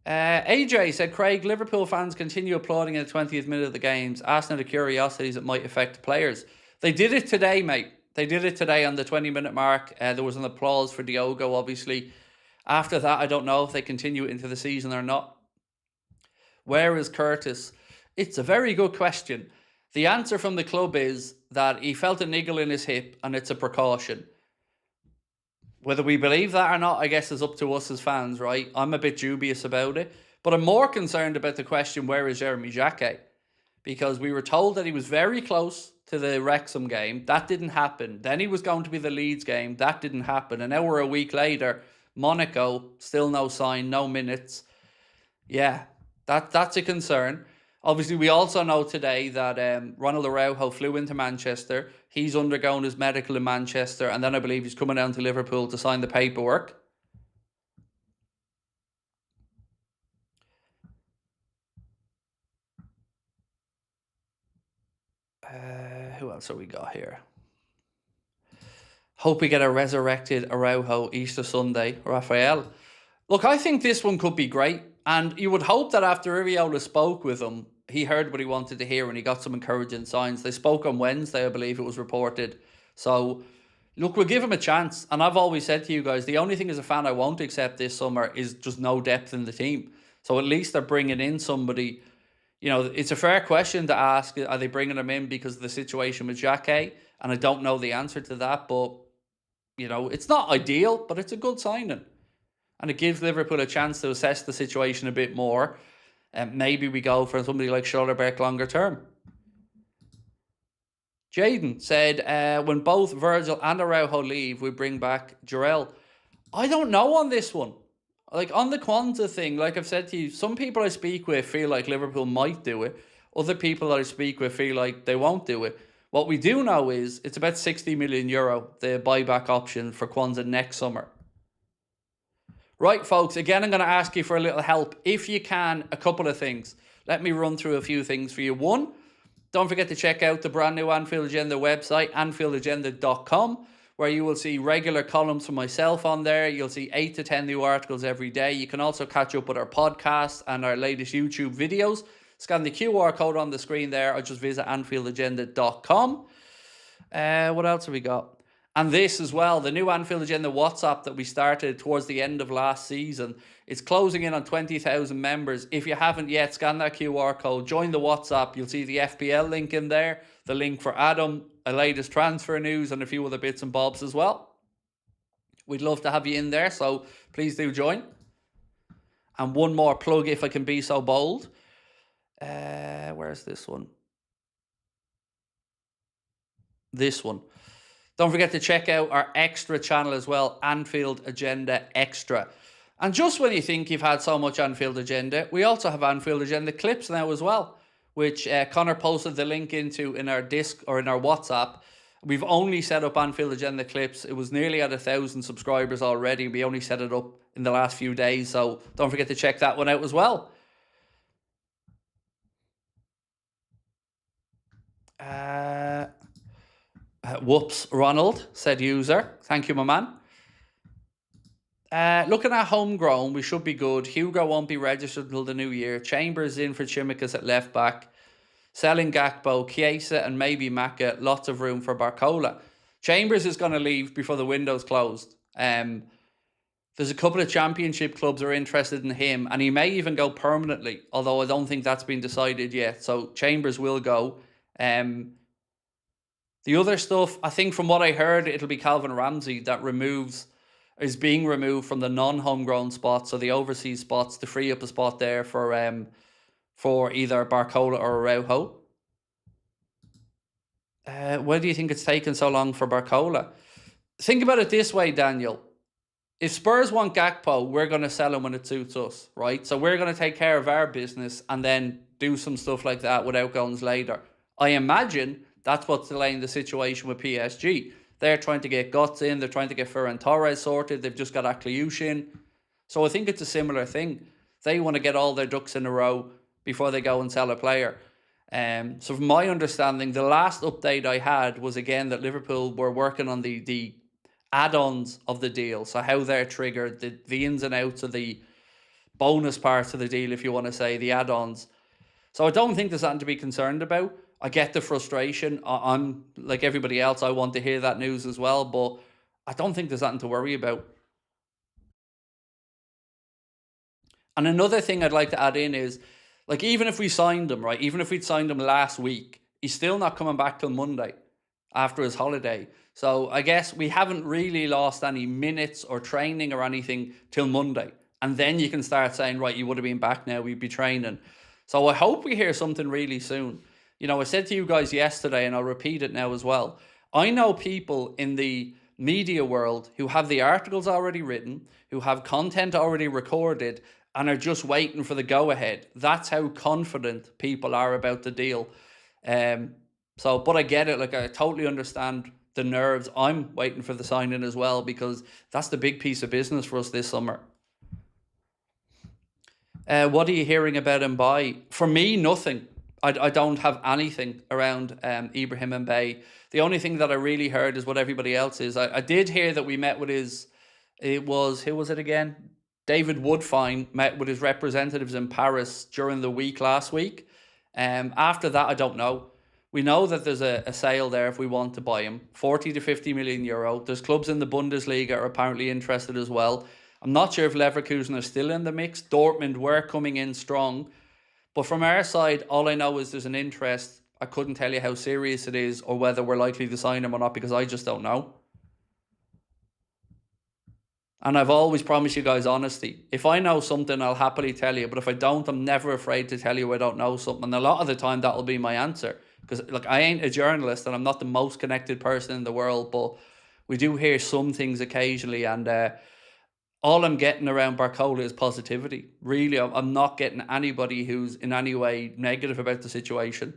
AJ said, Craig, Liverpool fans continue applauding in the 20th minute of the games, asking the curiosities that might affect the players. They did it today, mate. They did it today on the 20-minute mark. There was an applause for Diogo, obviously. After that, I don't know if they continue it into the season or not. Where is Curtis? It's a very good question. The answer from the club is that he felt a niggle in his hip and it's a precaution. Whether we believe that or not, I guess is up to us as fans, right? I'm a bit dubious about it. But I'm more concerned about the question, where is Jeremy Jacquet? Because we were told that he was very close to the Wrexham game. That didn't happen. Then he was going to be the Leeds game. That didn't happen. And now we're a week later. Monaco, still no sign, no minutes. Yeah, that's a concern. Obviously, we also know today that Ronald Araujo flew into Manchester. He's undergone his medical in Manchester. And then I believe he's coming down to Liverpool to sign the paperwork. Who else have we got here? Hope we get a resurrected Araujo Easter Sunday. Raphael. Look, I think this one could be great. And you would hope that after Iriola spoke with him, he heard what he wanted to hear and he got some encouraging signs. They spoke on Wednesday, I believe it was reported. So, look, we'll give him a chance. And I've always said to you guys, the only thing as a fan I won't accept this summer is just no depth in the team. So at least they're bringing in somebody. You know, it's a fair question to ask, are they bringing him in because of the situation with Jacquet? And I don't know the answer to that, but, you know, it's not ideal, but it's a good signing. And it gives Liverpool a chance to assess the situation a bit more. And maybe we go for somebody like Schlotterbeck longer term. Jaden said, when both Virgil and Araujo leave, we bring back Jarrell. I don't know on this one. Like, on the Kwanzaa thing, like I've said to you, some people I speak with feel like Liverpool might do it. Other people that I speak with feel like they won't do it. What we do know is it's about €60 million, the buyback option for Kwanzaa next summer. Right, folks, again, I'm going to ask you for a little help. If you can, a couple of things. Let me run through a few things for you. One, don't forget to check out the brand new Anfield Agenda website, AnfieldAgenda.com, where you will see regular columns from myself on there. You'll see 8 to 10 new articles every day. You can also catch up with our podcast and our latest YouTube videos. Scan the QR code on the screen there or just visit AnfieldAgenda.com. What else have we got? And this as well, the new Anfield Agenda WhatsApp that we started towards the end of last season, it's closing in on 20,000 members. If you haven't yet, scan that QR code, join the WhatsApp. You'll see the FPL link in there, the link for Adam, a latest transfer news, and a few other bits and bobs as well. We'd love to have you in there, so please do join. And one more plug, if I can be so bold. Where's this one? This one. Don't forget to check out our extra channel as well, Anfield Agenda Extra. And just when you think you've had so much Anfield Agenda, we also have Anfield Agenda clips now as well, which Connor posted the link into in our disc or in our WhatsApp. We've only set up Anfield Agenda clips. It was nearly at 1,000 subscribers already. We only set it up in the last few days, so don't forget to check that one out as well. Whoops, Ronald, said user. Thank you, my man. Looking at homegrown, we should be good. Hugo won't be registered until the new year. Chambers in for Chimikas at left back. Selling Gakpo, Chiesa and maybe Maka. Lots of room for Barcola. Chambers is going to leave before the window's closed. There's a couple of championship clubs are interested in him, and he may even go permanently, although I don't think that's been decided yet. So Chambers will go. The other stuff, I think from what I heard, it'll be Calvin Ramsey that is being removed from the non-homegrown spots, so the overseas spots, to free up a spot there for either Barcola or Araujo. Why do you think it's taken so long for Barcola? Think about it this way, Daniel. If Spurs want Gakpo, we're going to sell him when it suits us, right? So we're going to take care of our business and then do some stuff like that with outgoings later. I imagine that's what's delaying the situation with PSG. They're trying to get Guts in. They're trying to get Ferran Torres sorted. They've just got Akliouche in. So I think it's a similar thing. They want to get all their ducks in a row before they go and sell a player. So from my understanding, the last update I had was, again, that Liverpool were working on the add-ons of the deal. So how they're triggered, the ins and outs of the bonus parts of the deal, if you want to say, the add-ons. So I don't think there's something to be concerned about. I get the frustration. I'm like everybody else. I want to hear that news as well, but I don't think there's something to worry about. And another thing I'd like to add in is, like, even if we signed him, right? Even if we'd signed him last week, he's still not coming back till Monday after his holiday. So I guess we haven't really lost any minutes or training or anything till Monday. And then you can start saying, right, you would have been back now, we'd be training. So I hope we hear something really soon. You know, I said to you guys yesterday, and I'll repeat it now as well. I know people in the media world who have the articles already written, who have content already recorded, and are just waiting for the go-ahead. That's how confident people are about the deal. But I get it. Like, I totally understand the nerves. I'm waiting for the signing as well, because that's the big piece of business for us this summer. What are you hearing about Mbaye? For me, nothing. I don't have anything around Ibrahim Mbaye. The only thing that I really heard is what everybody else is. I did hear that we met with who was it again? David Woodfine met with his representatives in Paris during the week last week. After that, I don't know. We know that there's a sale there if we want to buy him. 40 to 50 million euro. There's clubs in the Bundesliga are apparently interested as well. I'm not sure if Leverkusen are still in the mix. Dortmund were coming in strong. But from our side, all I know is there's an interest. I couldn't tell you how serious it is or whether we're likely to sign him or not, because I just don't know. And I've always promised you guys honesty. If I know something, I'll happily tell you. But if I don't, I'm never afraid to tell you I don't know something. And a lot of the time, that'll be my answer. Because, look, I ain't a journalist and I'm not the most connected person in the world. But we do hear some things occasionally. And all I'm getting around Barcola is positivity. Really, I'm not getting anybody who's in any way negative about the situation.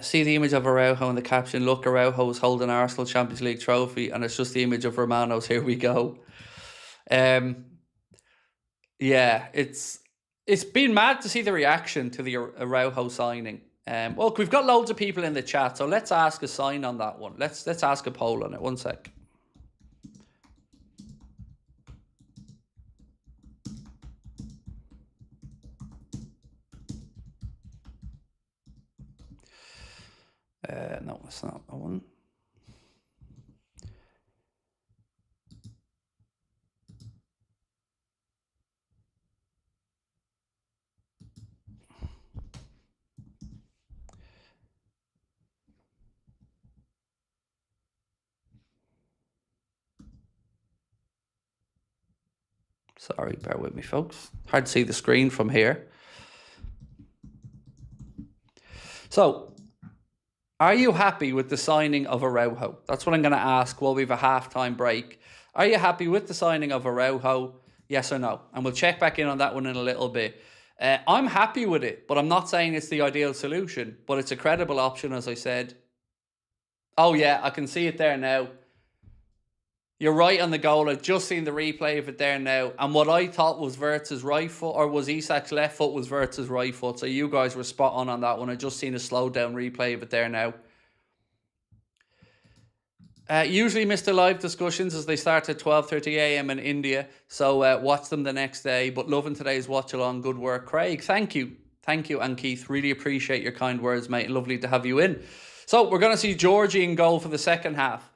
See the image of Araujo in the caption. Look, Araujo is holding Arsenal Champions League trophy, and it's just the image of Romanos. Here we go. Yeah, it's been mad to see the reaction to the Araujo signing. Look, we've got loads of people in the chat, so let's ask a sign on that one. Let's ask a poll on it. One sec. No, it's not that one. Sorry, bear with me, folks. Hard to see the screen from here. So, are you happy with the signing of Araujo? That's what I'm going to ask while we have a halftime break. Are you happy with the signing of Araujo? Yes or no? And we'll check back in on that one in a little bit. I'm happy with it, but I'm not saying it's the ideal solution. But it's a credible option, as I said. Oh, yeah, I can see it there now. You're right on the goal. I've just seen the replay of it there now. And what I thought was Wirtz's right foot, or was Isak's left foot, was Wirtz's right foot. So you guys were spot on that one. I've just seen a slowed down replay of it there now. Usually miss the live discussions as they start at 12:30 a.m. in India. So watch them the next day. But loving today's watch along. Good work, Craig. Thank you. Thank you, and Keith. Really appreciate your kind words, mate. Lovely to have you in. So we're going to see Georgie in goal for the second half.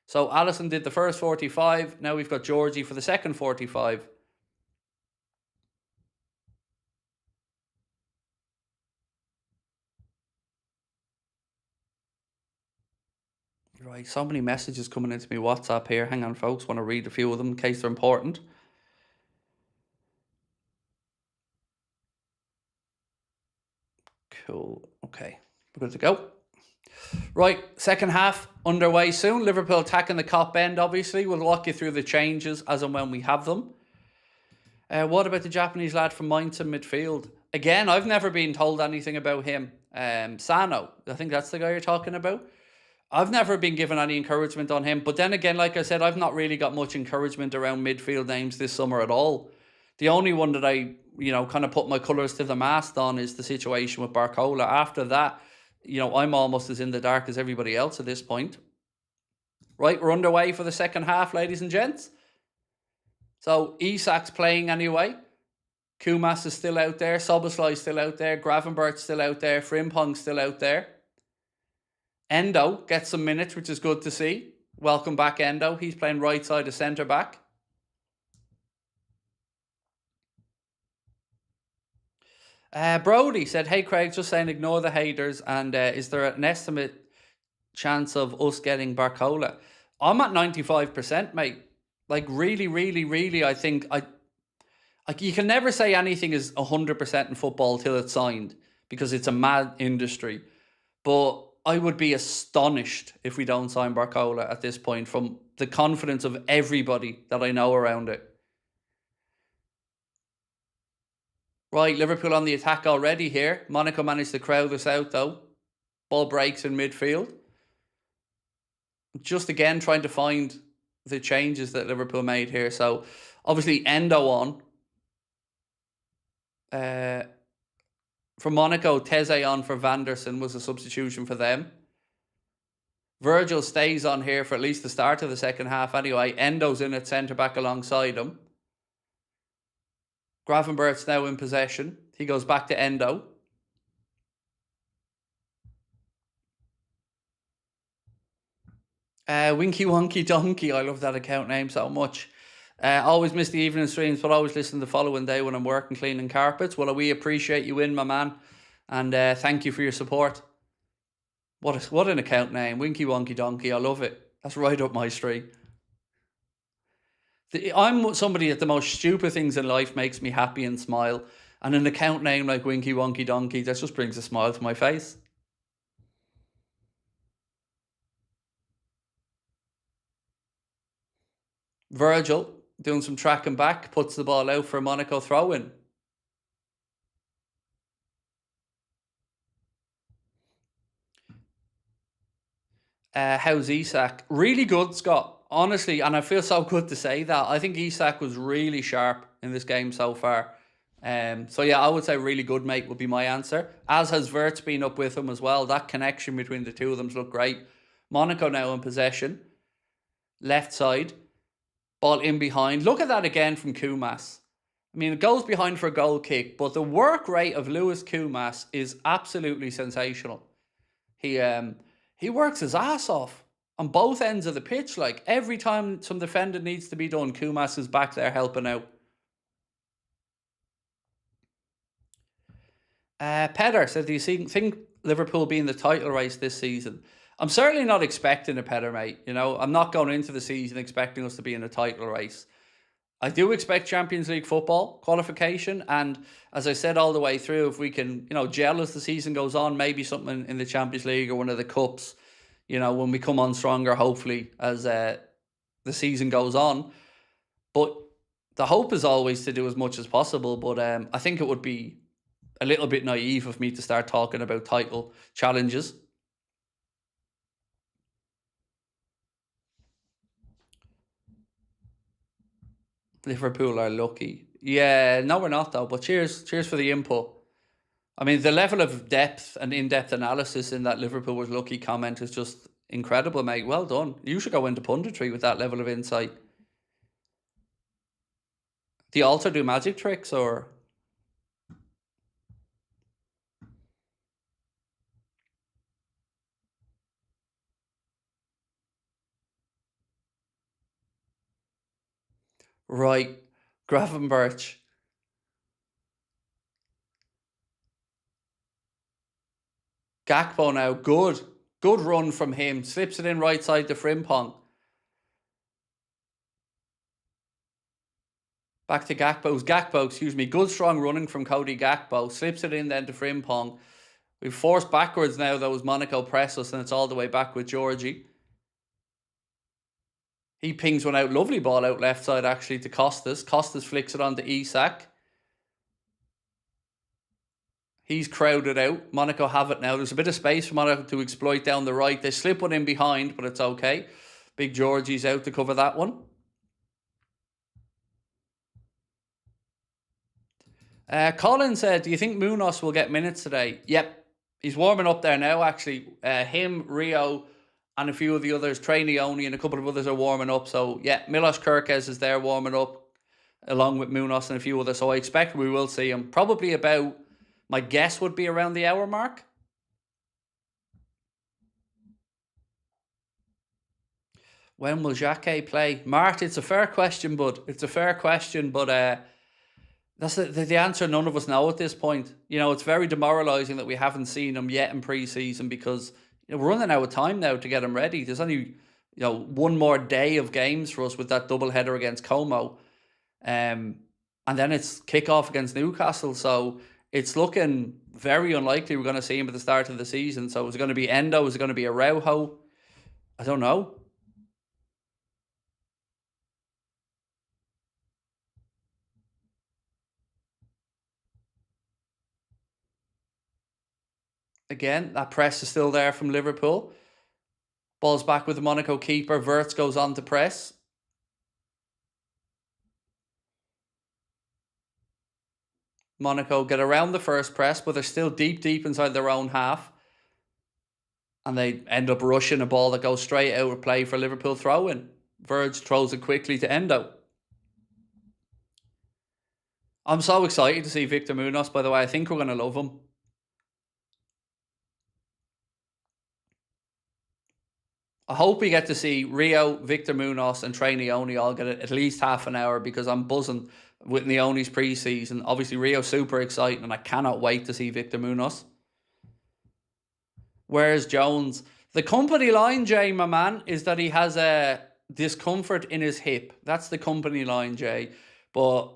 So Alisson did the first 45. Now we've got Georgie for the second 45. Right, so many messages coming into me WhatsApp here. Hang on, folks. Want to read a few of them in case they're important. Cool. Okay, we're good to go. Right, second half underway soon. Liverpool attacking the Cop End, obviously. We'll walk you through the changes as and when we have them. What about the Japanese lad from Mainz in midfield? Again, I've never been told anything about him. Sano, I think that's the guy you're talking about. I've never been given any encouragement on him. But then again, like I said, I've not really got much encouragement around midfield names this summer at all. The only one that I, kind of put my colours to the mast on is the situation with Barcola. After that, I'm almost as in the dark as everybody else at this point. Right, we're underway for the second half, ladies and gents. So, Isak's playing anyway. Kumas is still out there. Soboslai's still out there. Gravenbert's still out there. Frimpong's still out there. Endo gets some minutes, which is good to see. Welcome back, Endo. He's playing right side of centre-back. Brody said, hey, Craig, just saying ignore the haters. And is there an estimate chance of us getting Barcola? I'm at 95%, mate. Like, really, really, really, I think... you can never say anything is 100% in football till it's signed, because it's a mad industry. But I would be astonished if we don't sign Barcola at this point, from the confidence of everybody that I know around it. Right, Liverpool on the attack already here. Monaco managed to crowd us out, though. Ball breaks in midfield. Just again trying to find the changes that Liverpool made here. So, obviously, Endo on. For Monaco, Teze on for Vanderson was a substitution for them. Virgil stays on here for at least the start of the second half anyway. Endo's in at centre-back alongside him. Gravenbert's now in possession. He goes back to Endo. Winky Wonky Donkey. I love that account name so much. Always miss the evening streams, but always listen the following day when I'm working cleaning carpets. Well, we appreciate you in, my man. And thank you for your support. What an account name. Winky Wonky Donkey. I love it. That's right up my street. I'm somebody that the most stupid things in life makes me happy and smile. And an account name like Winky Wonky Donkey, that just brings a smile to my face. Virgil doing some tracking back, puts the ball out for a Monaco throw-in. How's Isak? Really good, Scott. Honestly, and I feel so good to say that. I think Isak was really sharp in this game so far. So yeah, I would say really good, mate, would be my answer. As has Wirtz been up with him as well. That connection between the two of them looked great. Monaco now in possession. Left side. Ball in behind. Look at that again from Kumas. I mean, it goes behind for a goal kick, but the work rate of Lewis Kumas is absolutely sensational. He works his ass off on both ends of the pitch. Like every time some defending needs to be done, Kumas is back there helping out. Pedder said, do you think Liverpool be in the title race this season? I'm certainly not expecting a Pedder, mate. You know, I'm not going into the season expecting us to be in a title race. I do expect Champions League football qualification. And as I said all the way through, if we can, gel as the season goes on, maybe something in the Champions League or one of the cups, when we come on stronger, hopefully, as the season goes on. But the hope is always to do as much as possible. But I think it would be a little bit naive of me to start talking about title challenges. Liverpool are lucky. Yeah, no, we're not though. But cheers for the input. I mean, the level of depth and in-depth analysis in that Liverpool was lucky comment is just incredible, mate. Well done. You should go into punditry with that level of insight. Do you also do magic tricks or? Right. Gravenberch. Gakpo now. Good. Good run from him. Slips it in right side to Frimpong. Back to Gakpo, excuse me. Good strong running from Cody Gakpo. Slips it in then to Frimpong. We've forced backwards now, though, as Monaco press us, and it's all the way back with Georgie. He pings one out. Lovely ball out left side, actually, to Costas. Costas flicks it on to Isak. He's crowded out. Monaco have it now. There's a bit of space for Monaco to exploit down the right. They slip one in behind, but it's okay. Big Georgie's out to cover that one. Colin said, do you think Munoz will get minutes today? Yep. He's warming up there now, actually. Him, Rio, and a few of the others, Trey Neone and a couple of others are warming up. So, yeah, Milos Kerkez is there warming up, along with Munoz and a few others. So I expect we will see him. Probably about, my guess would be around the hour mark. When will Jacquet play? Mart, it's a fair question, bud. It's a fair question, but that's the answer none of us know at this point. It's very demoralising that we haven't seen him yet in pre-season because we're running out of time now to get him ready. There's only one more day of games for us with that double header against Como. And then it's kick-off against Newcastle. So it's looking very unlikely we're going to see him at the start of the season. So is it going to be Endo? Is it going to be Araujo? I don't know. Again, that press is still there from Liverpool. Ball's back with the Monaco keeper. Wirtz goes on to press. Monaco get around the first press, but they're still deep inside their own half. And they end up rushing a ball that goes straight out of play for Liverpool throw-in. Verge throws it quickly to Endo. I'm so excited to see Victor Munoz, by the way. I think we're going to love him. I hope we get to see Rio, Victor Munoz, and Trey Neone all get at least half an hour because I'm buzzing with Neone's pre-season. Obviously, Rio super exciting, and I cannot wait to see Victor Munoz. Where's Jones? The company line, Jay, my man, is that he has a discomfort in his hip. That's the company line, Jay. But,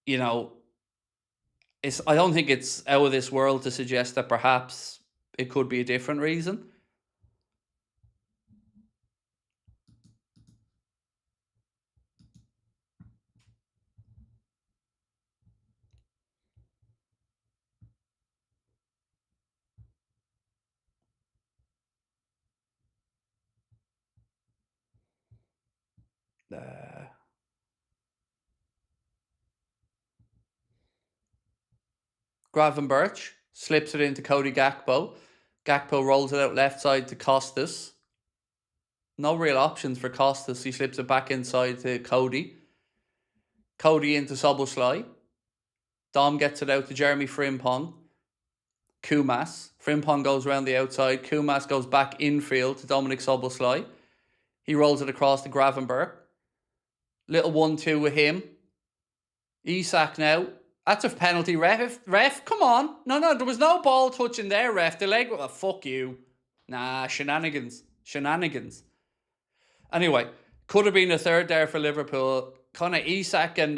I don't think it's out of this world to suggest that perhaps it could be a different reason. Gravenberch slips it into Cody Gakpo. Gakpo rolls it out left side to Costas. No real options for Costas. He slips it back inside to Cody. Cody into Soboslai. Dom gets it out to Jeremy Frimpong. Kumas. Frimpong goes around the outside. Kumas goes back infield to Dominic Szoboszlai. He rolls it across to Gravenberch. Little 1-2 with him. Isak now. That's a penalty, ref. Ref, come on. No, there was no ball touching there, ref. The leg, oh, fuck you. Nah, shenanigans. Anyway, could have been a third there for Liverpool. Kind of Isak and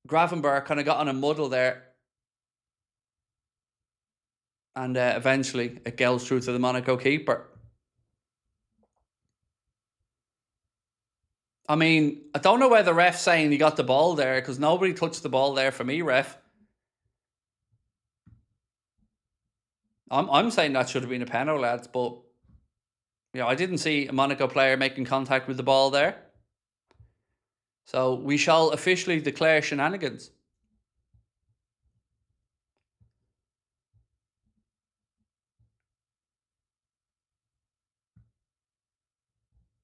Gravenberch kind of got on a muddle there. And eventually it goes through to the Monaco keeper. I mean, I don't know where the ref's saying he got the ball there, because nobody touched the ball there for me, ref. I'm saying that should have been a penalty, lads, but I didn't see a Monaco player making contact with the ball there. So we shall officially declare shenanigans.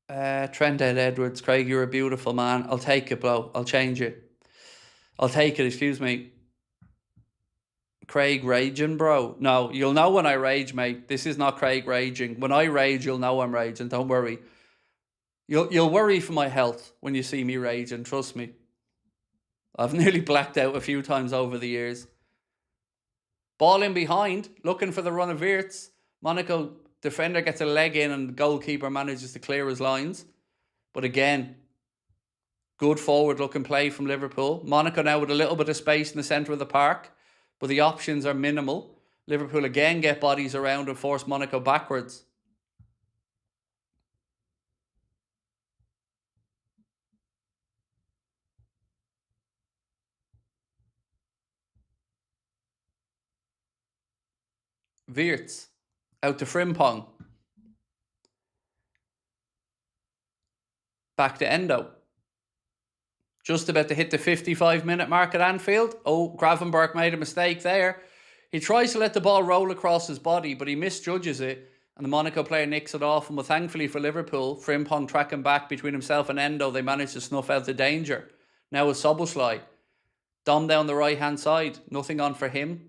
Trent Edwards, Craig, you're a beautiful man. I'll take it, bro. I'll change it. I'll take it, excuse me. Craig raging, bro. No, you'll know when I rage, mate. This is not Craig raging. When I rage, you'll know I'm raging. Don't worry. You'll worry for my health when you see me raging. Trust me. I've nearly blacked out a few times over the years. Ball in behind, looking for the run of Wirtz. Monaco defender gets a leg in and the goalkeeper manages to clear his lines. But again, good forward-looking play from Liverpool. Monaco now with a little bit of space in the centre of the park, but the options are minimal. Liverpool again get bodies around and force Monaco backwards. Wirtz out to Frimpong. Back to Endo. Just about to hit the 55-minute mark at Anfield. Oh, Gravenberch made a mistake there. He tries to let the ball roll across his body, but he misjudges it, and the Monaco player nicks it off. And thankfully for Liverpool, Frimpong tracking back between himself and Endo, they managed to snuff out the danger. Now with Szoboszlai. Dom down the right-hand side. Nothing on for him.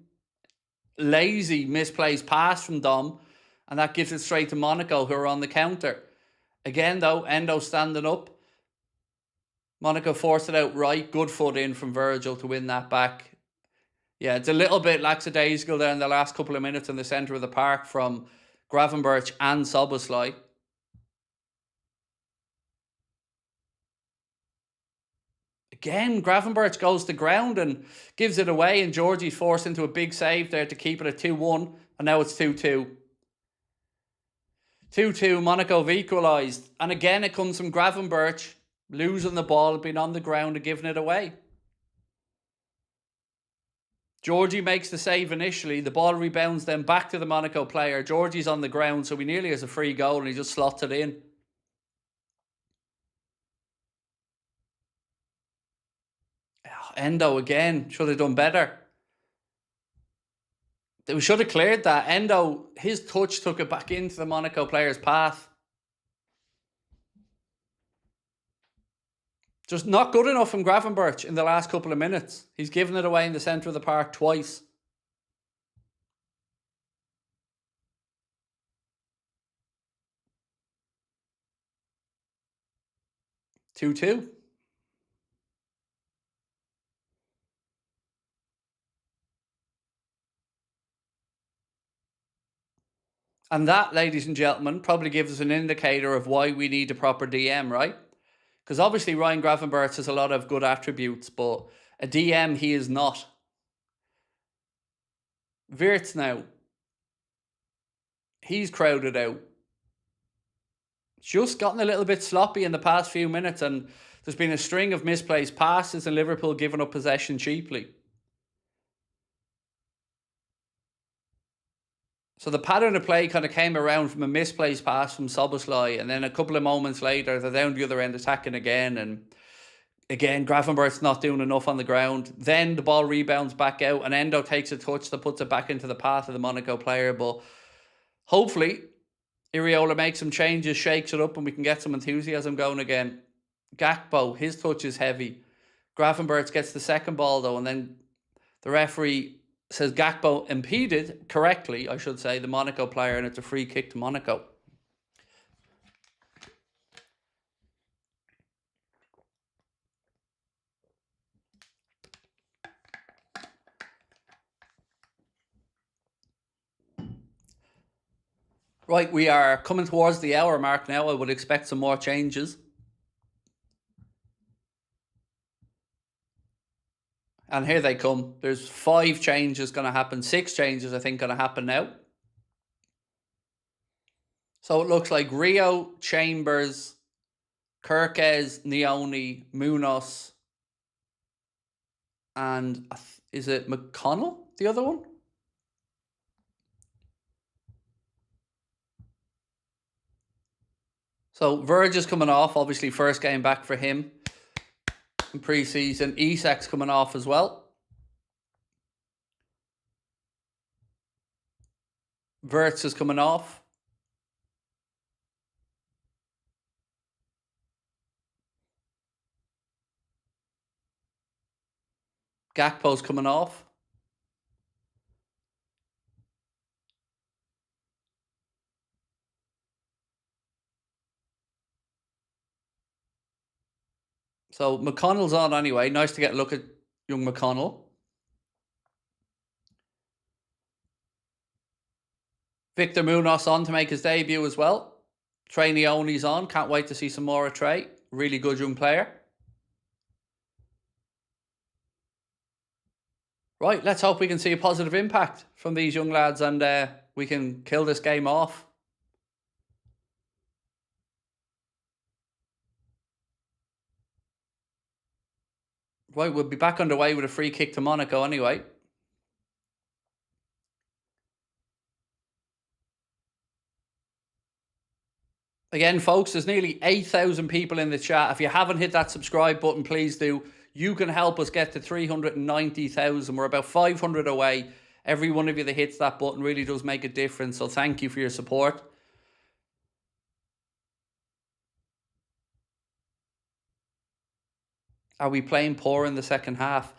Lazy misplaced pass from Dom, and that gives it straight to Monaco, who are on the counter. Again, though, Endo standing up. Monaco forced it out right. Good foot in from Virgil to win that back. Yeah, it's a little bit lackadaisical there in the last couple of minutes in the centre of the park from Gravenberch and Szoboszlai. Again, Gravenberch goes to ground and gives it away, and Georgie's forced into a big save there to keep it at 2-1, and now it's 2-2. 2-2, Monaco have equalised. And again, it comes from Gravenberch losing the ball, being on the ground and giving it away. Georgie makes the save initially. The ball rebounds then back to the Monaco player. Georgie's on the ground, so he nearly has a free goal and he just slots it in. Endo again. Should have done better. We should have cleared that. Endo, his touch took it back into the Monaco player's path. Just not good enough from Gravenberch in the last couple of minutes. He's given it away in the centre of the park twice. Two. And that, ladies and gentlemen, probably gives us an indicator of why we need a proper DM, right? Because obviously Ryan Gravenberch has a lot of good attributes, but a DM he is not. Wirtz now. He's crowded out. Just gotten a little bit sloppy in the past few minutes, and there's been a string of misplaced passes and Liverpool giving up possession cheaply. So the pattern of play kind of came around from a misplaced pass from Szoboszlai, and then a couple of moments later, they're down the other end attacking again, and again, Gravenberch's not doing enough on the ground. Then the ball rebounds back out, and Endo takes a touch that puts it back into the path of the Monaco player, but hopefully, Iriola makes some changes, shakes it up, and we can get some enthusiasm going again. Gakpo, his touch is heavy. Gravenberch gets the second ball, though, and then the referee Says Gakpo impeded, correctly, I should say, the Monaco player, and it's a free kick to Monaco. Right, we are coming towards the hour mark now. I would expect some more changes. And here they come. There's 5 changes going to happen. 6 changes, I think, going to happen now. So it looks like Rio, Chambers, Kirkes, Nioni, Munoz, and is it McConnell, the other one? So Verge is coming off, obviously first game back for him in pre-season. Isak's coming off as well. Verts is coming off. Gakpo's coming off. So McConnell's on anyway. Nice to get a look at young McConnell. Victor Munoz on to make his debut as well. Trey Nioni's on. Can't wait to see some more of Trey. Really good young player. Right, let's hope we can see a positive impact from these young lads and we can kill this game off. Right, we'll be back underway with a free kick to Monaco anyway. Again, folks, there's nearly 8,000 people in the chat. If you haven't hit that subscribe button, please do. You can help us get to 390,000. We're about 500 away. Every one of you that hits that button really does make a difference. So thank you for your support. Are we playing poor in the second half?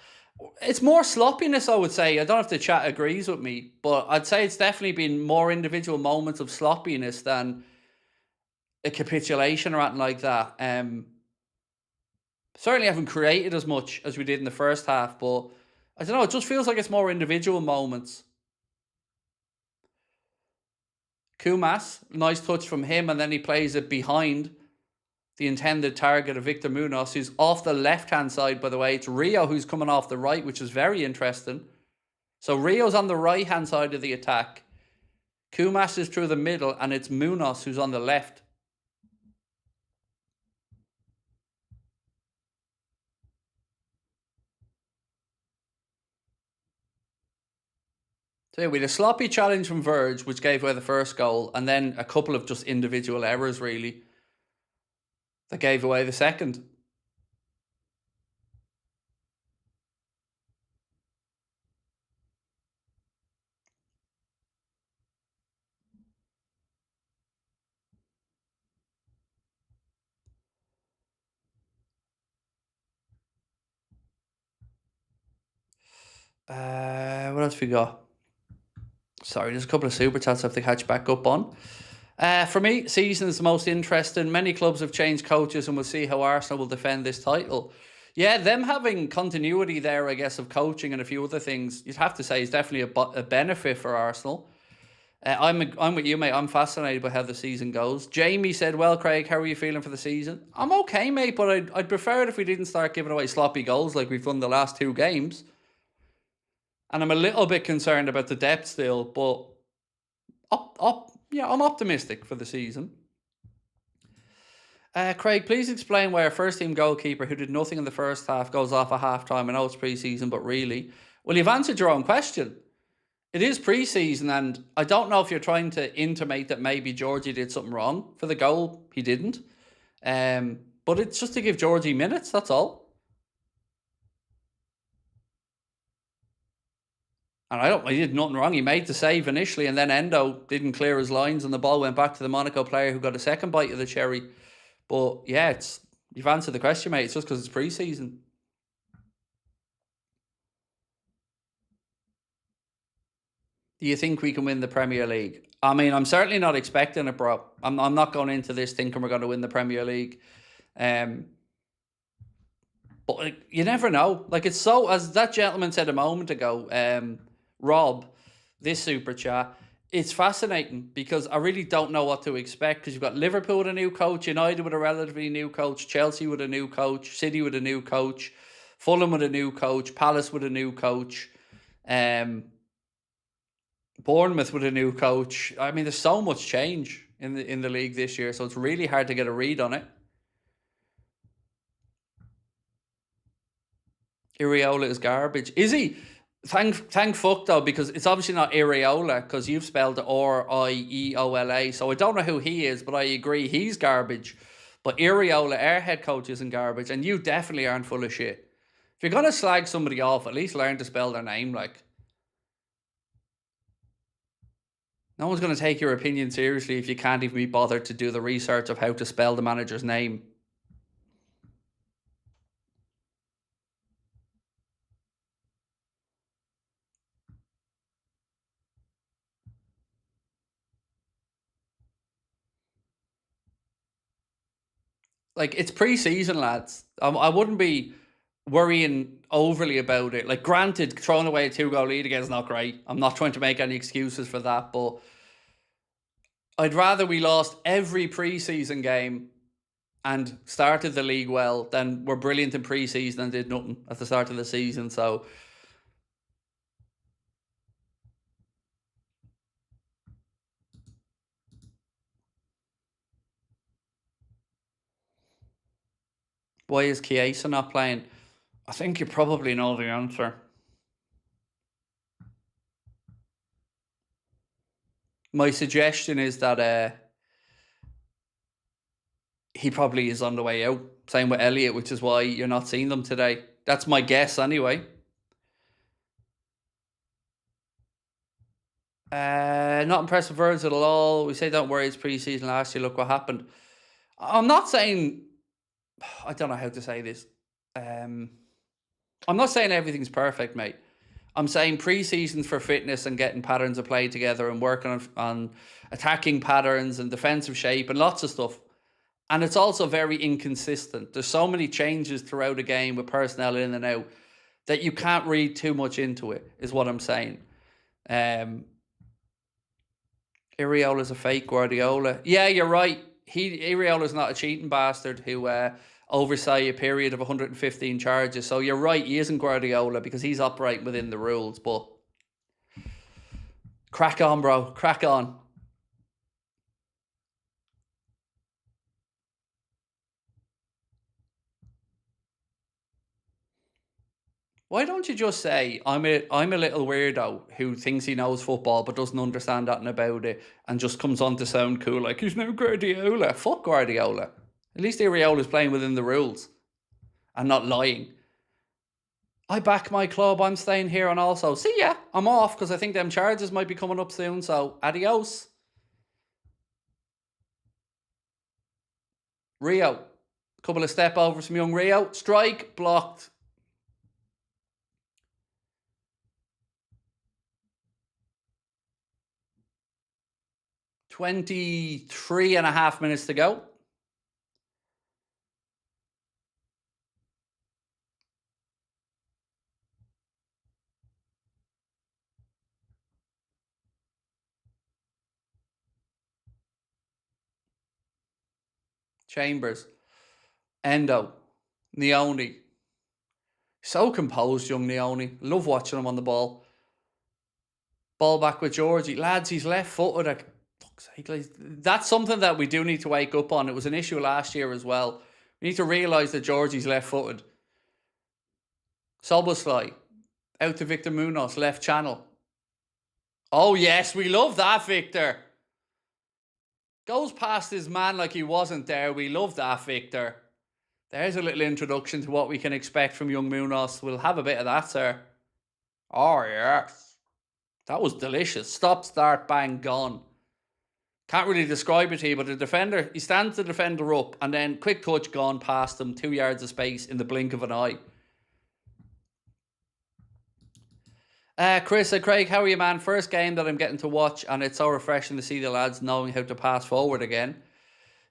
It's more sloppiness, I would say. I don't know if the chat agrees with me, but I'd say it's definitely been more individual moments of sloppiness than a capitulation or anything like that. Certainly haven't created as much as we did in the first half, but I don't know, it just feels like it's more individual moments. Kumas, nice touch from him, and then he plays it behind the intended target of Victor Munoz, who's off the left-hand side, by the way. It's Rio who's coming off the right, which is very interesting. So Rio's on the right-hand side of the attack. Kumas is through the middle, and it's Munoz who's on the left. So yeah, we had a sloppy challenge from Verge, which gave away the first goal, and then a couple of just individual errors, really, that gave away the second. What else we got? Sorry, there's a couple of super chats I have to catch back up on. For me, season is the most interesting. Many clubs have changed coaches, and we'll see how Arsenal will defend this title. Yeah, them having continuity there, I guess, of coaching and a few other things, you'd have to say is definitely a benefit for Arsenal. I'm with you, mate. I'm fascinated by how the season goes. Jamie said, well, Craig, how are you feeling for the season? I'm okay, mate, but I'd prefer it if we didn't start giving away sloppy goals like we've done the last 2 games. And I'm a little bit concerned about the depth still, but I'm optimistic for the season. Craig, please explain why our first team goalkeeper, who did nothing in the first half, goes off at half-time. I know it's pre-season, but really... Well, you've answered your own question. It is pre-season, and I don't know if you're trying to intimate that maybe Georgie did something wrong for the goal. He didn't. But it's just to give Georgie minutes, that's all. And he did nothing wrong. He made the save initially, and then Endo didn't clear his lines, and the ball went back to the Monaco player who got a second bite of the cherry. But yeah, you've answered the question, mate. It's just because it's pre-season. Do you think we can win the Premier League? I mean, I'm certainly not expecting it, bro. I'm not going into this thinking we're going to win the Premier League. Um, but like, you never know. Like, it's so, as that gentleman said a moment ago, Rob, this super chat, it's fascinating because I really don't know what to expect, because you've got Liverpool with a new coach, United with a relatively new coach, Chelsea with a new coach, City with a new coach, Fulham with a new coach, Palace with a new coach, Bournemouth with a new coach. I mean, there's so much change in the league this year, so it's really hard to get a read on it. Iriola is garbage. Is he? Thank fuck though, because it's obviously not Iriola, because you've spelled it Rieola. So I don't know who he is, but I agree he's garbage. But Iriola, our head coach, isn't garbage, and you definitely aren't full of shit. If you're gonna slag somebody off, at least learn to spell their name. Like, no one's gonna take your opinion seriously if you can't even be bothered to do the research of how to spell the manager's name. Like, it's pre-season, lads. I wouldn't be worrying overly about it. Like, granted, throwing away a 2-goal lead again is not great. I'm not trying to make any excuses for that, but I'd rather we lost every pre-season game and started the league well than were brilliant in pre-season and did nothing at the start of the season. So why is Chiesa not playing? I think you probably know the answer. My suggestion is that he probably is on the way out. Same with Elliot, which is why you're not seeing them today. That's my guess anyway. Not impressed with Virgil at all. We say don't worry, it's pre-season last year. Look what happened. I'm not saying, I don't know how to say this. I'm not saying everything's perfect, mate. I'm saying pre-seasons for fitness and getting patterns of play together and working on attacking patterns and defensive shape and lots of stuff. And it's also very inconsistent. There's so many changes throughout a game with personnel in and out that you can't read too much into it, is what I'm saying. Iriola's a fake Guardiola. Yeah, you're right. Iriola's not a cheating bastard who oversaw a period of 115 charges. So you're right, he isn't Guardiola because he's operating within the rules. But crack on, bro. Crack on. Why don't you just say, I'm a little weirdo who thinks he knows football but doesn't understand nothing about it and just comes on to sound cool like, he's no Guardiola. Fuck Guardiola. At least Ariola's playing within the rules and not lying. I back my club, I'm staying here, and also, see ya, I'm off because I think them charges might be coming up soon, so adios. Rio. Couple of step overs from young Rio. Strike, blocked. 23 and a half minutes to go. Chambers. Endo. Neone. So composed, young Neone. Love watching him on the ball. Ball back with Georgie. Lads, he's left-footed. Fuck's sake. That's something that we do need to wake up on. It was an issue last year as well. We need to realise that Georgie's left-footed. Soboslai. Out to Victor Munoz. Left channel. Oh, yes. We love that, Victor. Goes past his man like he wasn't there. We love that, Victor. There's a little introduction to what we can expect from young Munoz. We'll have a bit of that, sir. Oh, yes. That was delicious. Stop, start, bang, gone. Can't really describe it to you, but the defender, he stands the defender up and then quick touch, gone past him, 2 yards of space in the blink of an eye. Chris and Craig, how are you, man? First game that I'm getting to watch, and it's so refreshing to see the lads knowing how to pass forward again.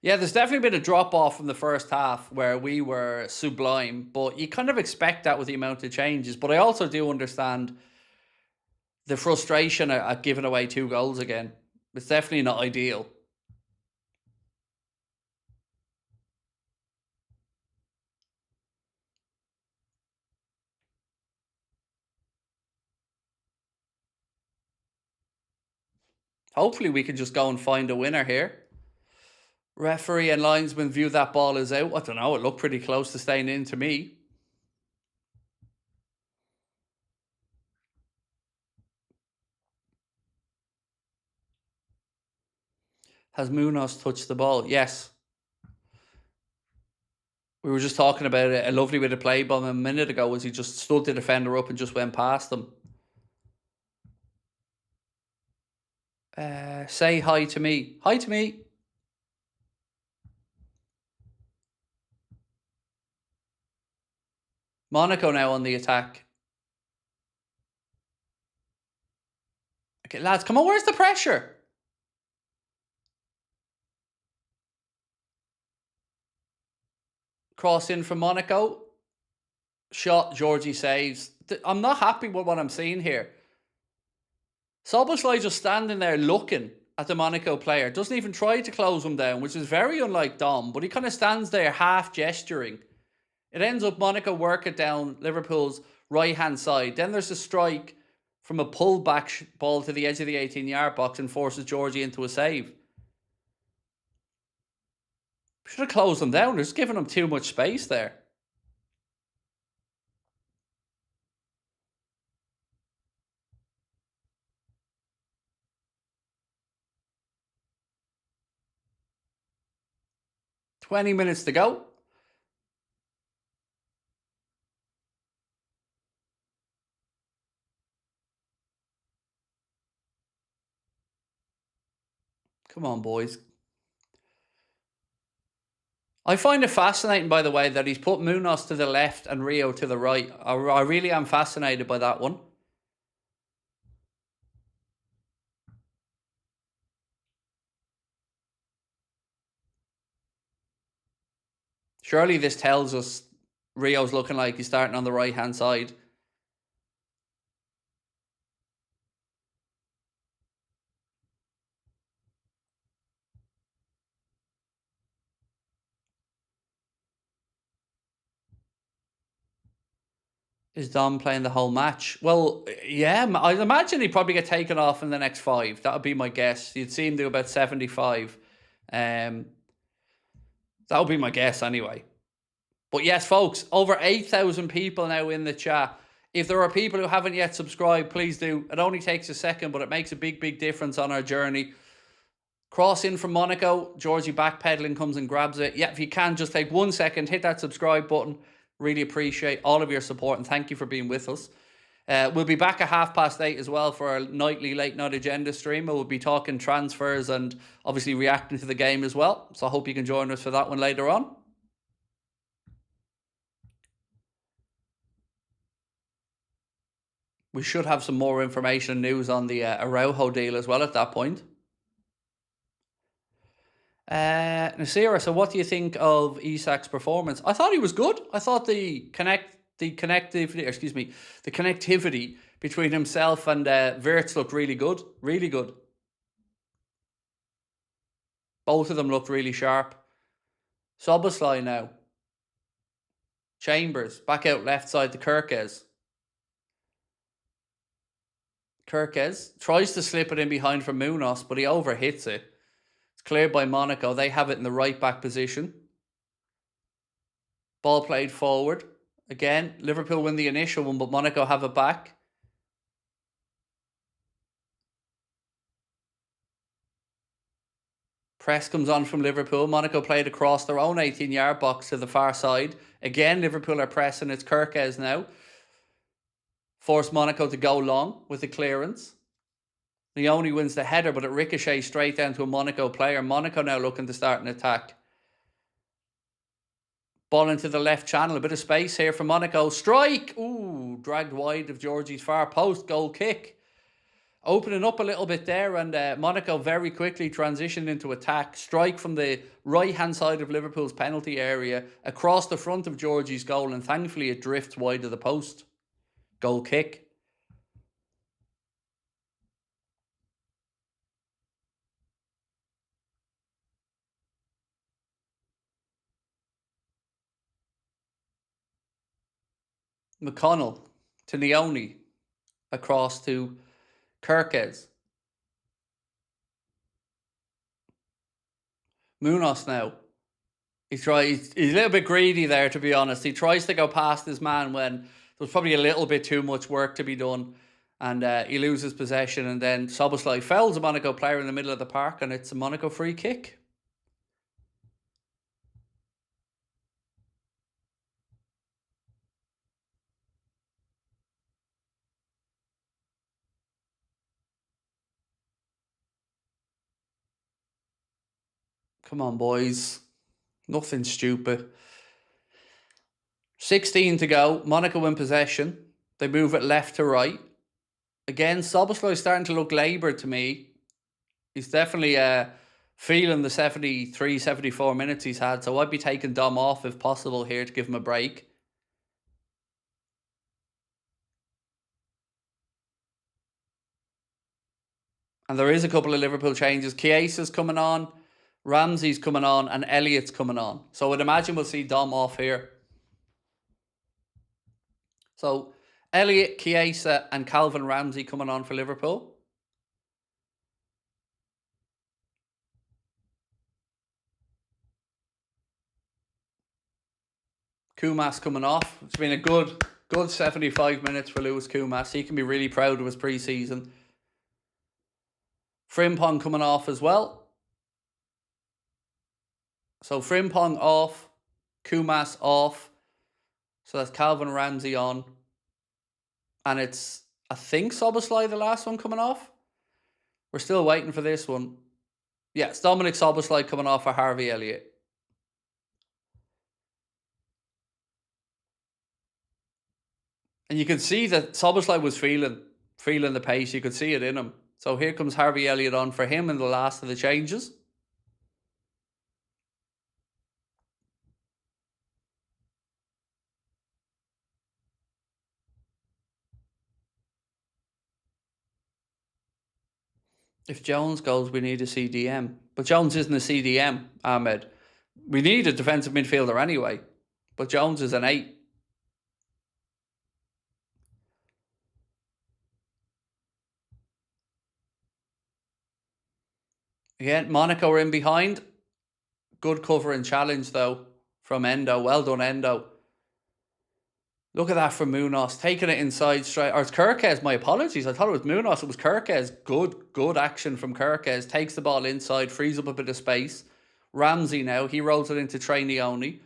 Yeah, there's definitely been a drop off from the first half where we were sublime, but you kind of expect that with the amount of changes. But I also do understand the frustration at giving away 2 goals again. It's definitely not ideal. Hopefully, we can just go and find a winner here. Referee and linesman view that ball as out. I don't know. It looked pretty close to staying in to me. Has Munoz touched the ball? Yes. We were just talking about it. A lovely bit of play by him a minute ago was he just stood the defender up and just went past them. Say hi to me. Hi to me. Monaco now on the attack. Okay, lads, come on. Where's the pressure? Cross in from Monaco. Shot. Georgie saves. I'm not happy with what I'm seeing here. Szoboszlai just standing there looking at the Monaco player. Doesn't even try to close him down, which is very unlike Dom. But he kind of stands there half gesturing. It ends up Monaco work it down Liverpool's right-hand side. Then there's a strike from a pull-back ball to the edge of the 18-yard box and forces Georgie into a save. Should have closed him down. They're just giving him too much space there. "20 minutes to go." Come on, boys. I find it fascinating, by the way, that he's put Munoz to the left and Rio to the right. I really am fascinated by that one. Surely this tells us Rio's looking like he's starting on the right-hand side. Is Dom playing the whole match? Well, yeah, I'd imagine he'd probably get taken off in the next 5. That would be my guess. You'd see him do about 75. That would be my guess anyway. But yes, folks, over 8,000 people now in the chat. If there are people who haven't yet subscribed, please do. It only takes a second, but it makes a big, big difference on our journey. Cross in from Monaco. Georgie backpedaling comes and grabs it. Yeah, if you can, just take 1 second, hit that subscribe button. Really appreciate all of your support and thank you for being with us. We'll be back at 8:30 as well for our nightly late night agenda stream. We'll be talking transfers and obviously reacting to the game as well. So I hope you can join us for that one later on. We should have some more information and news on the Araujo deal as well at that point. Nasira, so what do you think of Isak's performance? I thought he was good. I thought the connectivity between himself and Wirtz looked really good. Really good. Both of them looked really sharp. Szoboszlai now. Chambers back out left side to Kirkes. Kirkes tries to slip it in behind from Munoz, but he overhits it. It's cleared by Monaco. They have it in the right back position. Ball played forward. Again, Liverpool win the initial one, but Monaco have it back. Press comes on from Liverpool. Monaco played across their own 18-yard box to the far side. Again, Liverpool are pressing. It's Kirkes now. Force Monaco to go long with the clearance. Leone wins the header, but it ricochets straight down to a Monaco player. Monaco now looking to start an attack. Ball into the left channel. A bit of space here for Monaco. Strike! Ooh, dragged wide of Georgie's far post. Goal kick. Opening up a little bit there, and Monaco very quickly transitioned into attack. Strike from the right-hand side of Liverpool's penalty area across the front of Georgie's goal, and thankfully it drifts wide of the post. Goal kick. McConnell to Neone. Across to Kirkes. Munoz now. He's a little bit greedy there, to be honest. He tries to go past his man when there's probably a little bit too much work to be done. And he loses possession. And then Szoboszlai fouls a Monaco player in the middle of the park. And it's a Monaco free kick. Come on, boys. Nothing stupid. 16 to go. Monaco in possession. They move it left to right. Again, Szoboszlai is starting to look laboured to me. He's definitely feeling the 73, 74 minutes he's had. So I'd be taking Dom off if possible here to give him a break. And there is a couple of Liverpool changes. Chiesa's coming on. Ramsey's coming on. And Elliott's coming on. So I'd imagine we'll see Dom off here. So Elliott, Chiesa and Calvin Ramsey coming on for Liverpool. Koumas coming off. It's been a good 75 minutes for Lewis Koumas. He can be really proud of his pre-season. Frimpong coming off as well. So Frimpong off. Koumas off. So that's Calvin Ramsey on. And it's, I think, Szoboszlai, the last one coming off. We're still waiting for this one. Yeah, it's Dominic Szoboszlai coming off for Harvey Elliott. And you could see that Szoboszlai was feeling the pace. You could see it in him. So here comes Harvey Elliott on for him in the last of the changes. If Jones goes, we need a CDM. But Jones isn't a CDM, Ahmed. We need a defensive midfielder anyway. But Jones is an 8. Again, Monaco are in behind. Good cover and challenge, though, from Endo. Well done, Endo. Look at that from Munoz. Taking it inside straight. Or it's Kirkes, my apologies. I thought it was Munoz. It was Kirkes. Good action from Kirkes. Takes the ball inside. Frees up a bit of space. Ramsey now. He rolls it into Trey Neone.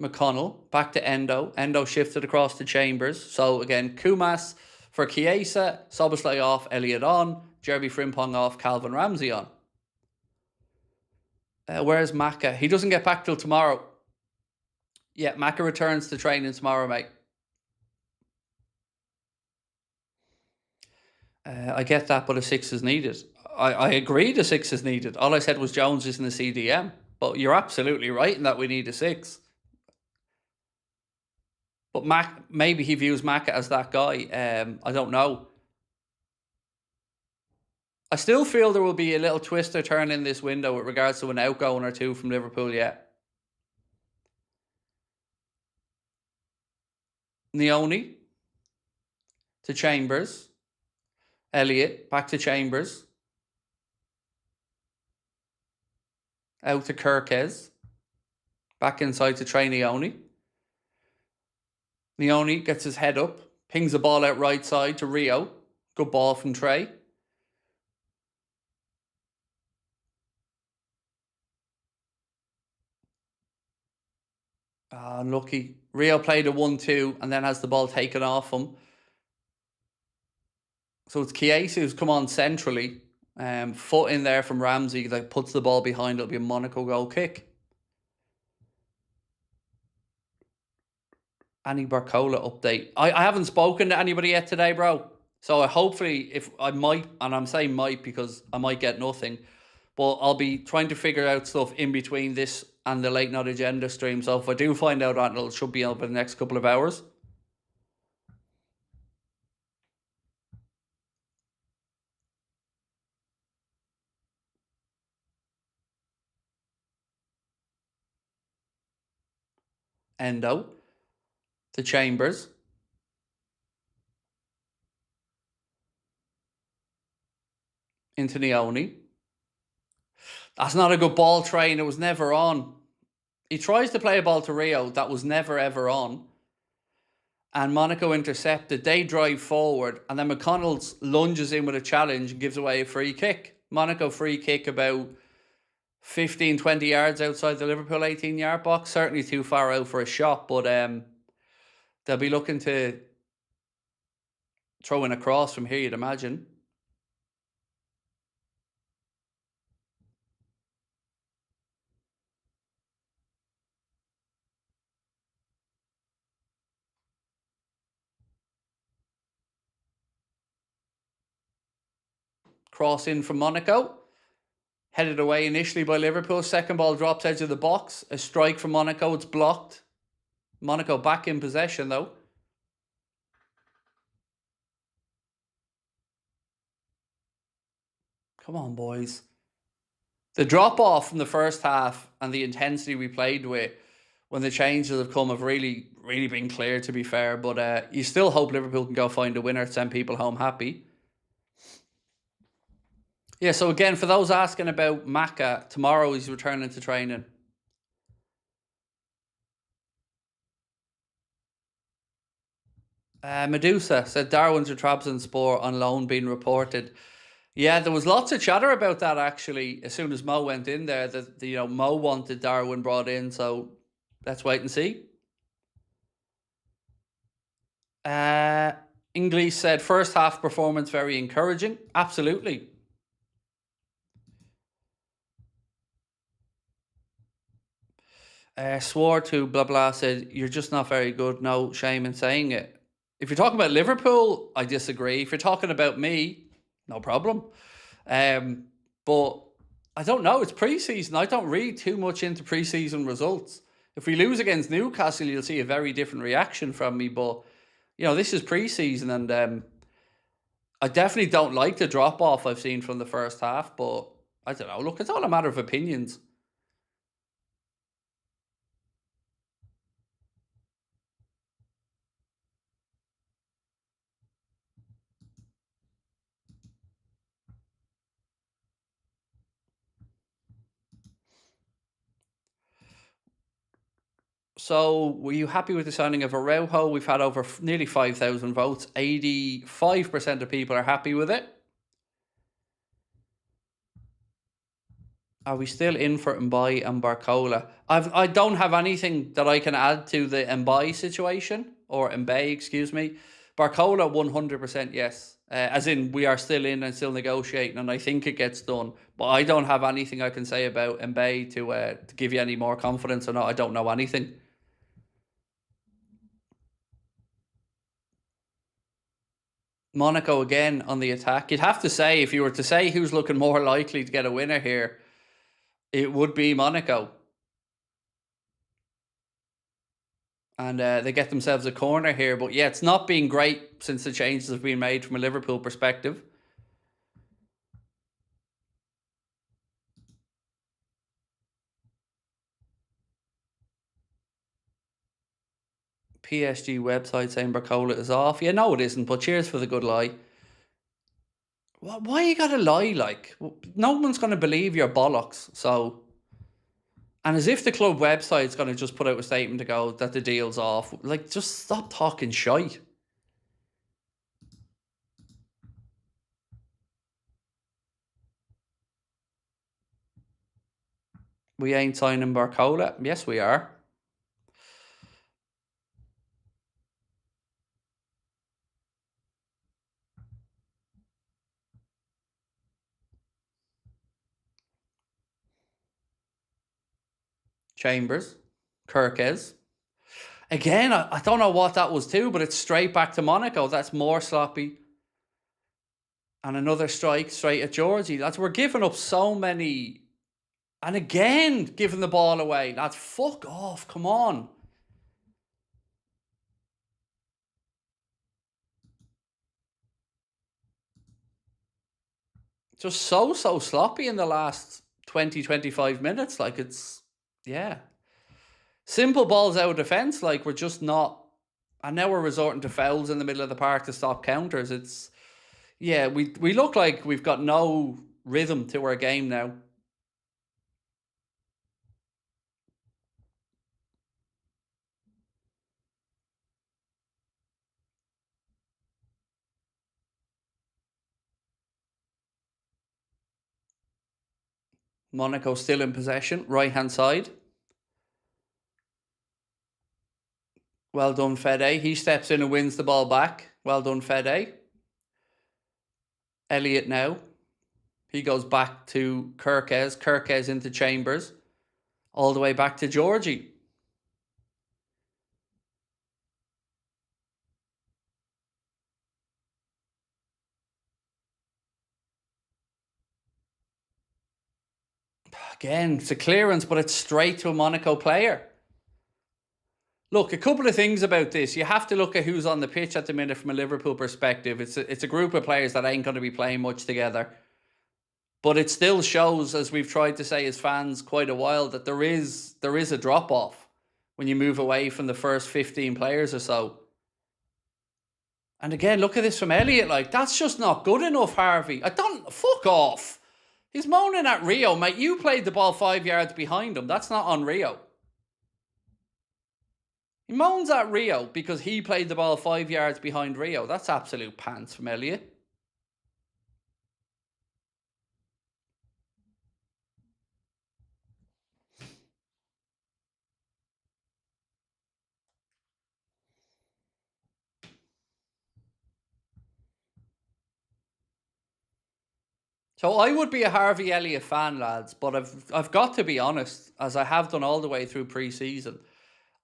McConnell. Back to Endo. Endo shifted across to Chambers. So again, Koumas for Chiesa. Szoboszlai off. Elliott on. Jeremy Frimpong off. Calvin Ramsey on. Where's Maka? He doesn't get back till tomorrow. Yeah, Maka returns to training tomorrow, mate. I get that, but a 6 is needed. I agree the 6 is needed. All I said was Jones isn't a CDM. But you're absolutely right in that we need a 6. But maybe he views Maka as that guy. I don't know. I still feel there will be a little twist or turn in this window with regards to an outgoing or two from Liverpool yet. Neone to Chambers. Elliott back to Chambers. Out to Kirkes. Back inside to Trey Neone. Neone gets his head up. Pings the ball out right side to Rio. Good ball from Trey. Unlucky. Rio played a 1-2 and then has the ball taken off him. So it's Chiesa who's come on centrally. Foot in there from Ramsey that puts the ball behind. It'll be a Monaco goal kick. Any Barcola update? I haven't spoken to anybody yet today, bro. So hopefully, if I might, and I'm saying might because I might get nothing, but I'll be trying to figure out stuff in between this and the late night agenda stream. So if I do find out on it, it should be over the next couple of hours. Endo, the Chambers, into Neoni. That's not a good ball train. It was never on. He tries to play a ball to Rio that was never ever on. And Monaco intercepted. They drive forward, and then McConnell lunges in with a challenge and gives away a free kick. Monaco free kick about 15, 20 yards outside the Liverpool 18-yard box. Certainly too far out for a shot, but they'll be looking to throw in a cross from here, you'd imagine. Cross in from Monaco. Headed away initially by Liverpool. Second ball drops edge of the box. A strike from Monaco. It's blocked. Monaco back in possession, though. Come on, boys. The drop off from the first half and the intensity we played with when the changes have come have really, really been clear, to be fair. But you still hope Liverpool can go find a winner, send people home happy. Yeah, so again, for those asking about Maka, tomorrow he's returning to training. Medusa said Darwin's or Trabzonspor on loan being reported. Yeah, there was lots of chatter about that actually. As soon as Mo went in there, that Mo wanted Darwin brought in. So let's wait and see. English said first half performance very encouraging. Absolutely. Swore to blah blah said you're just not very good. No shame in saying it. If you're talking about Liverpool, I disagree. If you're talking about me, no problem. But I don't know. It's pre-season. I don't read too much into pre-season results. If we lose against Newcastle, you'll see a very different reaction from me. But this is pre-season, and I definitely don't like the drop off I've seen from the first half. But I don't know. Look, it's all a matter of opinions. So, were you happy with the signing of Araujo? We've had over nearly 5,000 votes. 85% of people are happy with it. Are we still in for Mbai and Barcola? I don't have anything that I can add to the Mbai situation, or Mbai, excuse me. Barcola, 100% yes. As in, we are still in and still negotiating, and I think it gets done. But I don't have anything I can say about Mbai to give you any more confidence or not. I don't know anything. Monaco again on the attack. You'd have to say, if you were to say who's looking more likely to get a winner here, it would be Monaco. And they get themselves a corner here. But yeah, it's not been great since the changes have been made from a Liverpool perspective. PSG website saying Barcola is off. Yeah, no, it isn't. But cheers for the good lie. Why you gotta lie? Like, no one's gonna believe your bollocks. So, and as if the club website's gonna just put out a statement to go that the deal's off. Like, just stop talking shite. We ain't signing Barcola. Yes, we are. Chambers, Kirkes. Again, I don't know what that was too, but it's straight back to Monaco. That's more sloppy. And another strike straight at Georgie. We're giving up so many. And again, giving the ball away. That's fuck off. Come on. Just so sloppy in the last 20-25 minutes. Like, it's, yeah. Simple balls out of defence. Like, we're just not. And now we're resorting to fouls in the middle of the park to stop counters. It's, yeah, we look like we've got no rhythm to our game now. Monaco still in possession, right-hand side. Well done, Fede. He steps in and wins the ball back. Well done, Fede. Elliott now. He goes back to Kirkes. Kirkes into Chambers. All the way back to Georgie. Again, it's a clearance, but it's straight to a Monaco player. Look, a couple of things about this. You have to look at who's on the pitch at the minute from a Liverpool perspective. It's a group of players that ain't going to be playing much together. But it still shows, as we've tried to say as fans quite a while, that there is a drop-off when you move away from the first 15 players or so. And again, look at this from Elliott. Like, that's just not good enough, Harvey. Fuck off. He's moaning at Rio, mate. You played the ball 5 yards behind him. That's not on Rio. He moans at Rio because he played the ball 5 yards behind Rio. That's absolute pants from Elliott. So I would be a Harvey Elliott fan, lads, but I've got to be honest, as I have done all the way through pre-season.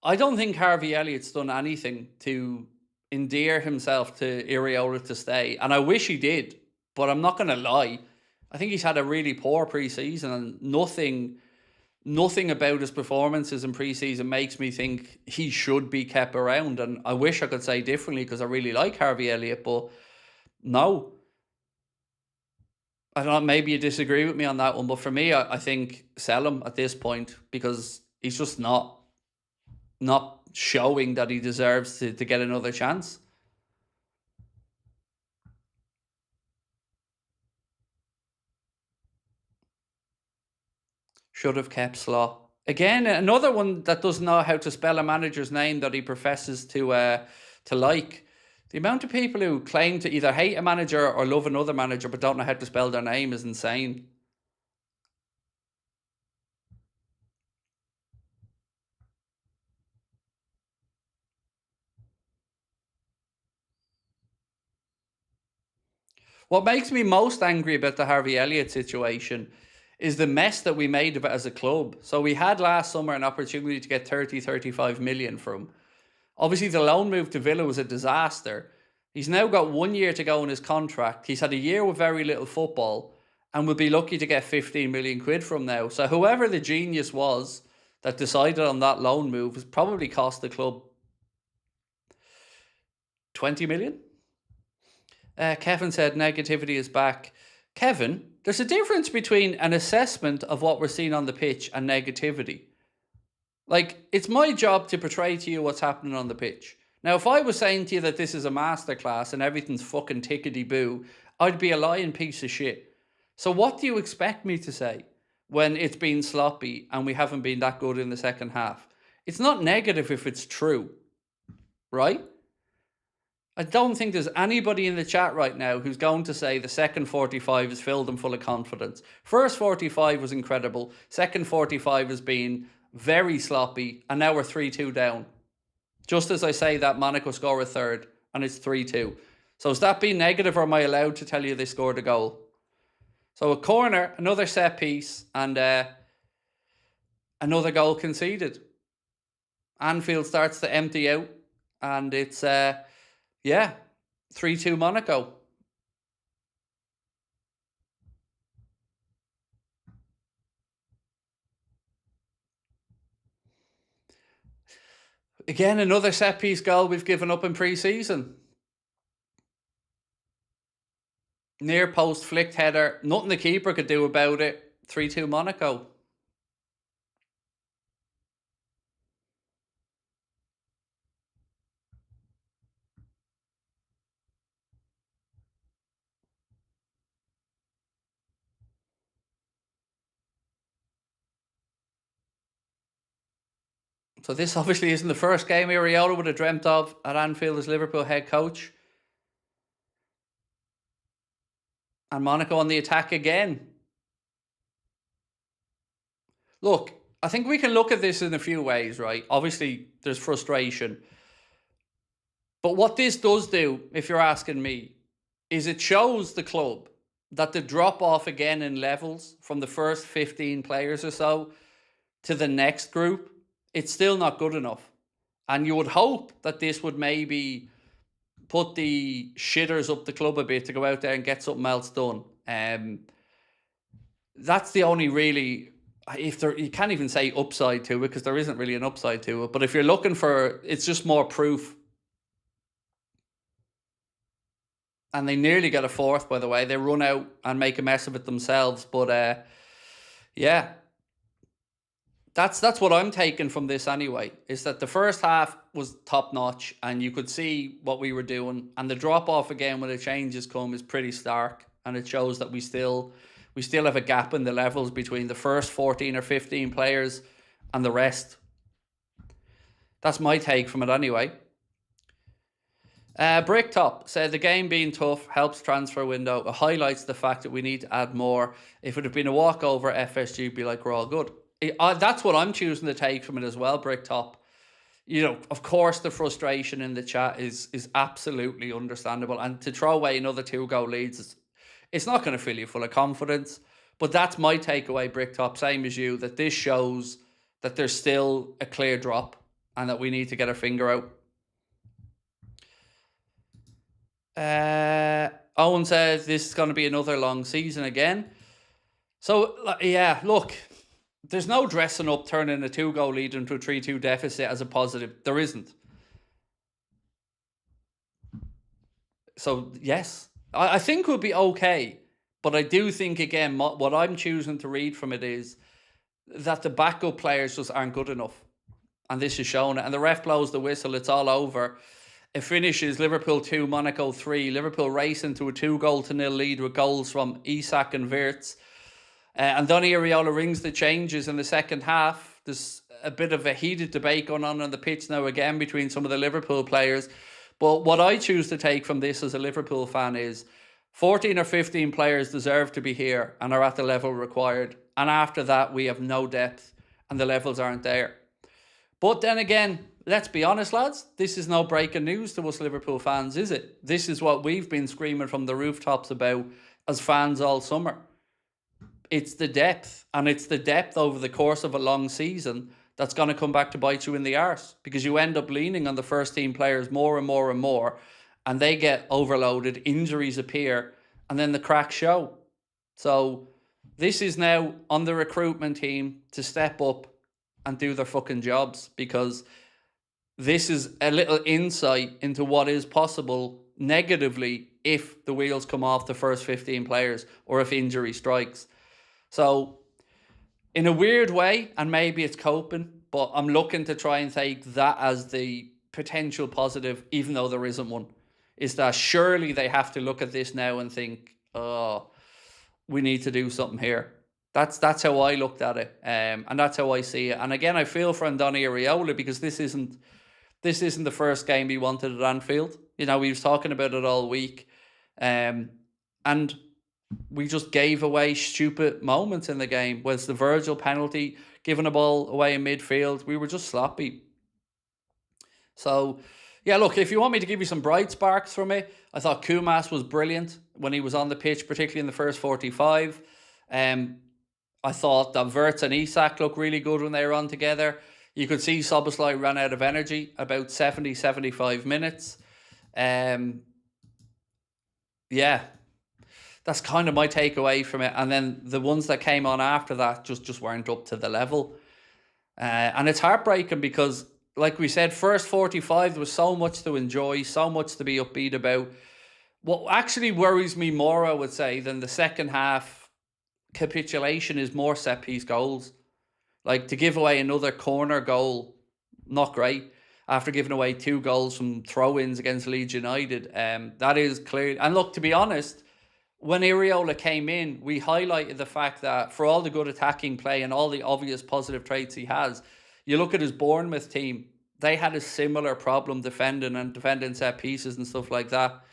I don't think Harvey Elliott's done anything to endear himself to Iraola to stay, and I wish he did, but I'm not going to lie. I think he's had a really poor pre-season, and nothing about his performances in pre-season makes me think he should be kept around. And I wish I could say differently because I really like Harvey Elliott, but no. I don't know, maybe you disagree with me on that one, but for me, I think sell him at this point because he's just not showing that he deserves to get another chance. Should have kept Slaw. Again, another one that doesn't know how to spell a manager's name that he professes to like. The amount of people who claim to either hate a manager or love another manager but don't know how to spell their name is insane. What makes me most angry about the Harvey Elliott situation is the mess that we made of it as a club. So we had last summer an opportunity to get 35 million from. Obviously, the loan move to Villa was a disaster. He's now got 1 year to go in his contract. He's had a year with very little football and will be lucky to get 15 million quid from now. So whoever the genius was that decided on that loan move has probably cost the club 20 million. Kevin said negativity is back. Kevin, there's a difference between an assessment of what we're seeing on the pitch and negativity. Like, it's my job to portray to you what's happening on the pitch. Now, if I was saying to you that this is a masterclass and everything's fucking tickety-boo, I'd be a lying piece of shit. So what do you expect me to say when it's been sloppy and we haven't been that good in the second half? It's not negative if it's true, right? I don't think there's anybody in the chat right now who's going to say the second 45 has filled them full of confidence. First 45 was incredible. Second 45 has been very sloppy. And now we're 3-2 down. Just as I say that, Monaco score a third. And it's 3-2. So is that being negative, or am I allowed to tell you they scored a goal? So a corner, another set piece, and another goal conceded. Anfield starts to empty out, and it's, 3-2 Monaco. Again, another set-piece goal we've given up in pre-season. Near post flicked header. Nothing the keeper could do about it. 3-2 Monaco. So this obviously isn't the first game Areola would have dreamt of at Anfield as Liverpool head coach. And Monaco on the attack again. Look, I think we can look at this in a few ways, right? Obviously, there's frustration. But what this does do, if you're asking me, is it shows the club that the drop off again in levels from the first 15 players or so to the next group, it's still not good enough. And you would hope that this would maybe put the shitters up the club a bit to go out there and get something else done. That's the only really, you can't even say upside to it because there isn't really an upside to it. But if you're looking for, it's just more proof. And they nearly get a fourth, by the way. They run out and make a mess of it themselves. But yeah, that's what I'm taking from this anyway, is that the first half was top notch and you could see what we were doing. And the drop off again when the changes come is pretty stark. And it shows that we still have a gap in the levels between the first 14 or 15 players and the rest. That's my take from it anyway. Bricktop said the game being tough helps transfer window. It highlights the fact that we need to add more. If it had been a walkover, FSG would be like, we're all good. That's what I'm choosing to take from it as well, Bricktop. You know, of course, the frustration in the chat is absolutely understandable. And to throw away another 2-goal leads, it's not going to fill you full of confidence. But that's my takeaway, Bricktop, same as you, that this shows that there's still a clear drop and that we need to get our finger out. Owen says this is going to be another long season again. So, yeah, look, there's no dressing up turning a 2-goal lead into a 3-2 deficit as a positive. There isn't. So, yes, I think we'll be okay. But I do think, again, what I'm choosing to read from it is that the backup players just aren't good enough. And this is showing it. And the ref blows the whistle. It's all over. It finishes Liverpool 2, Monaco 3. Liverpool race into a 2-0 lead with goals from Isak and Wirtz. And Donny Areola rings the changes in the second half. There's a bit of a heated debate going on the pitch now again between some of the Liverpool players. But what I choose to take from this as a Liverpool fan is 14 or 15 players deserve to be here and are at the level required. And after that, we have no depth and the levels aren't there. But then again, let's be honest, lads, this is no breaking news to us Liverpool fans, is it? This is what we've been screaming from the rooftops about as fans all summer. It's the depth, and it's the depth over the course of a long season that's going to come back to bite you in the arse, because you end up leaning on the first team players more and more and more, and they get overloaded, injuries appear, and then the cracks show. So this is now on the recruitment team to step up and do their fucking jobs, because this is a little insight into what is possible negatively if the wheels come off the first 15 players or if injury strikes. So in a weird way, and maybe it's coping, but I'm looking to try and take that as the potential positive, even though there isn't one, is that surely they have to look at this now and think, oh, we need to do something here. That's how I looked at it, and that's how I see it. And again, I feel for Donny Areola, because this isn't the first game he wanted at Anfield. You know, we was talking about it all week, and we just gave away stupid moments in the game. Was the Virgil penalty, giving a ball away in midfield? We were just sloppy. So, yeah, look, if you want me to give you some bright sparks from it, I thought Kumas was brilliant when he was on the pitch, particularly in the first 45. I thought that Wirtz and Isak looked really good when they were on together. You could see Szoboszlai ran out of energy about 70, 75 minutes. Yeah, that's kind of my takeaway from it. And then the ones that came on after that just weren't up to the level. And it's heartbreaking because, like we said, first 45, there was so much to enjoy, so much to be upbeat about. What actually worries me more, I would say, than the second half capitulation is more set piece goals. Like, to give away another corner goal, not great. After giving away 2 goals from throw-ins against Leeds United, that is clear. And look, to be honest, when Iriola came in, we highlighted the fact that for all the good attacking play and all the obvious positive traits he has, you look at his Bournemouth team, they had a similar problem defending set pieces and stuff like that.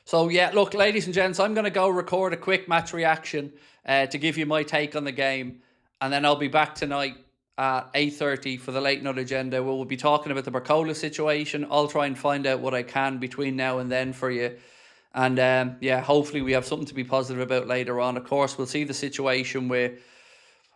So yeah, look, ladies and gents, I'm going to go record a quick match reaction to give you my take on the game. And then I'll be back tonight at 8:30 for the late night agenda, where we'll be talking about the Barcola situation. I'll try and find out what I can between now and then for you. And yeah, hopefully we have something to be positive about later on. Of course, we'll see the situation with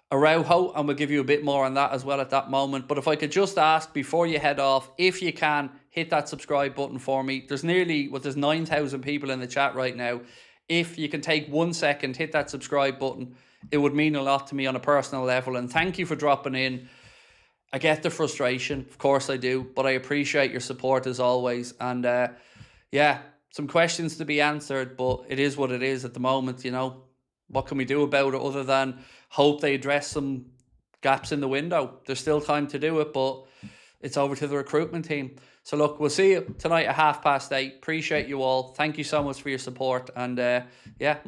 Araujo, and we'll give you a bit more on that as well at that moment. But if I could just ask before you head off, if you can, hit that subscribe button for me. There's there's 9,000 people in the chat right now. If you can take 1 second, hit that subscribe button. It would mean a lot to me on a personal level. And thank you for dropping in. I get the frustration, of course I do, but I appreciate your support as always. And yeah, some questions to be answered, but it is what it is at the moment, you know. What can we do about it other than hope they address some gaps in the window? There's still time to do it, but it's over to the recruitment team. So look, we'll see you tonight at 8:30. Appreciate you all. Thank you so much for your support. And yeah, much